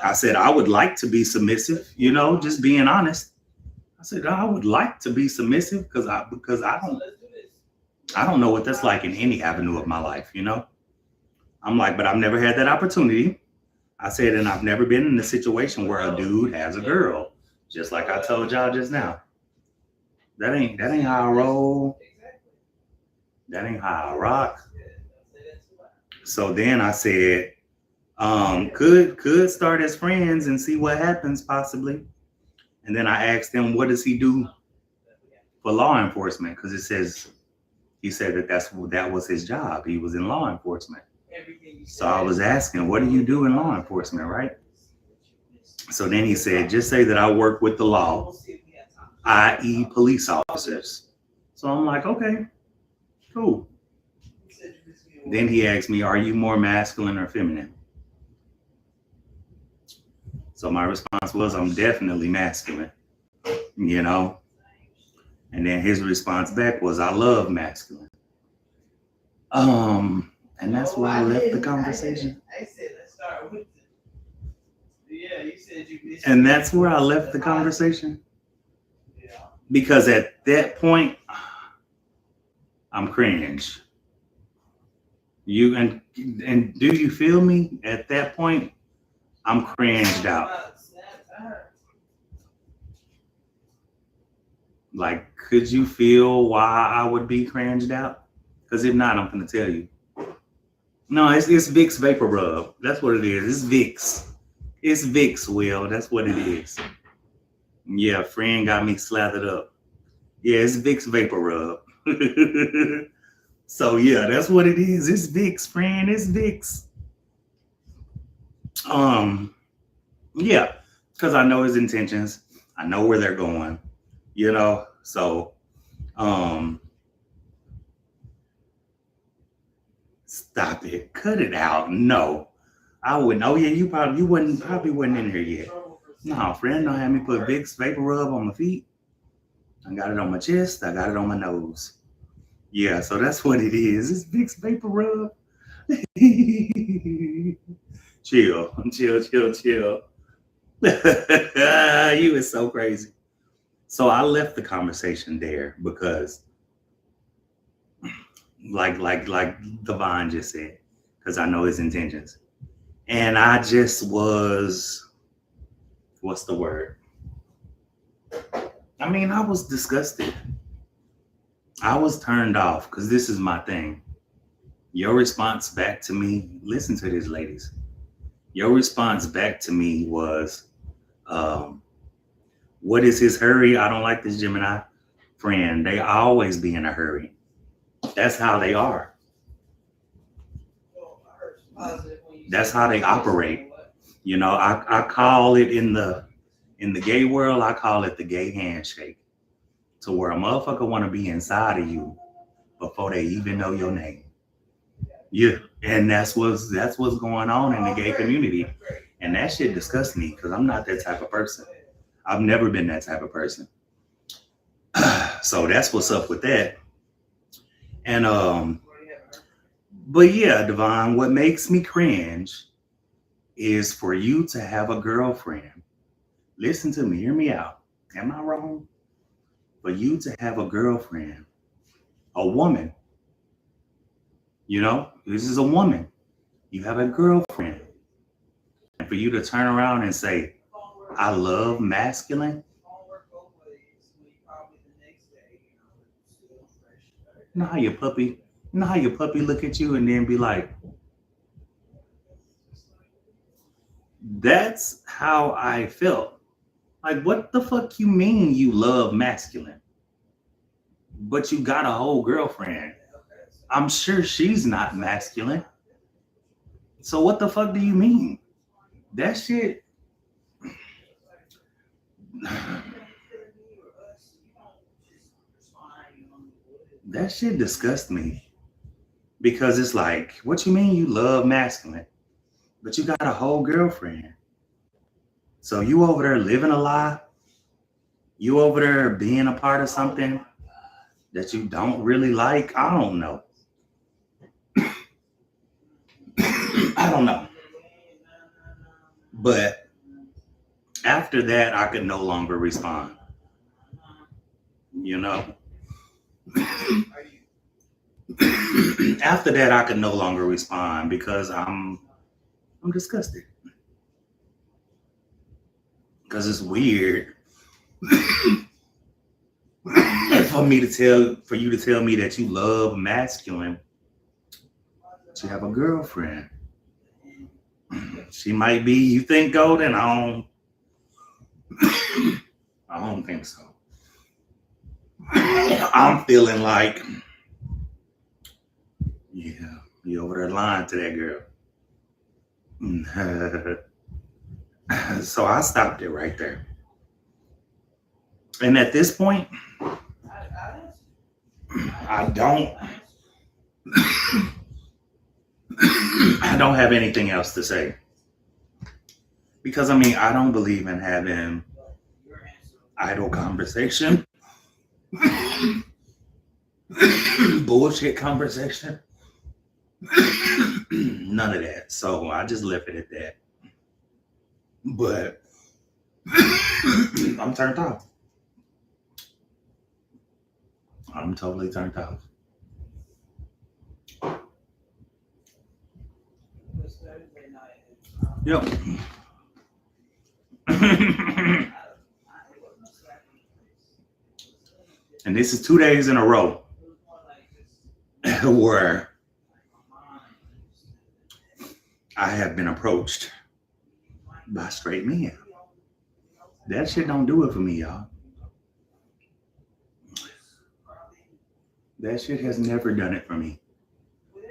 I said, I would like to be submissive, you know, just being honest. I said, I would like to be submissive because I don't know what that's like in any avenue of my life, you know? I'm like, but I've never had that opportunity. I said, and I've never been in a situation where a dude has a girl, just like I told y'all just now. That ain't how I roll. That ain't how I rock. So then I said, could start as friends and see what happens possibly. And then I asked him, what does he do for law enforcement? Because he said that was his job. He was in law enforcement. So I was asking, what do you do in law enforcement, right? So then he said, just say that I work with the law, i.e. police officers. So I'm like, okay, cool. Then he asked me, are you more masculine or feminine? So my response was, I'm definitely masculine, you know? And then his response back was, I love masculine. And that's where I left the conversation. I said, let's start with it. Yeah, you said you. And that's where I left the conversation. Yeah. Because at that point, I'm cringe. You and do you feel me? At that point, I'm cringed out. Like, could you feel why I would be cringed out? Because if not, I'm gonna tell you. No, it's Vicks Vapor Rub. That's what it is. It's Vicks. It's Vicks, Will. That's what it is. Yeah, friend got me slathered up. Yeah, it's Vicks Vapor Rub. So yeah, that's what it is. It's Vicks, friend. It's Vicks. Yeah, because I know his intentions. I know where they're going. You know, so stop it. Cut it out. No. I wouldn't. Oh yeah, you probably wasn't in here yet. No, friend, don't have me put Vicks Vapor Rub on my feet. I got it on my chest. I got it on my nose. Yeah, so that's what it is. It's Vicks Vapor Rub. Chill. You is so crazy. So I left the conversation there because, like Devon just said, because I know his intentions. And I just was, what's the word? I mean, I was disgusted. I was turned off because this is my thing. Your response back to me, listen to this, ladies. Your response back to me was, what is his hurry? I don't like this Gemini friend. They always be in a hurry. That's how they are. That's how they operate. You know, I call it in the gay world, I call it the gay handshake. to where a motherfucker want to be inside of you before they even know your name. Yeah, and that's what's going on in the gay community, and that shit disgusts me because I'm not that type of person. I've never been that type of person. So that's what's up with that. And but yeah, Devon, what makes me cringe is for you to have a girlfriend. Listen to me, hear me out. Am I wrong? For you to have a girlfriend, a woman, this is a woman. You have a girlfriend. And for you to turn around and say, I love masculine. You know how your puppy look at you and then be like, that's how I felt. Like, what the fuck you mean you love masculine? But you got a whole girlfriend. I'm sure she's not masculine. So what the fuck do you mean? That shit. That shit disgusts me. Because it's like, what you mean you love masculine? But you got a whole girlfriend. So you over there living a lie? You over there being a part of something that you don't really like? I don't know. I don't know. But after that, I could no longer respond. After that, I could no longer respond because I'm disgusted. Because it's weird for you to tell me that you love masculine, but you have a girlfriend. She might be, you think, golden? I don't think so. I'm feeling like, yeah, you over there lying to that girl. So I stopped it right there. And at this point, I don't have anything else to say. Because I don't believe in having idle conversation. Bullshit conversation. None of that. So I just left it at that. But I'm turned off. I'm totally turned off. Yep. And this is 2 days in a row where I have been approached by straight men. That shit don't do it for me, y'all. That shit has never done it for me.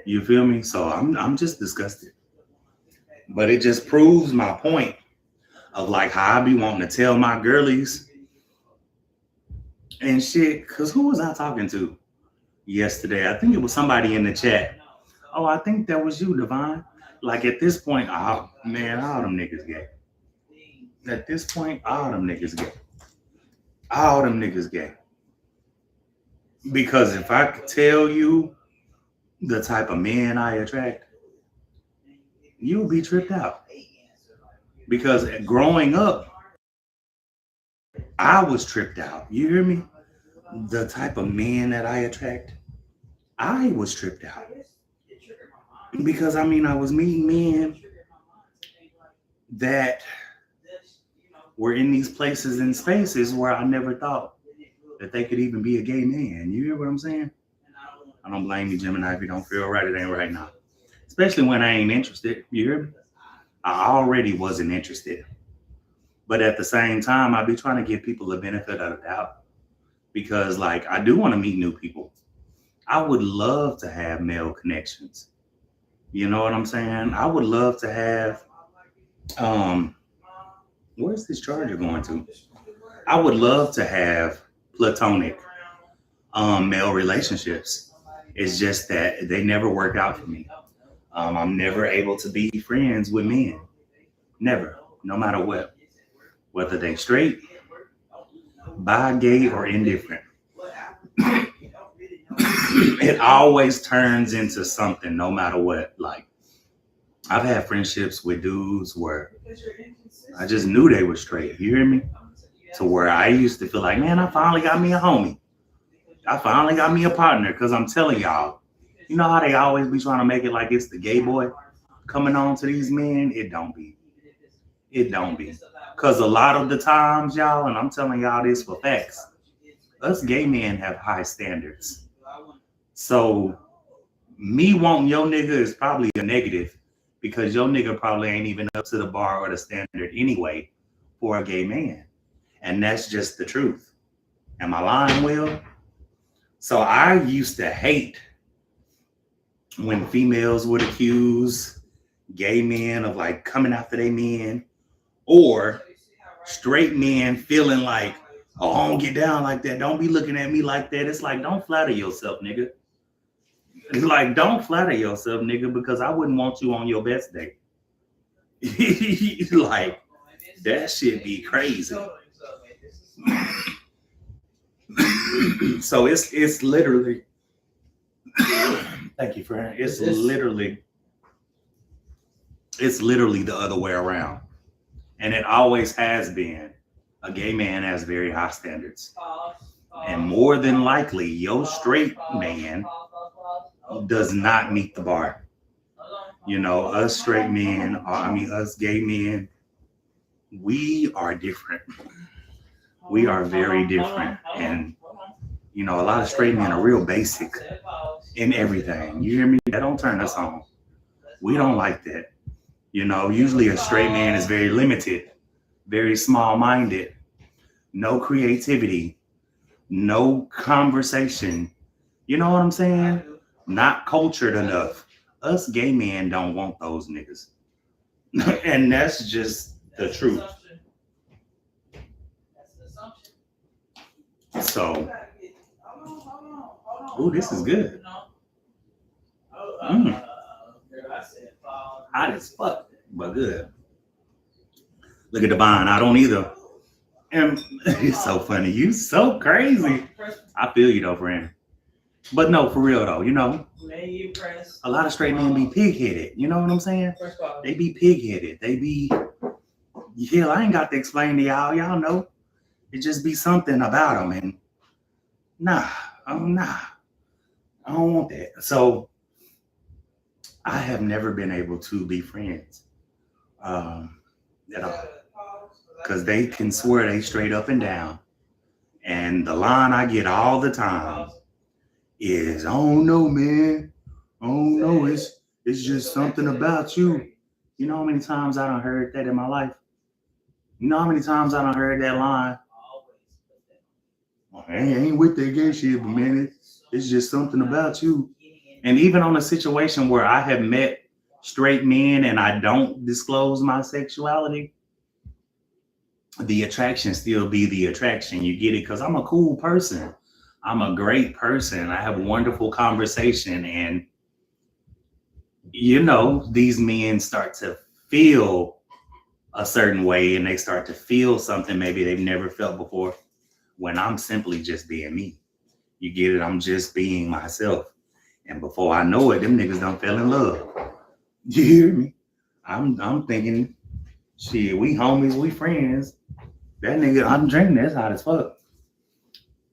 You feel me? So I'm just disgusted. But it just proves my point of like how I be wanting to tell my girlies and shit. Cause who was I talking to yesterday? I think it was somebody in the chat. Oh, I think that was you, Devon. Like at this point, all them niggas gay. At this point, all them niggas gay. All them niggas gay. Because if I could tell you the type of men I attract, you'll be tripped out. Because growing up, I was tripped out. You hear me? The type of men that I attract, I was tripped out. Because I was meeting men that were in these places and spaces where I never thought that they could even be a gay man. You hear what I'm saying? I don't blame you, Gemini, if you don't feel right, it ain't right now. Especially when I ain't interested. You hear me? I already wasn't interested. But at the same time, I be trying to give people the benefit of the doubt. Because like, I do want to meet new people. I would love to have male connections. You know what I'm saying? I would love to have, where's this charger going to? I would love to have platonic male relationships. It's just that they never work out for me. I'm never able to be friends with men. Never, no matter what. Whether they straight, bi, gay, or indifferent. It always turns into something no matter what. Like, I've had friendships with dudes where I just knew they were straight. You hear me? To where I used to feel like, man, I finally got me a homie. I finally got me a partner. Because I'm telling y'all, you know how they always be trying to make it like it's the gay boy coming on to these men? It don't be. It don't be. Because a lot of the times, y'all, and I'm telling y'all this for facts, us gay men have high standards. So me wanting your nigga is probably a negative because your nigga probably ain't even up to the bar or the standard anyway for a gay man. And that's just the truth. Am I lying, Will? So I used to hate when females would accuse gay men of like coming after they men, or straight men feeling like, oh, I don't get down like that. Don't be looking at me like that. It's like, don't flatter yourself, nigga. It's like, don't flatter yourself, nigga, because I wouldn't want you on your best day. Like, that shit be crazy. So it's literally, thank you, friend. It's literally the other way around. And it always has been. A gay man has very high standards. And more than likely, your straight man does not meet the bar. You know, us straight men, us gay men, we are different. We are very different. And, you know, a lot of straight men are real basic in everything. You hear me? That don't turn us on. We don't like that. You know, usually a straight man is very limited, very small-minded, no creativity, no conversation. You know what I'm saying? Not cultured enough. Us gay men don't want those niggas. And that's just the truth. So, ooh, this is good. Hot as fuck, but good. Look at the vine. I don't either. And it's so funny. You so crazy. I feel you though, friend. But no, for real though, you know, a lot of straight men be pig-headed. You know what I'm saying? They be pig-headed. They be, hell, I ain't got to explain to y'all. Y'all know. It just be something about them. And nah, I don't want that. So I have never been able to be friends at all. Because they can swear they straight up and down. And the line I get all the time is, I don't know, man. I don't know. It's just something about you. You know how many times I done heard that in my life? You know how many times I done heard that line? I ain't with that gay shit, but man, it's just something about you. And even on a situation where I have met straight men and I don't disclose my sexuality, the attraction still be the attraction. You get it? Because I'm a cool person. I'm a great person. I have wonderful conversation. And, you know, these men start to feel a certain way and they start to feel something maybe they've never felt before when I'm simply just being me. You get it? I'm just being myself. And before I know it, them niggas done fell in love. You hear me? I'm thinking, shit, we homies, we friends. That nigga, I'm drinking, that's hot as fuck.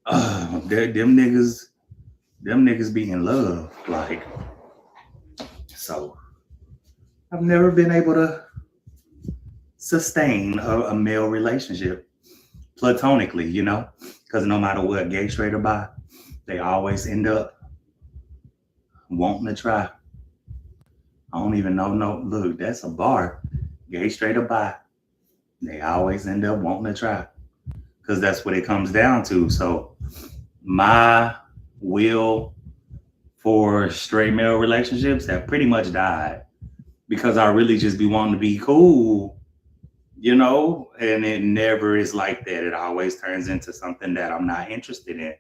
Them niggas be in love. Like, so I've never been able to sustain a male relationship platonically, you know, because no matter what, gay, straight, or bi, they always end up wanting to try. I don't even know. No, look, that's a bar. Gay, straight, or bi, they always end up wanting to try because that's what it comes down to. So my will for straight male relationships have pretty much died because I really just be wanting to be cool and it never is like that. It always turns into something that I'm not interested in.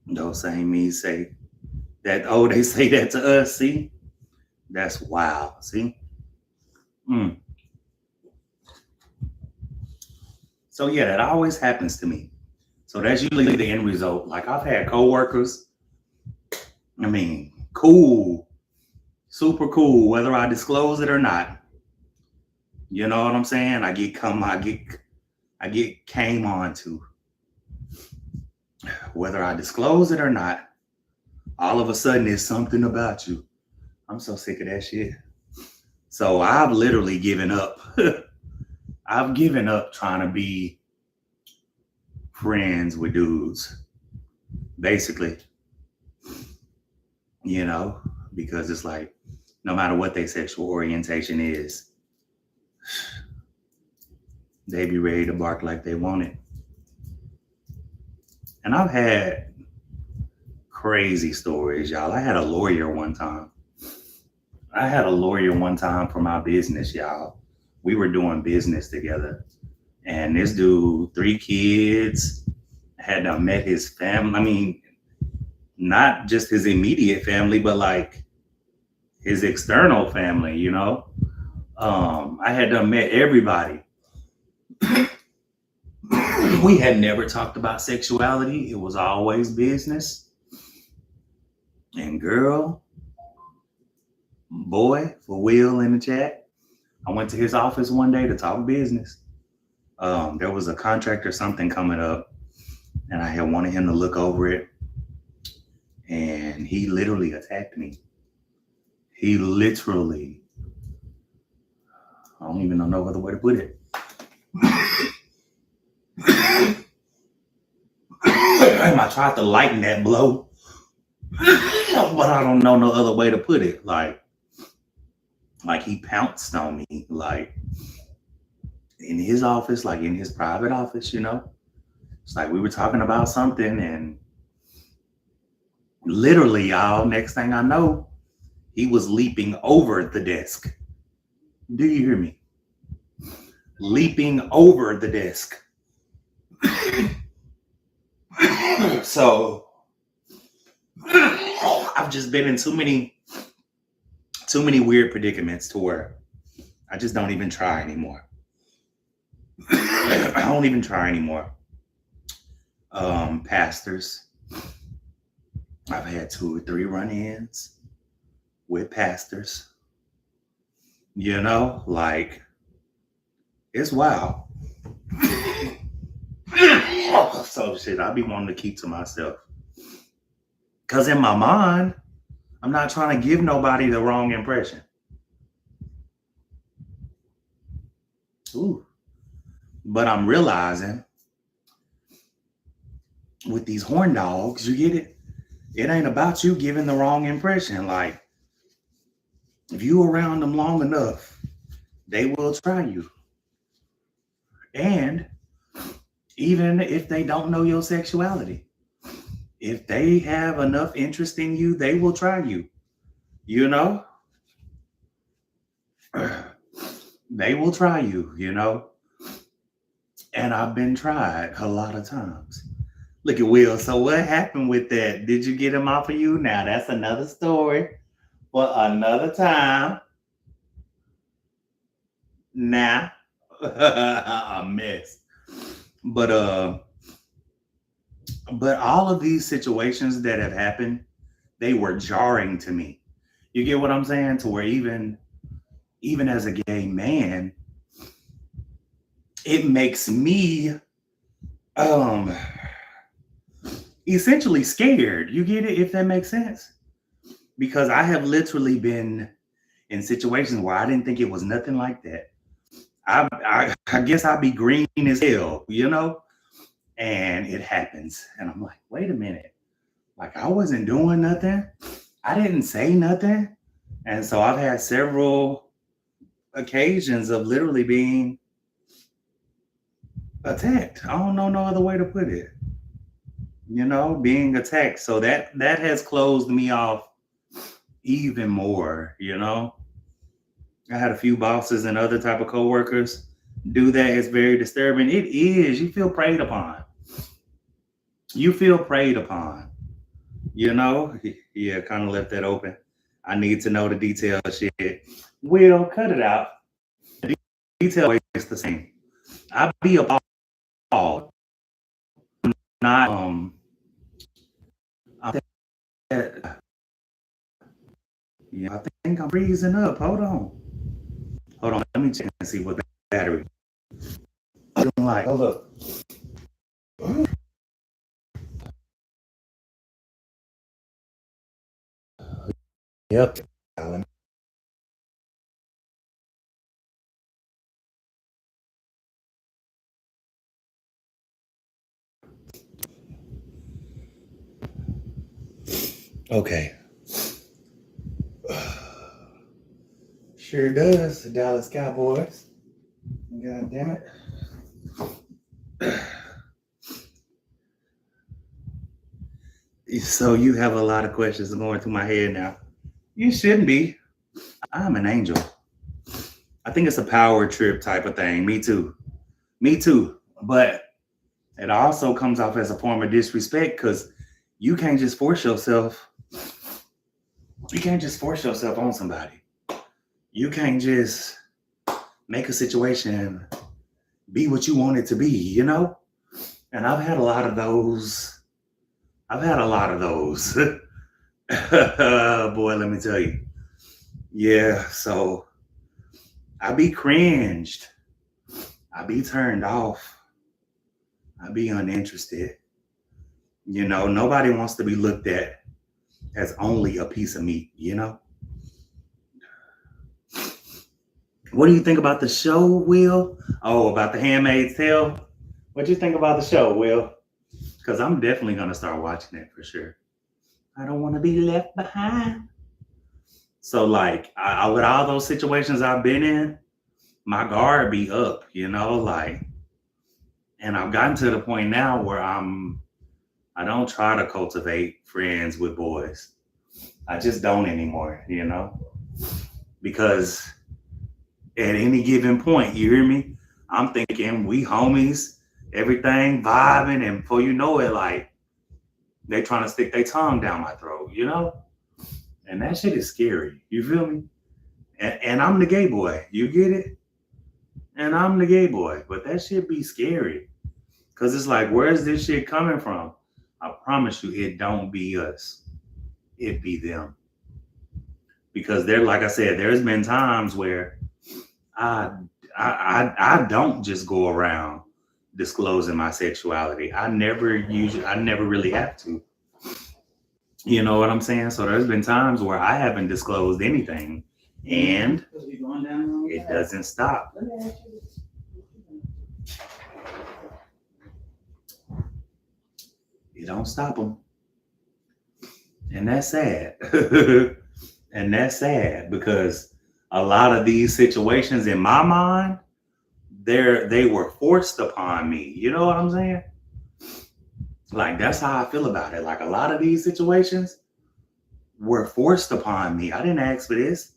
Those same me say that, oh, they say that to us. See, that's wild. See? Mm. So, yeah, that always happens to me. So, that's usually the end result. Like, I've had coworkers, I mean, cool, super cool, whether I disclose it or not. You know what I'm saying? I get came on to, whether I disclose it or not. All of a sudden, there's something about you. I'm so sick of that shit. So I've literally given up. I've given up trying to be friends with dudes, basically, you know, because it's like no matter what their sexual orientation is, they be ready to bark like they want it. And I've had crazy stories, y'all. I had a lawyer one time. For my business, y'all. We were doing business together. And this dude, 3 kids, had met his family. I mean, not just his immediate family, but like his external family. I had met everybody. We had never talked about sexuality. It was always business. And girl, boy, for Will in the chat, I went to his office one day to talk business. There was a contract or something coming up, and I had wanted him to look over it. And he literally attacked me. He literally, I don't even know no other way to put it. I tried to lighten that blow, but I don't know no other way to put it. Like he pounced on me, like in his office, like in his private office. It's like we were talking about something, and literally, y'all, next thing I know, he was leaping over the desk. Do you hear me? Leaping over the desk. So I've just been in too many weird predicaments to where I just don't even try anymore. I don't even try anymore. Pastors. I've had 2 or 3 run-ins with pastors. Like it's wild. So shit, I be wanting to keep to myself. Cause in my mind, I'm not trying to give nobody the wrong impression. Ooh. But I'm realizing with these horn dogs, you get it? It ain't about you giving the wrong impression. Like, if you around them long enough, they will try you. And even if they don't know your sexuality, if they have enough interest in you, they will try you. They will try you. And I've been tried a lot of times. Look at Will. So what happened with that? Did you get him off of you? Now that's another story for another time. Now, a mess. But all of these situations that have happened, they were jarring to me. You get what I'm saying? To where even as a gay man, it makes me essentially scared. You get it? If that makes sense. Because I have literally been in situations where I didn't think it was nothing like that. I guess I'd be green as hell, and it happens. And I'm like, wait a minute. Like, I wasn't doing nothing. I didn't say nothing. And so I've had several occasions of literally being attacked. I don't know no other way to put it. Being attacked. So that has closed me off even more, I had a few bosses and other type of coworkers do that. It's very disturbing. It is. You feel preyed upon. You feel preyed upon. You know? Yeah, kind of left that open. I need to know the detail shit. Will, cut it out. Detail is the same. I be appalled. Not yeah, I think I'm freezing up. Hold on. Hold on. Let me check and see what the battery. I'm like, hold up. Yep. Okay. Sure does. The Dallas Cowboys. God damn it. So you have a lot of questions going through my head now. You shouldn't be. I'm an angel. I think it's a power trip type of thing. Me too. Me too. But it also comes off as a form of disrespect because you can't just force yourself. You can't just force yourself on somebody. You can't just make a situation be what you want it to be, you know? And I've had a lot of those. I've had a lot of those. Boy, let me tell you. Yeah, so I be cringed. I be turned off. I be uninterested. You know, nobody wants to be looked at as only a piece of meat, you know? What do you think about the show, Will? Oh, about The Handmaid's Tale? What do you think about the show, Will? Because I'm definitely going to start watching it for sure. I don't want to be left behind. So, like, with all those situations I've been in, my guard be up, you know? Like, and I've gotten to the point now where I don't try to cultivate friends with boys. I just don't anymore, you know? Because at any given point, you hear me? I'm thinking we homies, everything vibing, and before you know it, like they trying to stick their tongue down my throat, you know? And that shit is scary. You feel me? And I'm the gay boy. You get it? And I'm the gay boy. But that shit be scary. Cause it's like, where's this shit coming from? I promise you, it don't be us. It be them. Because there, like I said, there's been times where I I don't just go around disclosing my sexuality. I never really have to. You know what I'm saying? So there's been times where I haven't disclosed anything and it doesn't stop. It don't stop them. And that's sad. And that's sad because a lot of these situations in my mind, they were forced upon me. You know what I'm saying? Like that's how I feel about it. Like a lot of these situations were forced upon me. I didn't ask for this.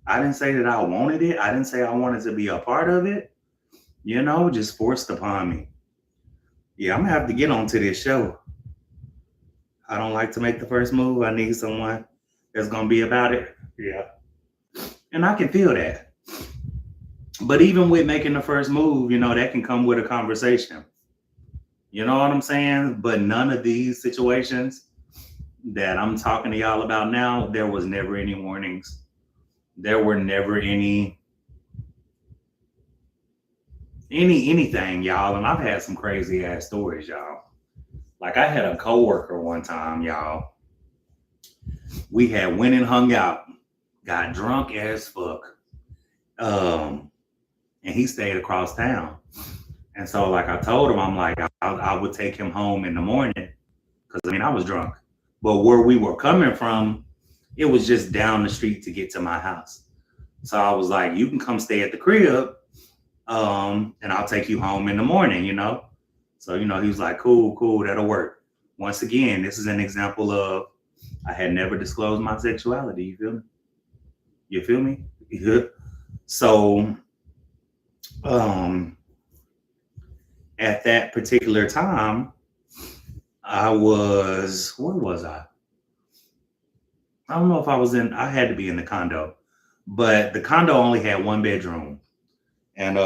I didn't say that I wanted it. I didn't say I wanted to be a part of it. You know, just forced upon me. Yeah, I'm gonna have to get onto this show. I don't like to make the first move. I need someone that's gonna be about it. Yeah. And I can feel that. But even with making the first move, you know, that can come with a conversation. You know what I'm saying? But none of these situations that I'm talking to y'all about now, there was never any warnings. There were never anything, y'all. And I've had some crazy ass stories, y'all. Like I had a coworker one time, y'all. We had went and hung out, got drunk as fuck. And he stayed across town. And so, like I told him, I'm like, I would take him home in the morning because I mean I was drunk. But where we were coming from, it was just down the street to get to my house. So I was like, you can come stay at the crib, and I'll take you home in the morning, you know? So, you know, he was like, cool, that'll work. Once again, this is an example of I had never disclosed my sexuality. You feel me? You feel me? So at that particular time, where was I? I don't know if I had to be in the condo, but the condo only had one bedroom. And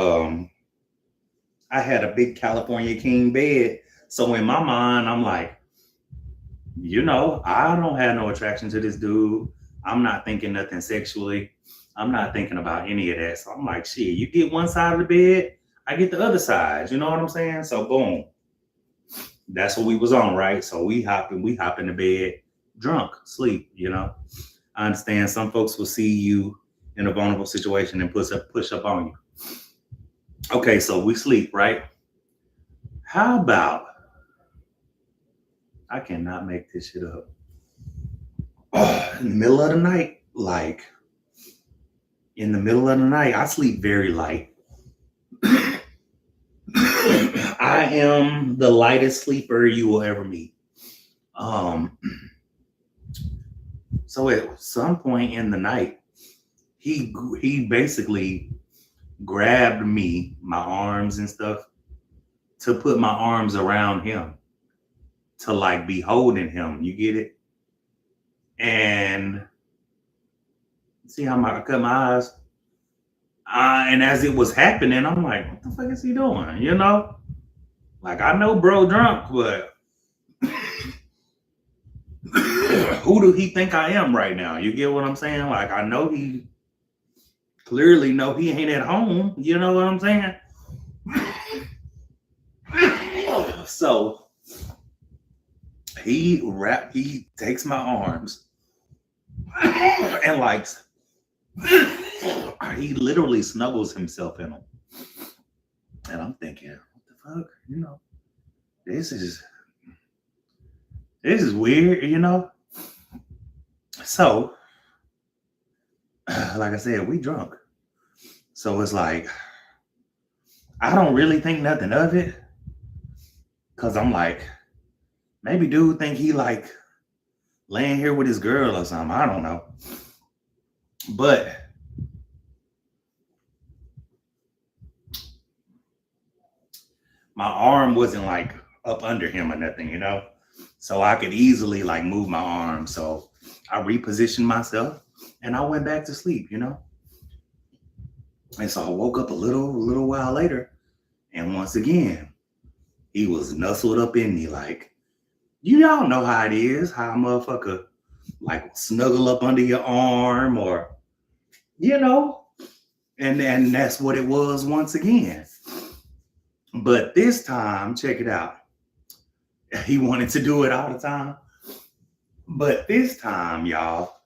I had a big California king bed. So in my mind, I'm like, I don't have no attraction to this dude. I'm not thinking nothing sexually. I'm not thinking about any of that. So I'm like, shit, you get one side of the bed, I get the other side. You know what I'm saying? So boom. That's what we was on, right? So we hop in the bed, drunk, sleep. I understand some folks will see you in a vulnerable situation and push up on you. Okay, so we sleep, right? How about I cannot make this shit up. In the middle of the night, I sleep very light. I am the lightest sleeper you will ever meet. So at some point in the night, he basically grabbed me, my arms and stuff, to put my arms around him, to like be holding him. You get it? And see how I cut my eyes? And as it was happening, I'm like, what the fuck is he doing? Like, I know bro drunk, but who do he think I am right now? You get what I'm saying? Like, I know he clearly know he ain't at home. You know what I'm saying? So he takes my arms and like he literally snuggles himself in them. And I'm thinking, what the fuck? This is weird. So, like I said, we drunk. So it's like, I don't really think nothing of it. Cause I'm like, maybe dude think he like laying here with his girl or something. I don't know. But my arm wasn't like up under him or nothing. So I could easily like move my arm. So I repositioned myself and I went back to sleep. And so I woke up a little while later, and once again, he was nuzzled up in me like, y'all know how it is, how a motherfucker like snuggle up under your arm or, and that's what it was once again. But this time, check it out. He wanted to do it all the time. But this time, y'all,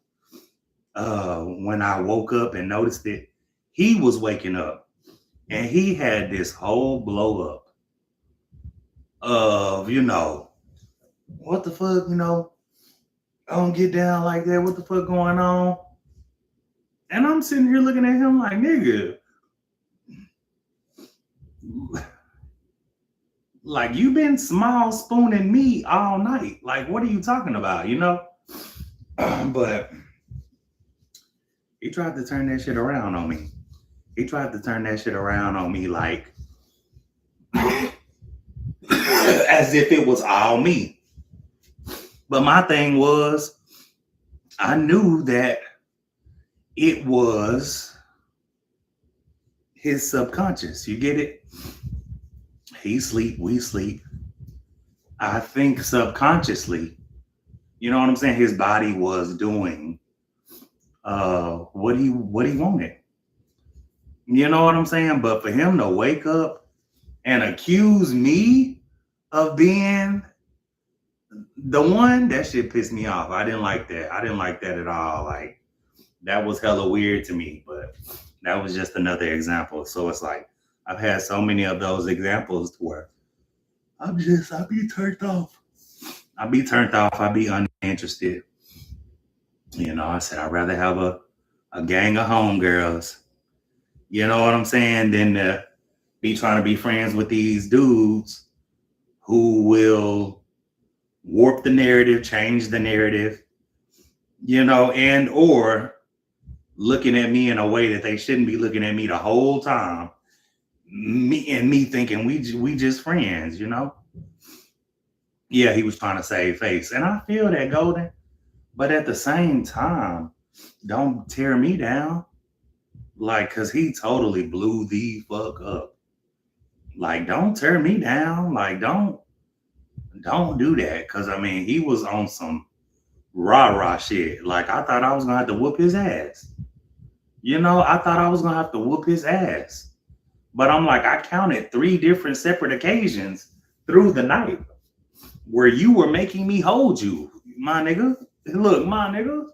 when I woke up and noticed it, he was waking up and he had this whole blow up of, what the fuck, I don't get down like that. What the fuck going on? And I'm sitting here looking at him like, nigga, like you've been small spooning me all night. Like, what are you talking about? But he tried to turn that shit around on me. Like as if it was all me. But my thing was, I knew that it was his subconscious. You get it? He sleep, we sleep. I think subconsciously, you know what I'm saying? His body was doing what he wanted. You know what I'm saying? But for him to wake up and accuse me of being the one, that shit pissed me off. I didn't like that. I didn't like that at all. Like, that was hella weird to me, but that was just another example. So it's like, I've had so many of those examples to where I be turned off. I be uninterested. I said, I'd rather have a gang of homegirls, you know what I'm saying, than to be trying to be friends with these dudes who will warp the narrative, change the narrative, and or looking at me in a way that they shouldn't be looking at me the whole time. Me thinking we just friends, you know? Yeah, he was trying to save face. And I feel that, Golden. But at the same time, don't tear me down. Like, cause he totally blew the fuck up. Like, don't tear me down. Like, don't do that. Cause I mean, he was on some rah-rah shit. Like, I thought I was gonna have to whoop his ass. You know, I thought I was gonna have to whoop his ass. But I'm like, I counted 3 different separate occasions through the night where you were making me hold you, my nigga. Look, my nigga.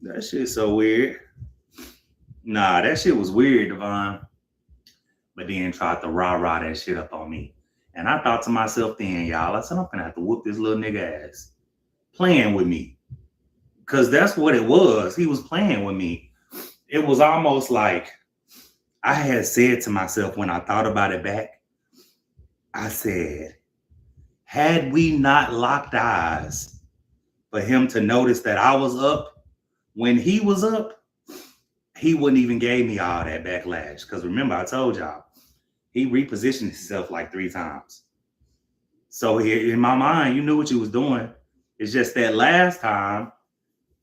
That shit's so weird. Nah, that shit was weird, Devon. But then tried to rah-rah that shit up on me. And I thought to myself then, y'all, I said, I'm gonna have to whoop this little nigga ass. Playing with me. Because that's what it was. He was playing with me. It was almost like I had said to myself when I thought about it back, I said, had we not locked eyes for him to notice that I was up when he was up, he wouldn't even gave me all that backlash. Because remember, I told y'all, he repositioned himself like 3 times. So in my mind, you knew what you was doing. It's just that last time,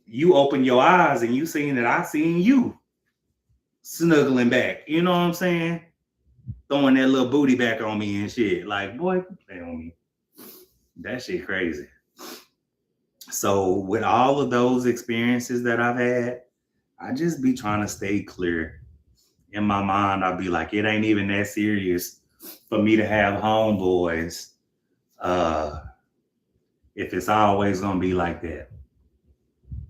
you opened your eyes and you seen that I seen you snuggling back. You know what I'm saying? Throwing that little booty back on me and shit. Like, boy, play on me. That shit crazy. So with all of those experiences that I've had, I just be trying to stay clear. In my mind, I'll be like, it ain't even that serious for me to have homeboys if it's always gonna be like that.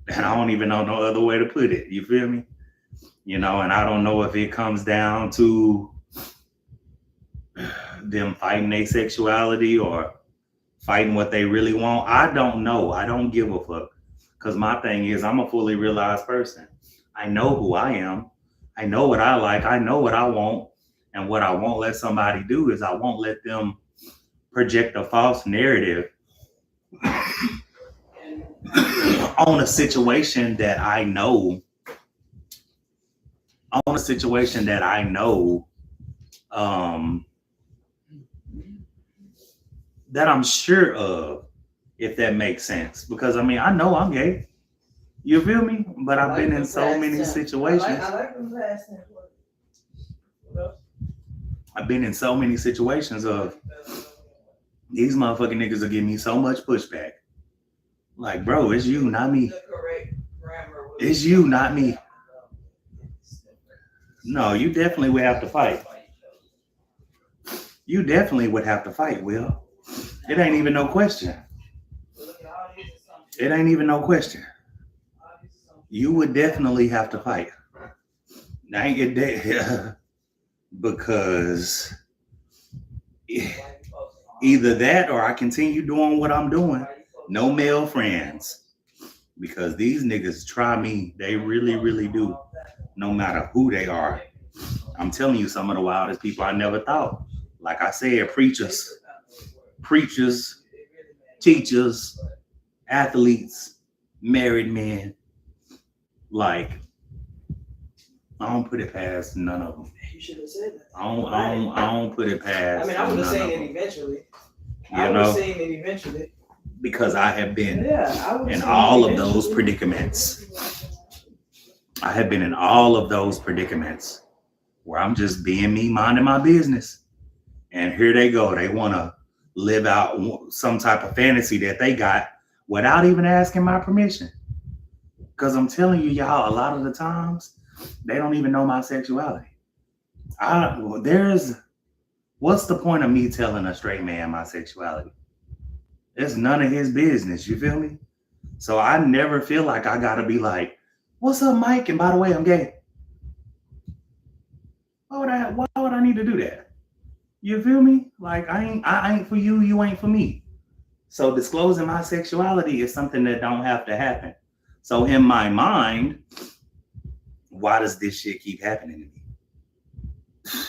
And I don't even know no other way to put it. You feel me? You know, and I don't know if it comes down to them fighting their sexuality or fighting what they really want. I don't know. I don't give a fuck. Because my thing is, I'm a fully realized person. I know who I am. I know what I like. I know what I want. And what I won't let somebody do is I won't let them project a false narrative on a situation that I know. That I'm sure of, if that makes sense. Because I mean, I know I'm gay. You feel me? But I've been in so many situations. I like them past tense words. What else? I've been in so many situations of these motherfucking niggas will give me so much pushback. Like, bro, it's you, not me. It's you, not me. No, you definitely would have to fight. You definitely would have to fight, Will. It ain't even no question. It ain't even no question. You would definitely have to fight. Now, because either that or I continue doing what I'm doing. No male friends. Because these niggas try me. They really, really do. No matter who they are. I'm telling you, some of the wildest people I never thought. Like I said, preachers, teachers, athletes, married men. Like, I don't put it past none of them. You should have said that. I don't put it past. I mean, I would have seen it eventually. I would have seen it eventually. Because I have been in all of those predicaments. I have been in all of those predicaments where I'm just being me, minding my business. And here they go. They want to live out some type of fantasy that they got without even asking my permission. Because I'm telling you, y'all, a lot of the times, they don't even know my sexuality. What's the point of me telling a straight man my sexuality? It's none of his business, you feel me? So I never feel like I gotta be like, what's up, Mike? And by the way, I'm gay. Why would I need to do that? You feel me? Like I ain't for you, you ain't for me. So disclosing my sexuality is something that don't have to happen. So in my mind, why does this shit keep happening to me?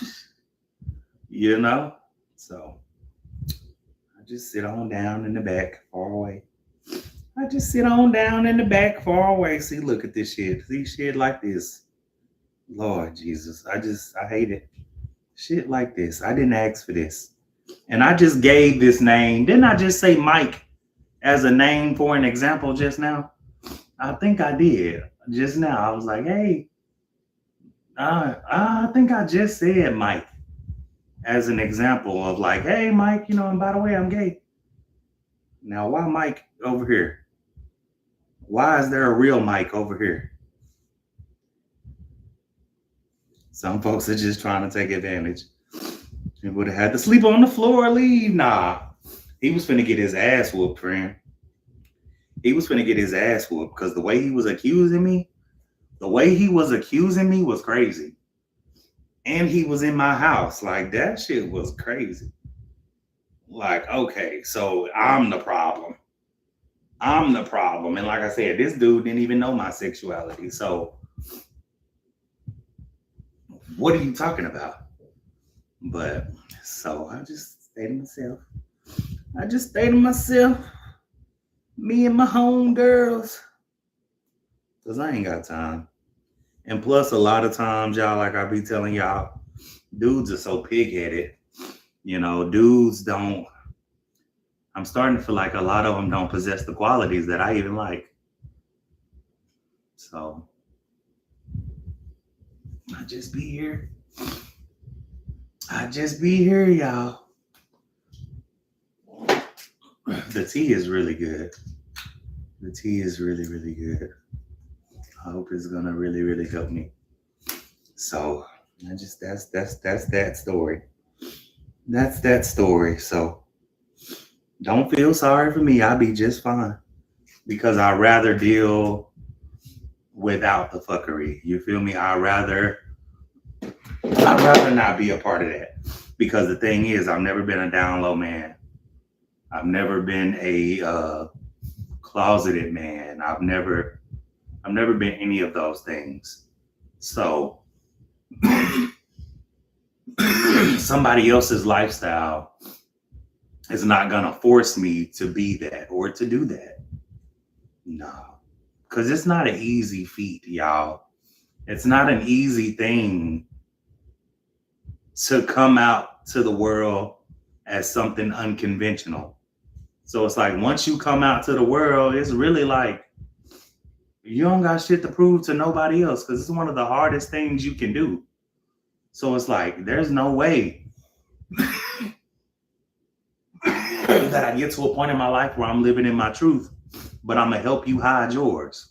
You know? So I just sit on down in the back, far away. I just sit on down in the back far away. See, look at this shit. See shit like this. Lord Jesus. I hate it. Shit like this. I didn't ask for this. And I just gave this name. Didn't I just say Mike as a name for an example just now? I think I did just now. I was like, hey, I think I just said Mike as an example of like, hey, Mike, and by the way, I'm gay. Now, why Mike over here? Why is there a real Mike over here? Some folks are just trying to take advantage. He would have had to sleep on the floor or leave. Nah, he was finna get his ass whooped, friend. He was finna get his ass whooped because the way he was accusing me was crazy. And he was in my house. Like, that shit was crazy. Like, okay, so I'm the problem. And like I said, this dude didn't even know my sexuality. So what are you talking about? But so I just stay to myself. Me and my home girls. Because I ain't got time. And plus, a lot of times, y'all, like I be telling y'all, dudes are so pig-headed. Dudes don't. I'm starting to feel like a lot of them don't possess the qualities that I even like. So I just be here, y'all. The tea is really good. The tea is really, really good. I hope it's gonna really, really help me. So that's that story. That's that story. So don't feel sorry for me. I'll be just fine. Because I'd rather deal without the fuckery. You feel me? I'd rather not be a part of that. Because the thing is, I've never been a down low man. I've never been a closeted man. I've never been any of those things. So somebody else's lifestyle is not gonna force me to be that or to do that. No, because it's not an easy feat, y'all. It's not an easy thing to come out to the world as something unconventional. So it's like once you come out to the world, it's really like you don't got shit to prove to nobody else because it's one of the hardest things you can do. So it's like there's no way that I get to a point in my life where I'm living in my truth, but I'm gonna help you hide yours.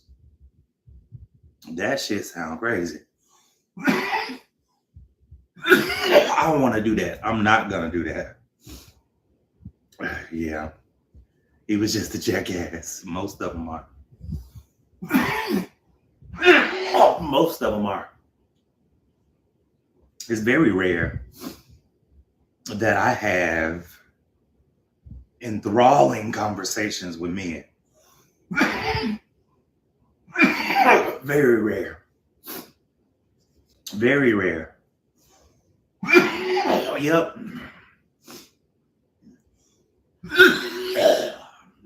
That shit sound crazy. I don't want to do that. I'm not gonna do that. Yeah, he was just a jackass. Most of them are. Most of them are. It's very rare that I have enthralling conversations with men. Very rare. Very rare. Yep.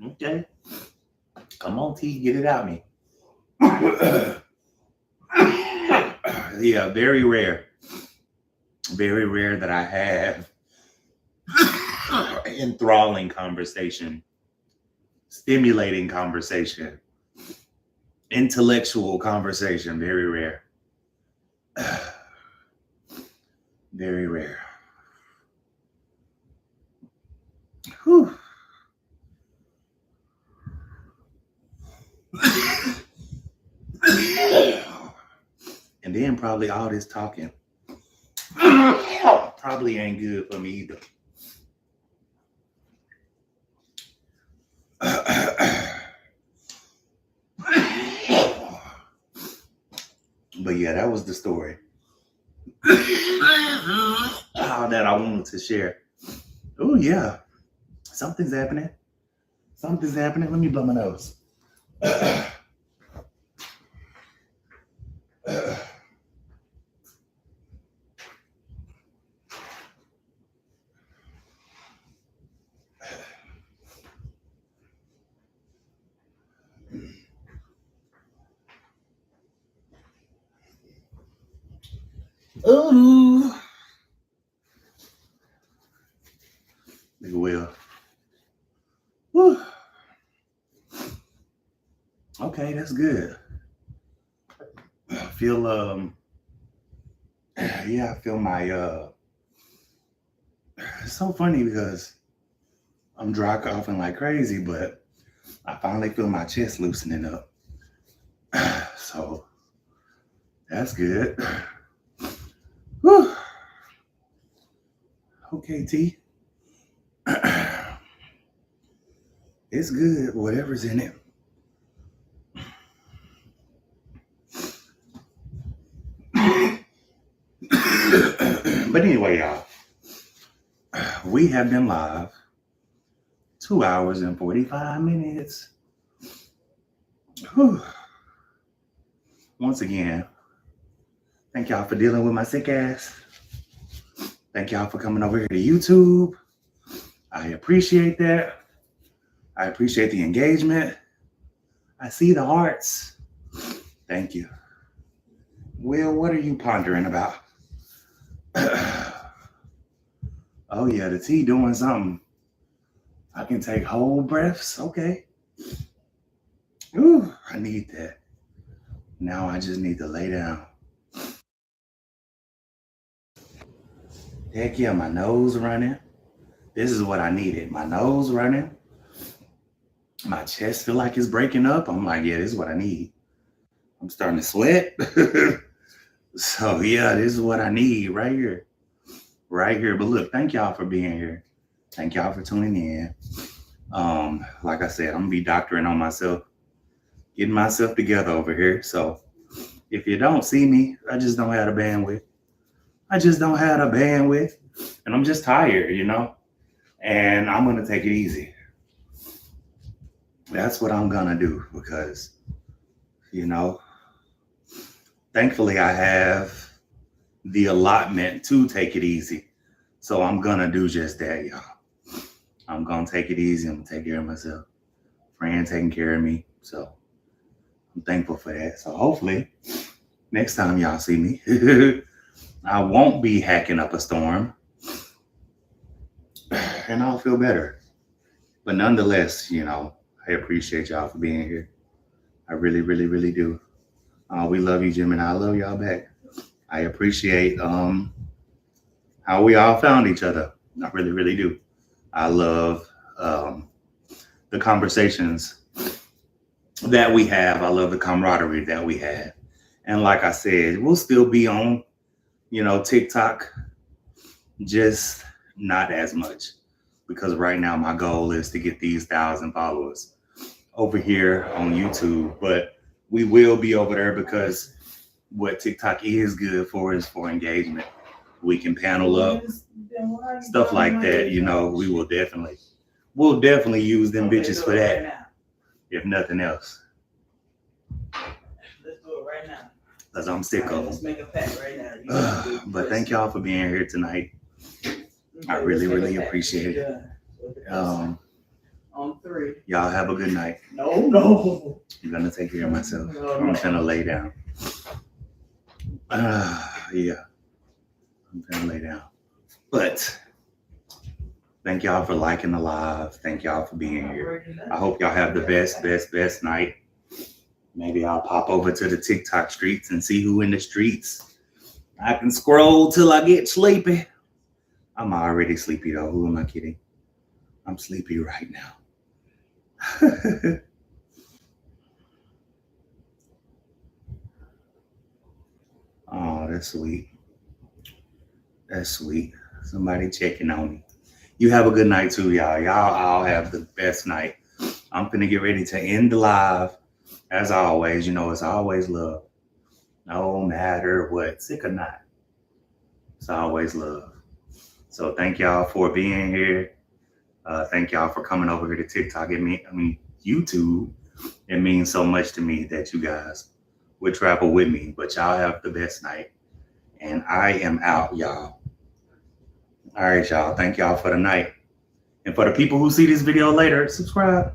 Okay. Come on, T, get it out me. Yeah, very rare. Very rare that I have enthralling conversation, stimulating conversation, intellectual conversation. Very rare. Very rare. Whew. And then probably all this talking probably ain't good for me either. But yeah, that was the story. That I wanted to share. Oh yeah, something's happening. Something's happening. Let me blow my nose. Ooh. Nigga will. Whew. Okay, that's good. I feel yeah, I feel my it's so funny because I'm dry coughing like crazy, but I finally feel my chest loosening up. So that's good. Whew. Okay, T. It's good, whatever's in it. But anyway, y'all, we have been live 2 hours and 45 minutes. Whew. Once again, thank y'all for dealing with my sick ass. Thank y'all for coming over here to YouTube. I appreciate that. I appreciate the engagement. I see the hearts. Thank you. Will, what are you pondering about? Oh yeah, the tea doing something. I can take whole breaths. Okay. Ooh, I need that. Now I just need to lay down. Heck yeah, my nose running. This is what I needed. My nose running. My chest feel like it's breaking up. I'm like, yeah, this is what I need. I'm starting to sweat. So yeah, this is what I need right here. Right here. But look, thank y'all for being here. Thank y'all for tuning in. Like I said, I'm gonna be doctoring on myself, getting myself together over here. So if you don't see me, I just don't have the bandwidth. I just don't have the bandwidth. And I'm just tired, you know? And I'm gonna take it easy. That's what I'm gonna do because, you know, thankfully I have the allotment to take it easy. So I'm gonna do just that, y'all. I'm gonna take it easy. I'm gonna take care of myself. Friend taking care of me. So I'm thankful for that. So hopefully next time y'all see me, I won't be hacking up a storm. And I'll feel better. But nonetheless, you know, I appreciate y'all for being here. I really, really, really do. We love you, Gemini. I love y'all back. I appreciate how we all found each other. I really, really do. I love the conversations that we have. I love the camaraderie that we have. And like I said, we'll still be on, you know, TikTok, just not as much. Because right now my goal is to get these 1,000 followers over here on YouTube. But we will be over there because what TikTok is good for is for engagement. We can panel up, stuff like that. You know, we'll definitely use them bitches for that, if nothing else. Let's do it right now. Because I'm sick of them. Let's make a pact right now. But thank y'all for being here tonight. I really, really appreciate it. On 3. Y'all have a good night. No. I'm gonna take care of myself. I'm gonna lay down. Yeah, I'm gonna lay down. But thank y'all for liking the live. Thank y'all for being here. I hope y'all have the best night. Maybe I'll pop over to the TikTok streets and see who in the streets. I can scroll till I get sleepy. I'm already sleepy though. Who am I kidding? I'm sleepy right now. Oh, that's sweet. That's sweet. Somebody checking on me. You have a good night too, y'all. Y'all all have the best night. I'm finna get ready to end the live. As always, you know, it's always love. No matter what, sick or not. It's always love. So thank y'all for being here. Thank y'all for coming over here to TikTok. YouTube. It means so much to me that you guys would travel with me. But y'all have the best night. And I am out, y'all. All right, y'all. Thank y'all for the night. And for the people who see this video later, subscribe.